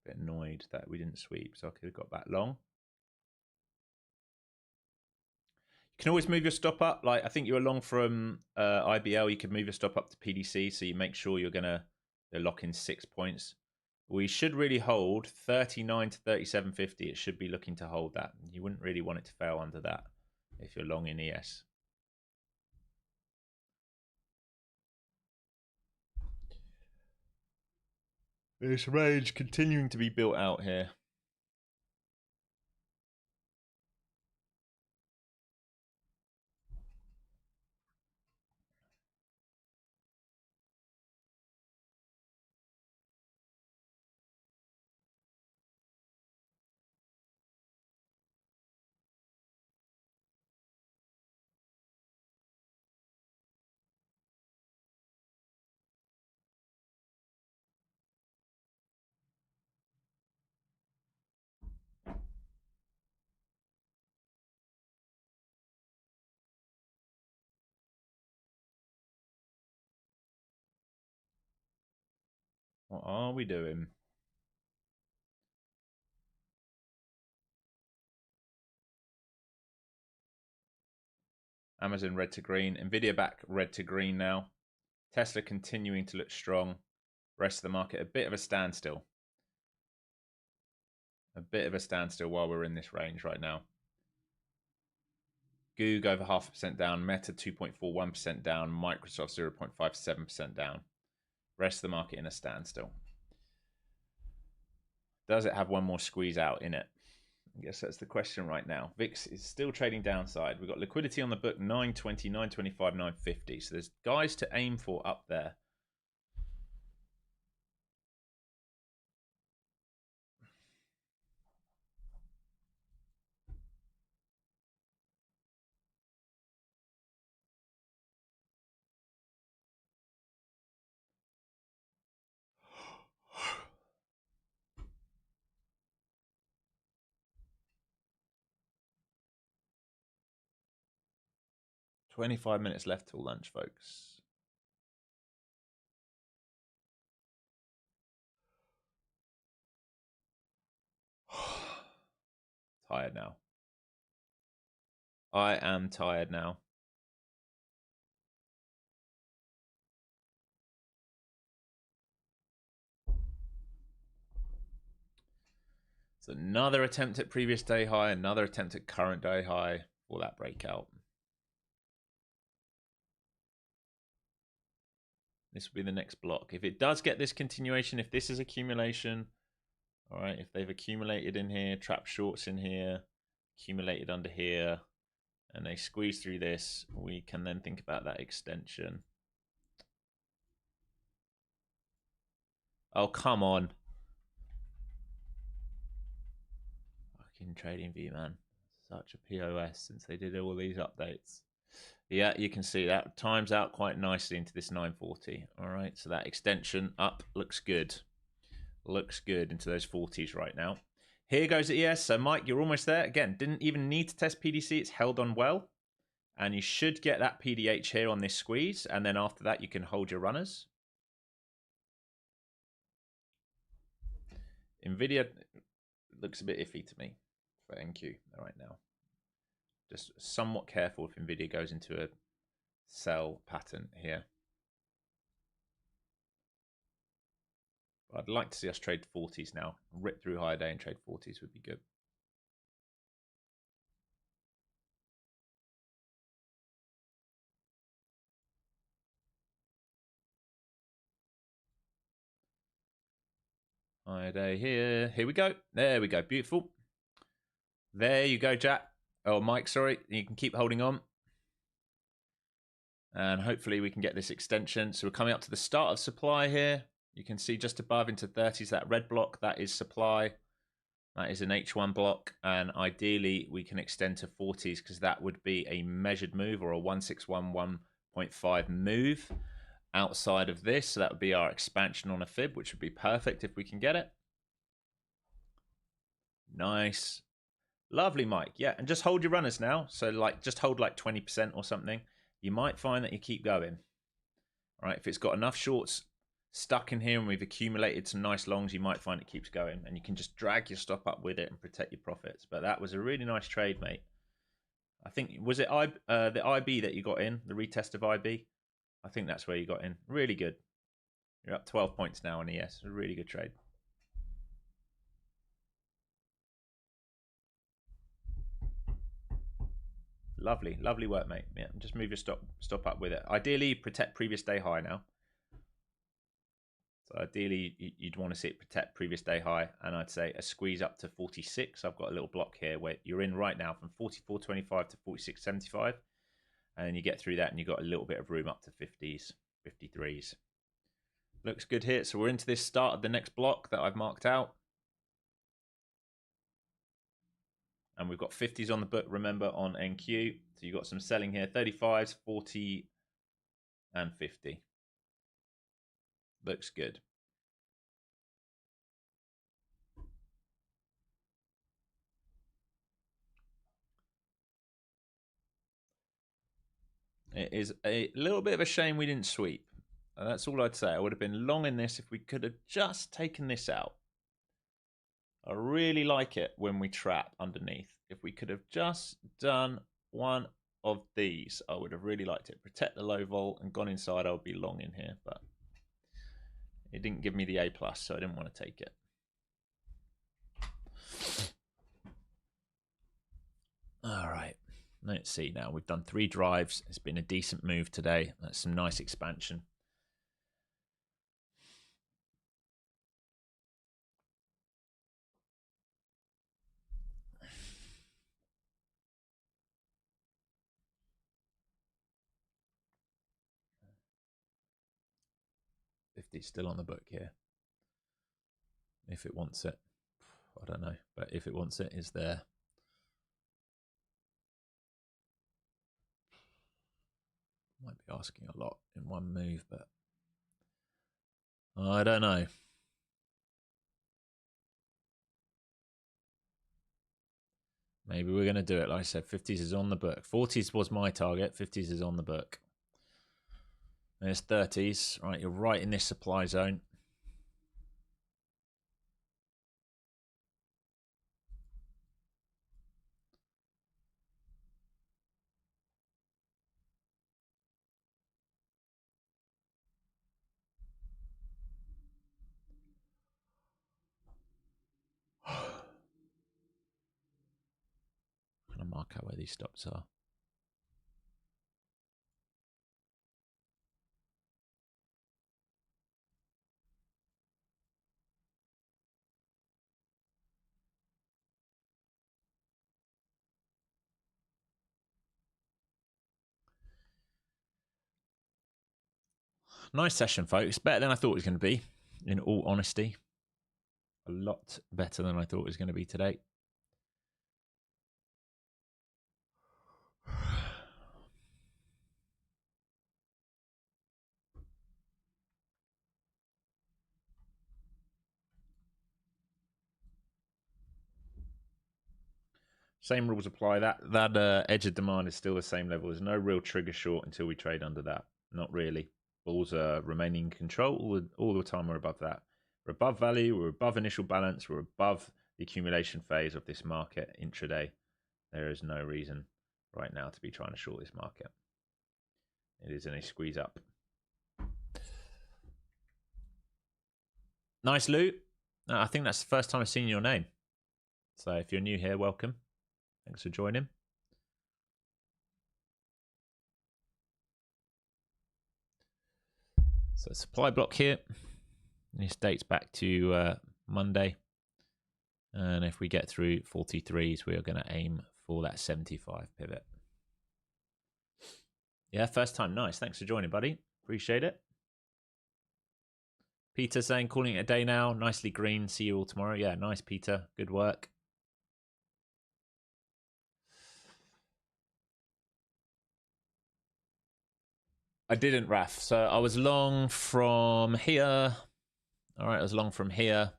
Bit annoyed that we didn't sweep, so I could have got that long. You can always move your stop up. Like I think you're long from IBL, you can move your stop up to PDC, so you make sure you're gonna lock in 6 points. We should really hold 39 to 37.50. It should be looking to hold that. You wouldn't really want it to fail under that if you're long in ES. This range continuing to be built out here. What are we doing? Amazon red to green. Nvidia back red to green now. Tesla continuing to look strong. Rest of the market a bit of a standstill. A bit of a standstill while we're in this range right now. Goog over 0.5% down. Meta 2.41% down. Microsoft 0.57% down. Rest of the market in a standstill. Does it have one more squeeze out in it? I guess that's the question right now. VIX is still trading downside. We've got liquidity on the book 920, 925, 950. So there's guys to aim for up there. $25 minutes left till lunch, folks. Tired now. I am tired now. So another attempt at previous day high, another attempt at current day high for that breakout. This will be the next block. If it does get this continuation, if this is accumulation, all right, if they've accumulated in here, trap shorts in here, accumulated under here, and they squeeze through this, we can then think about that extension. Oh, come on. Fucking TradingView, man. Such a POS since they did all these updates. Yeah, you can see that times out quite nicely into this 940. All right, so that extension up looks good. Looks good into those 40s right now. Here goes the ES. So, Mike, you're almost there. Again, didn't even need to test PDC. It's held on well. And you should get that PDH here on this squeeze. And then after that, you can hold your runners. NVIDIA looks a bit iffy to me for NQ right now. Just somewhat careful if NVIDIA goes into a sell pattern here. I'd like to see us trade 40s now. Rip through higher day and trade 40s would be good. Higher day here. Here we go. There we go. Beautiful. There you go, Jack. Oh, Mike, sorry. You can keep holding on. And hopefully we can get this extension. So we're coming up to the start of supply here. You can see just above into 30s, that red block, that is supply. That is an H1 block. And ideally we can extend to 40s because that would be a measured move or a 1611.5 move outside of this. So that would be our expansion on a fib, which would be perfect if we can get it. Nice. Lovely, Mike. Yeah, and just hold your runners now. So like just hold like 20% or something. You might find that you keep going. All right, if it's got enough shorts stuck in here and we've accumulated some nice longs, you might find it keeps going. And you can just drag your stop up with it and protect your profits. But that was a really nice trade, mate. I think, was it the IB that you got in? The retest of IB? I think that's where you got in. Really good. You're up 12 points now on ES. A really good trade. Lovely, lovely work, mate. Yeah, just move your stop up with it. Ideally, protect previous day high now. So ideally, you'd want to see it protect previous day high, and I'd say a squeeze up to 46. I've got a little block here where you're in right now from 44.25 to 46.75, and then you get through that, and you've got a little bit of room up to 50s, 53s. Looks good here. So we're into this start of the next block that I've marked out. And we've got 50s on the book, remember, on NQ. So you've got some selling here, 35s, 40, and 50. Looks good. It is a little bit of a shame we didn't sweep. That's all I'd say. I would have been long in this if we could have just taken this out. I really like it when we trap underneath. If we could have just done one of these, I would have really liked it. Protect the low vol and gone inside, I would be long in here, but it didn't give me the A+, so I didn't want to take it. All right, let's see now. We've done 3 drives. It's been a decent move today. That's some nice expansion. $50 still on the book here. If it wants it. I don't know, but if it wants it, it's there. Might be asking a lot in one move, but I don't know. Maybe we're going to do it. Like I said, 50s is on the book. 40s was my target. 50s is on the book. There's 30s. Right, you're right in this supply zone. to mark out where these stops are. Nice session, folks. Better than I thought it was going to be, in all honesty. A lot better than I thought it was going to be today. Same rules apply. That edge of demand is still the same level. There's no real trigger short until we trade under that. Not really. Bulls are remaining in control all the time. We're above that. We're above value. We're above initial balance. We're above the accumulation phase of this market intraday. There is no reason right now to be trying to short this market. It is in a squeeze up. Nice loot. I think that's the first time I've seen your name. So if you're new here, welcome. Thanks for joining. So supply block here. This dates back to Monday. And if we get through 43s, we are going to aim for that 75 pivot. Yeah, first time. Nice. Thanks for joining, buddy. Appreciate it. Peter saying, calling it a day now. Nicely green. See you all tomorrow. Yeah, nice, Peter. Good work. I didn't, Raf. So I was long from here. All right, I was long from here.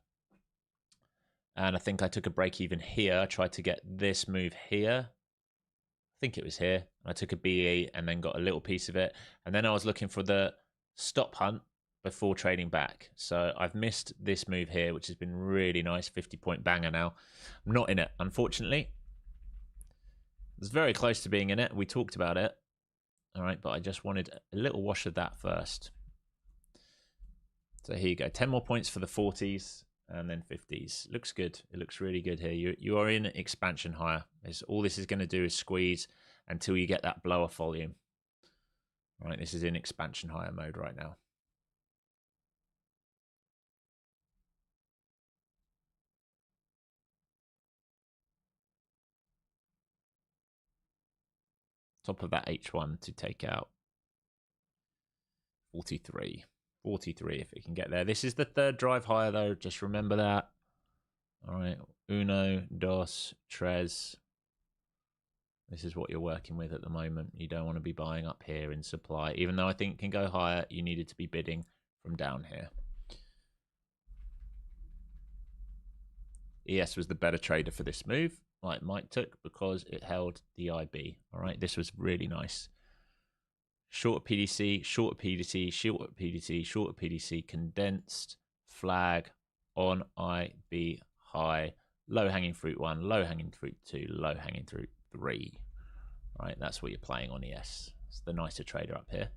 And I think I took a break even here. I tried to get this move here. I think it was here. I took a BE and then got a little piece of it. And then I was looking for the stop hunt before trading back. So I've missed this move here, which has been really nice. 50-point banger now. I'm not in it, unfortunately. It's very close to being in it. We talked about it. All right, but I just wanted a little wash of that first. So here you go. 10 more points for the 40s and then 50s. Looks good. It looks really good here. You are in expansion higher. All this is going to do is squeeze until you get that blow off volume. All right, this is in expansion higher mode right now. Top of that H1 to take out 43. 43 if it can get there. This is the third drive higher though. Just remember that. All right. Uno, dos, tres. This is what you're working with at the moment. You don't want to be buying up here in supply. Even though I think it can go higher, you needed to be bidding from down here. ES was the better trader for this move, like Mike took, because it held the IB. All right. This was really nice. Short PDC, short PDC, short PDC, short PDC, condensed, flag, on IB, high, low hanging fruit 1, low hanging fruit 2, low hanging fruit 3. All right, that's what you're playing on ES. It's the nicer trader up here.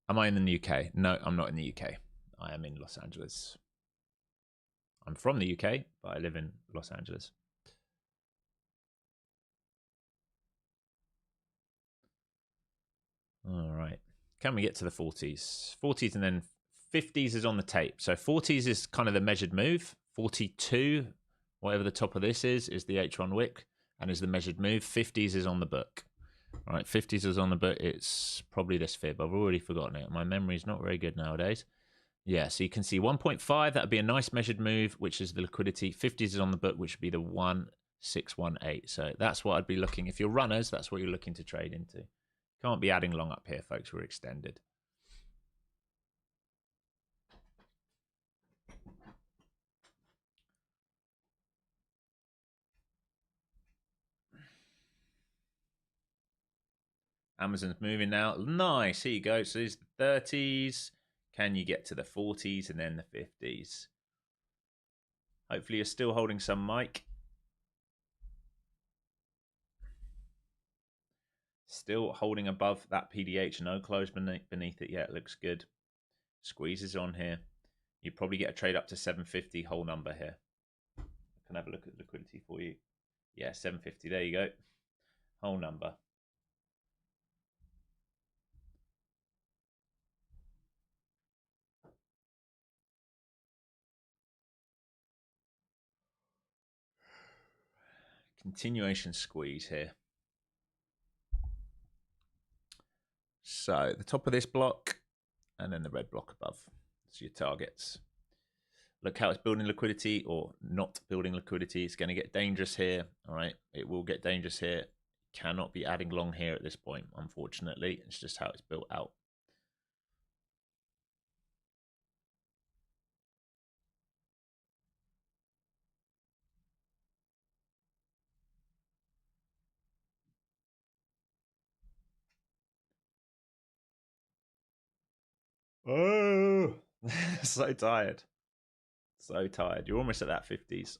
Am I in the UK? No, I'm not in the UK. I am in Los Angeles. I'm from the UK, but I live in Los Angeles. All right. Can we get to the 40s? 40s and then 50s is on the tape. So 40s is kind of the measured move. 42, whatever the top of this is the H1 wick and is the measured move. 50s is on the book. All right, 50s is on the book. It's probably this fib. I've already forgotten it. My memory is not very good nowadays. Yeah, so you can see 1.5. That would be a nice measured move, which is the liquidity. 50s is on the book, which would be the 1618. So that's what I'd be looking. If you're runners, that's what you're looking to trade into. Can't be adding long up here, folks. We're extended. Amazon's moving now. Nice. Here you go. So there's the 30s. Can you get to the 40s and then the 50s? Hopefully you're still holding some mic. Still holding above that PDH. No close beneath it yet. Looks good. Squeezes on here. You probably get a trade up to 750 whole number here. I can have a look at the liquidity for you. Yeah, 750. There you go. Whole number. Continuation squeeze here. So the top of this block and then the red block above. So your targets. Look how it's building liquidity or not building liquidity. It's going to get dangerous here. All right. It will get dangerous here. Cannot be adding long here at this point, unfortunately. It's just how it's built out. Oh, so tired. So tired. You're almost at that 50s.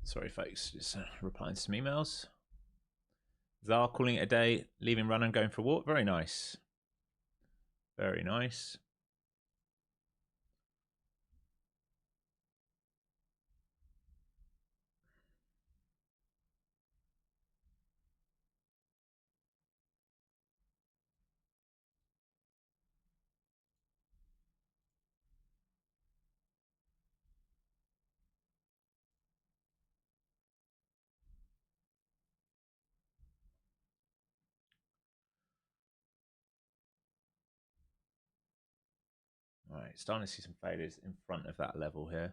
Sorry, folks. Just replying to some emails. Zar calling it a day, leaving run and going for a walk. Very nice. Very nice. All right, starting to see some failures in front of that level here.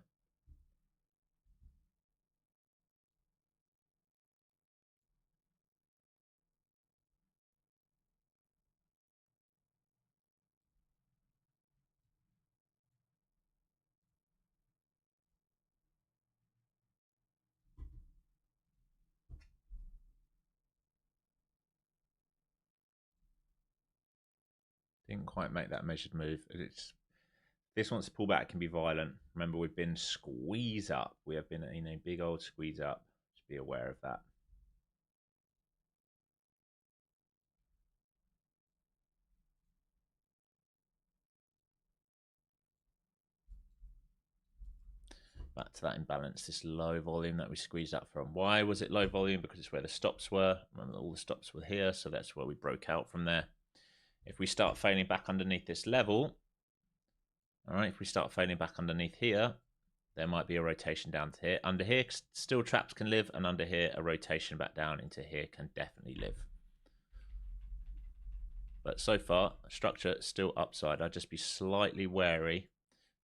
Didn't quite make that measured move. This wants to pull back, can be violent. Remember, we've been squeeze up. We have been in a big old squeeze up. Just be aware of that. Back to that imbalance, this low volume that we squeezed up from. Why was it low volume? Because it's where the stops were. Remember, all the stops were here, so that's where we broke out from there. If we start failing back underneath this level, all right, if we start failing back underneath here, there might be a rotation down to here. Under here, still traps can live, and under here, a rotation back down into here can definitely live. But so far, structure still upside. I'd just be slightly wary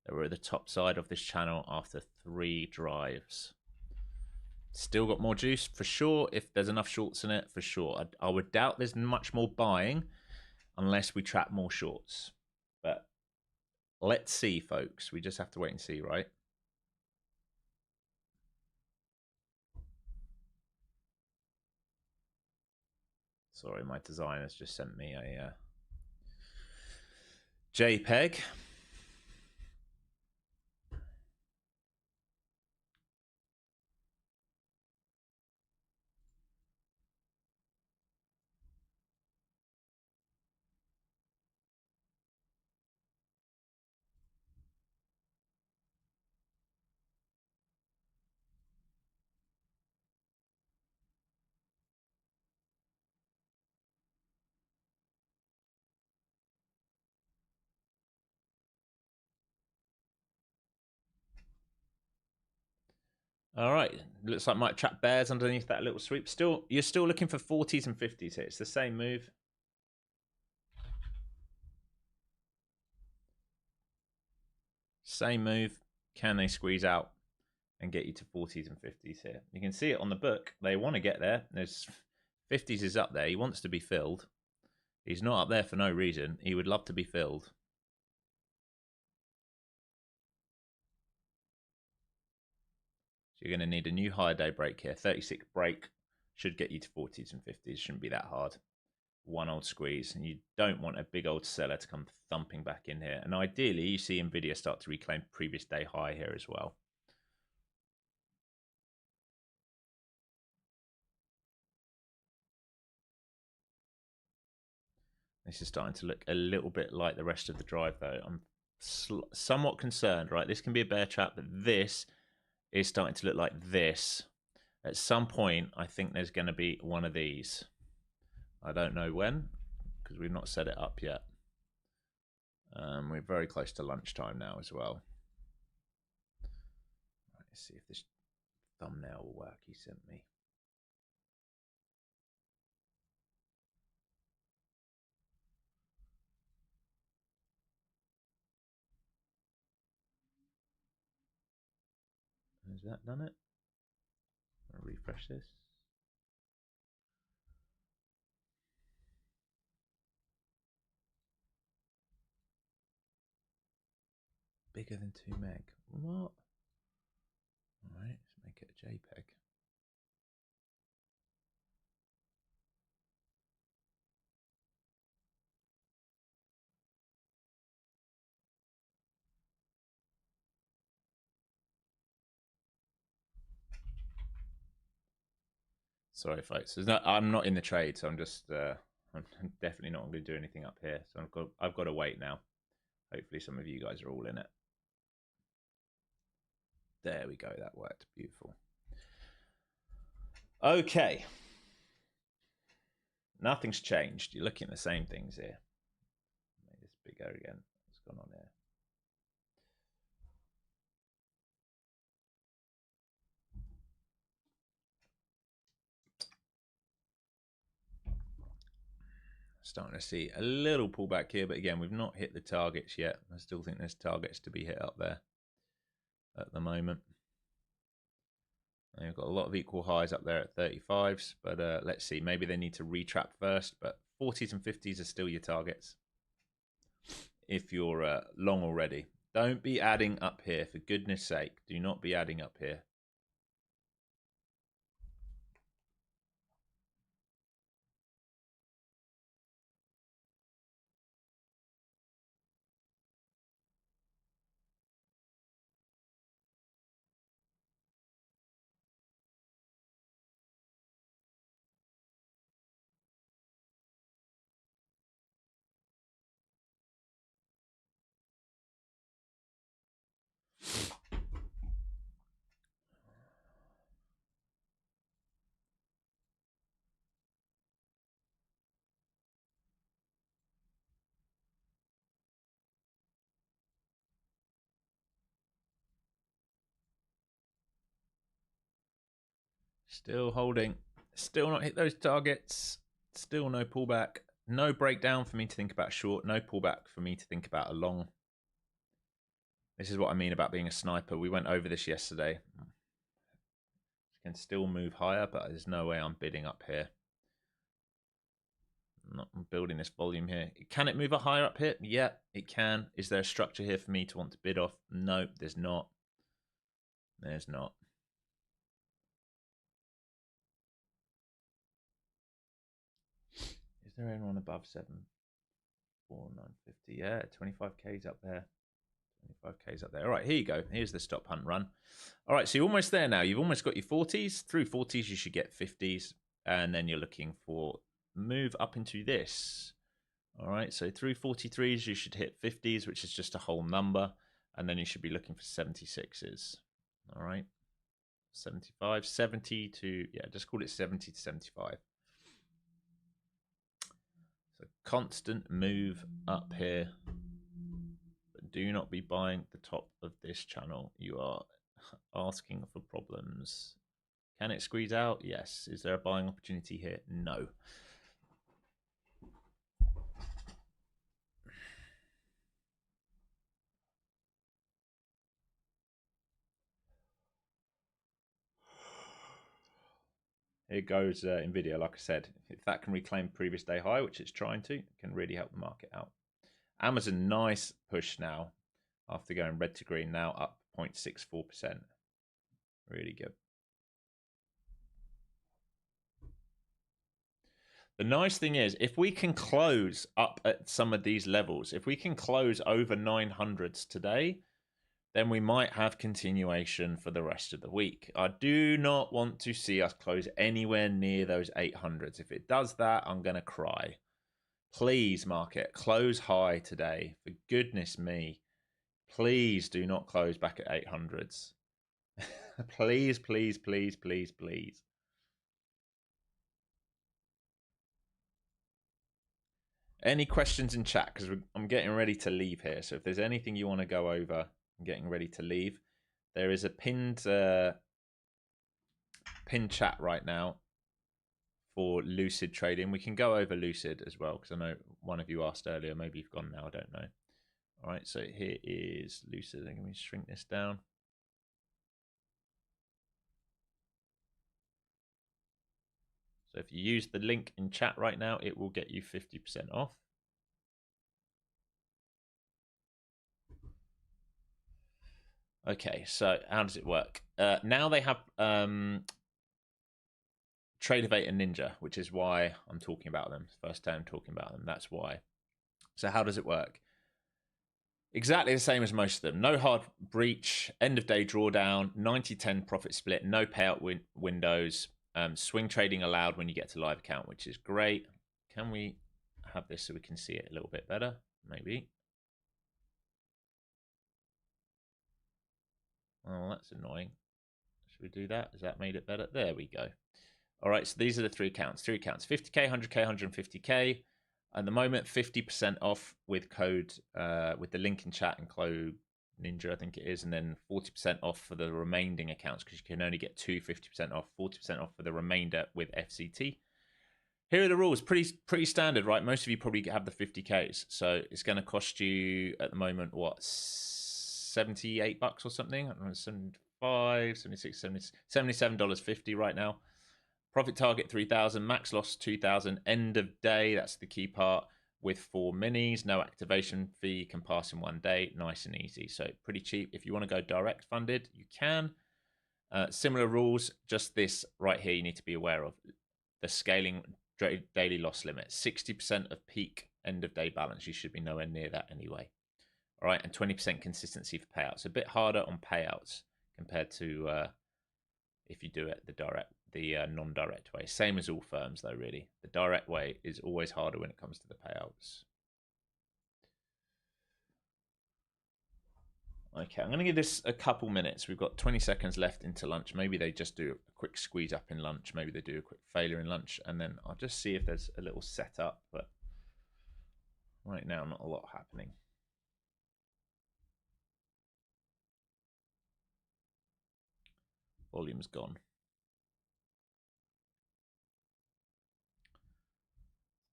that we're at the top side of this channel after 3 drives. Still got more juice for sure. If there's enough shorts in it, for sure. I would doubt there's much more buying unless we trap more shorts. But let's see, folks. We just have to wait and see, right? Sorry, my designer's just sent me a JPEG. All right, looks like might trap bears underneath that little sweep. Still, you're still looking for 40s and 50s here. It's the same move. Same move. Can they squeeze out and get you to 40s and 50s here? You can see it on the book. They want to get there. There's 50s is up there. He wants to be filled. He's not up there for no reason. He would love to be filled. So you're going to need a new higher day break here. 36 break should get you to 40s and 50s. Shouldn't be that hard. One old squeeze, and you don't want a big old seller to come thumping back in here. And ideally, you see Nvidia start to reclaim previous day high here as well. This is starting to look a little bit like the rest of the drive, though. I'm somewhat concerned, right? This can be a bear trap, but this is starting to look like this. At some point, I think there's going to be one of these. I don't know when, because we've not set it up yet. We're very close to lunchtime now as well. Right, let's see if this thumbnail will work he sent me. Has that done it? I'll refresh this. Bigger than 2 meg. What? Alright, let's make it a JPEG. Sorry, folks. I'm not in the trade, so I'm definitely not going to do anything up here. So I've got to wait now. Hopefully, some of you guys are all in it. There we go. That worked. Beautiful. Okay. Nothing's changed. You're looking at the same things here. Make this bigger again. What's going on here? Starting to see a little pullback here, but again, we've not hit the targets yet. I still think there's targets to be hit up there at the moment. And we've got a lot of equal highs up there at 35s, but let's see. Maybe they need to retrap first, but 40s and 50s are still your targets if you're long already. Don't be adding up here, for goodness sake. Do not be adding up here. Still holding. Still not hit those targets. Still no pullback. No breakdown for me to think about short. No pullback for me to think about a long. This is what I mean about being a sniper. We went over this yesterday. Can still move higher, but there's no way I'm bidding up here. I'm not building this volume here. Can it move higher up here? Yeah, it can. Is there a structure here for me to want to bid off? No, there's not. There's not. Is there anyone above 74950? Yeah, 25k's up there. 25k's up there. All right, here you go. Here's the stop hunt run. All right, so you're almost there now. You've almost got your 40s. Through 40s, you should get 50s. And then you're looking for move up into this. All right, so through 43s, you should hit 50s, which is just a whole number. And then you should be looking for 76s. All right, 75, 70 to, yeah, just call it 70 to 75. So constant move up here. But do not be buying the top of this channel. You are asking for problems. Can it squeeze out? Yes. Is there a buying opportunity here? No. Here goes Nvidia. Like I said, if that can reclaim previous day high, which it's trying to, it can really help the market out. Amazon, nice push now after going red to green, now up 0.64%. Really good. The nice thing is, if we can close up at some of these levels, if we can close over 900s today, then we might have continuation for the rest of the week. I do not want to see us close anywhere near those 800s. If it does that, I'm going to cry. Please, market, close high today. For goodness me. Please do not close back at 800s. Please, please, please, please, please. Any questions in chat? Because I'm getting ready to leave here. So if there's anything you want to go over, I'm getting ready to leave. There is a pinned chat right now for Lucid trading. We can go over Lucid as well, because I know one of you asked earlier. Maybe you've gone now. I don't know. All right, so here is Lucid. Let me shrink this down. So if you use the link in chat right now, it will get you 50% off. Okay, so how does it work? Now they have Tradeify and Ninja, which is why I'm talking about them. First time talking about them, that's why. So how does it work? Exactly the same as most of them. No hard breach, end of day drawdown, 90-10 profit split, no payout windows, swing trading allowed when you get to live account, which is great. Can we have this so we can see it a little bit better? Maybe. Oh, that's annoying. Should we do that? Has that made it better? There we go. All right, so these are the three accounts. 50K, 100K, 150K. At the moment, 50% off with code, with the link in chat and code Ninja, I think it is, and then 40% off for the remaining accounts, because you can only get 50% off, 40% off for the remainder with FCT. Here are the rules. Pretty standard, right? Most of you probably have the 50Ks, so it's going to cost you at the moment what, $78 or something? I don't know, 75, 76, 70, $77.50 right now. Profit target 3,000, max loss 2,000, end of day, that's the key part, with 4 minis, no activation fee, can pass in 1 day, nice and easy. So pretty cheap. If you want to go direct funded, you can. Similar rules, just this right here you need to be aware of. The scaling daily loss limit, 60% of peak end of day balance. You should be nowhere near that anyway. All right, and 20% consistency for payouts. A bit harder on payouts compared to if you do it the non-direct way. Same as all firms though, really. The direct way is always harder when it comes to the payouts. Okay, I'm going to give this a couple minutes. We've got 20 seconds left into lunch. Maybe they just do a quick squeeze up in lunch. Maybe they do a quick failure in lunch, and then I'll just see if there's a little setup. But right now, not a lot happening. Volume's gone.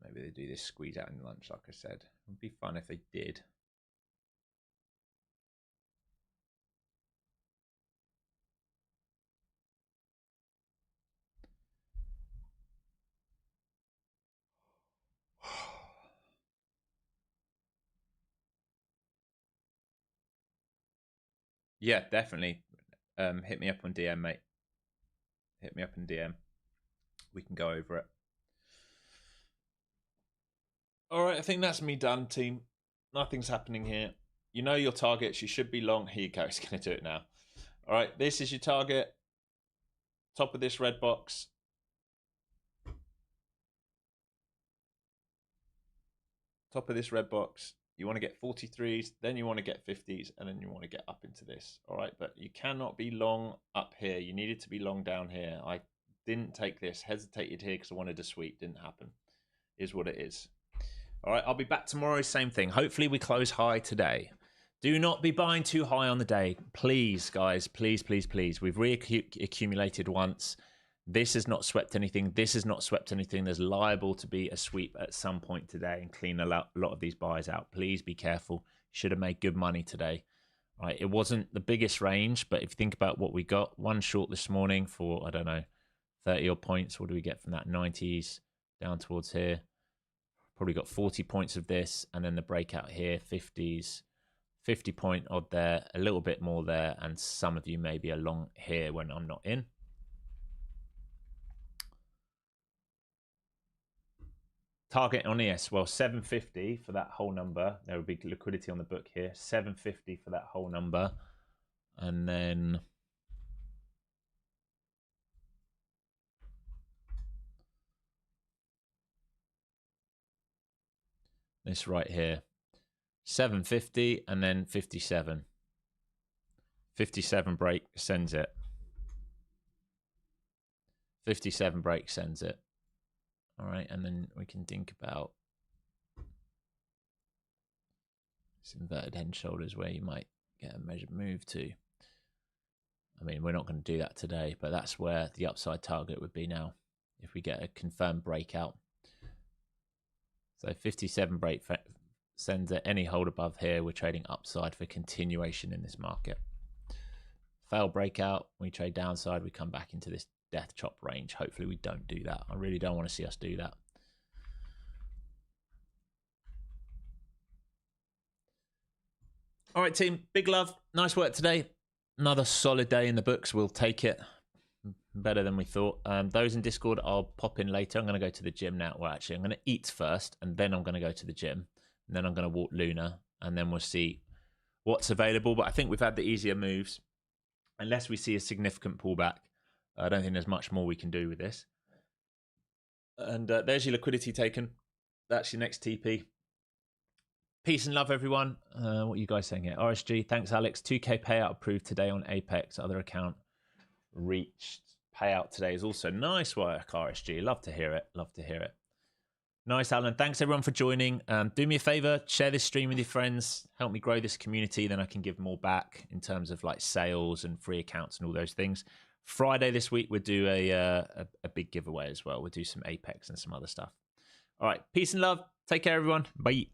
Maybe they do this squeeze out in lunch, like I said. It would be fun if they did. Yeah, definitely. Hit me up on DM, mate. Hit me up in DM. We can go over it. All right, I think that's me done, team. Nothing's happening here. You know your targets. You should be long. Here you go. It's going to do it now. All right, this is your target. Top of this red box. Top of this red box. You want to get 43s, then you want to get 50s, and then you want to get up into this. All right, but you cannot be long up here. You needed to be long down here. I didn't take this. Hesitated here because I wanted a sweep. Didn't happen. Is what it is. All right, I'll be back tomorrow. Same thing. Hopefully we close high today. Do not be buying too high on the day. Please, guys, please, please, please. We've reaccumulated once. This has not swept anything. This has not swept anything. There's liable to be a sweep at some point today and clean a lot of these buys out. Please be careful. Should have made good money today. Right, it wasn't the biggest range, but if you think about what we got, one short this morning for, I don't know, 30 odd points. What do we get from that? 90s down towards here. Probably got 40 points of this, and then the breakout here, 50s. 50 point odd there, a little bit more there, and some of you may be along here when I'm not in. Target on ES, well, 750 for that whole number. There will be liquidity on the book here. 750 for that whole number. And then this right here. 750 and then 57. 57 break sends it. 57 break sends it. All right, and then we can think about this inverted head and shoulders where you might get a measured move to. I mean, we're not going to do that today, but that's where the upside target would be now if we get a confirmed breakout. So 57 break sends it. Any hold above here, we're trading upside for continuation in this market. Fail breakout, we trade downside, we come back into this death chop range. Hopefully we don't do that. I really don't want to see us do that. All right, team, big love. Nice work today. Another solid day in the books. We'll take it. Better than we thought. Those in Discord, I'll pop in later. I'm going to go to the gym now. Well, actually, I'm going to eat first, and then I'm going to go to the gym. And then I'm going to walk Luna, and then we'll see what's available. But I think we've had the easier moves. Unless we see a significant pullback, I don't think there's much more we can do with this. And there's your liquidity taken. That's your next TP. Peace and love, everyone. What are you guys saying here? RSG, thanks, Alex. 2K payout approved today on Apex. Other account reached. Payout today is also nice work, RSG. Love to hear it. Love to hear it. Nice, Alan. Thanks, everyone, for joining. Do me a favor, share this stream with your friends. Help me grow this community. Then I can give more back in terms of like sales and free accounts and all those things. Friday this week, we'll do a big giveaway as well. We'll do some Apex and some other stuff. All right. Peace and love. Take care, everyone. Bye.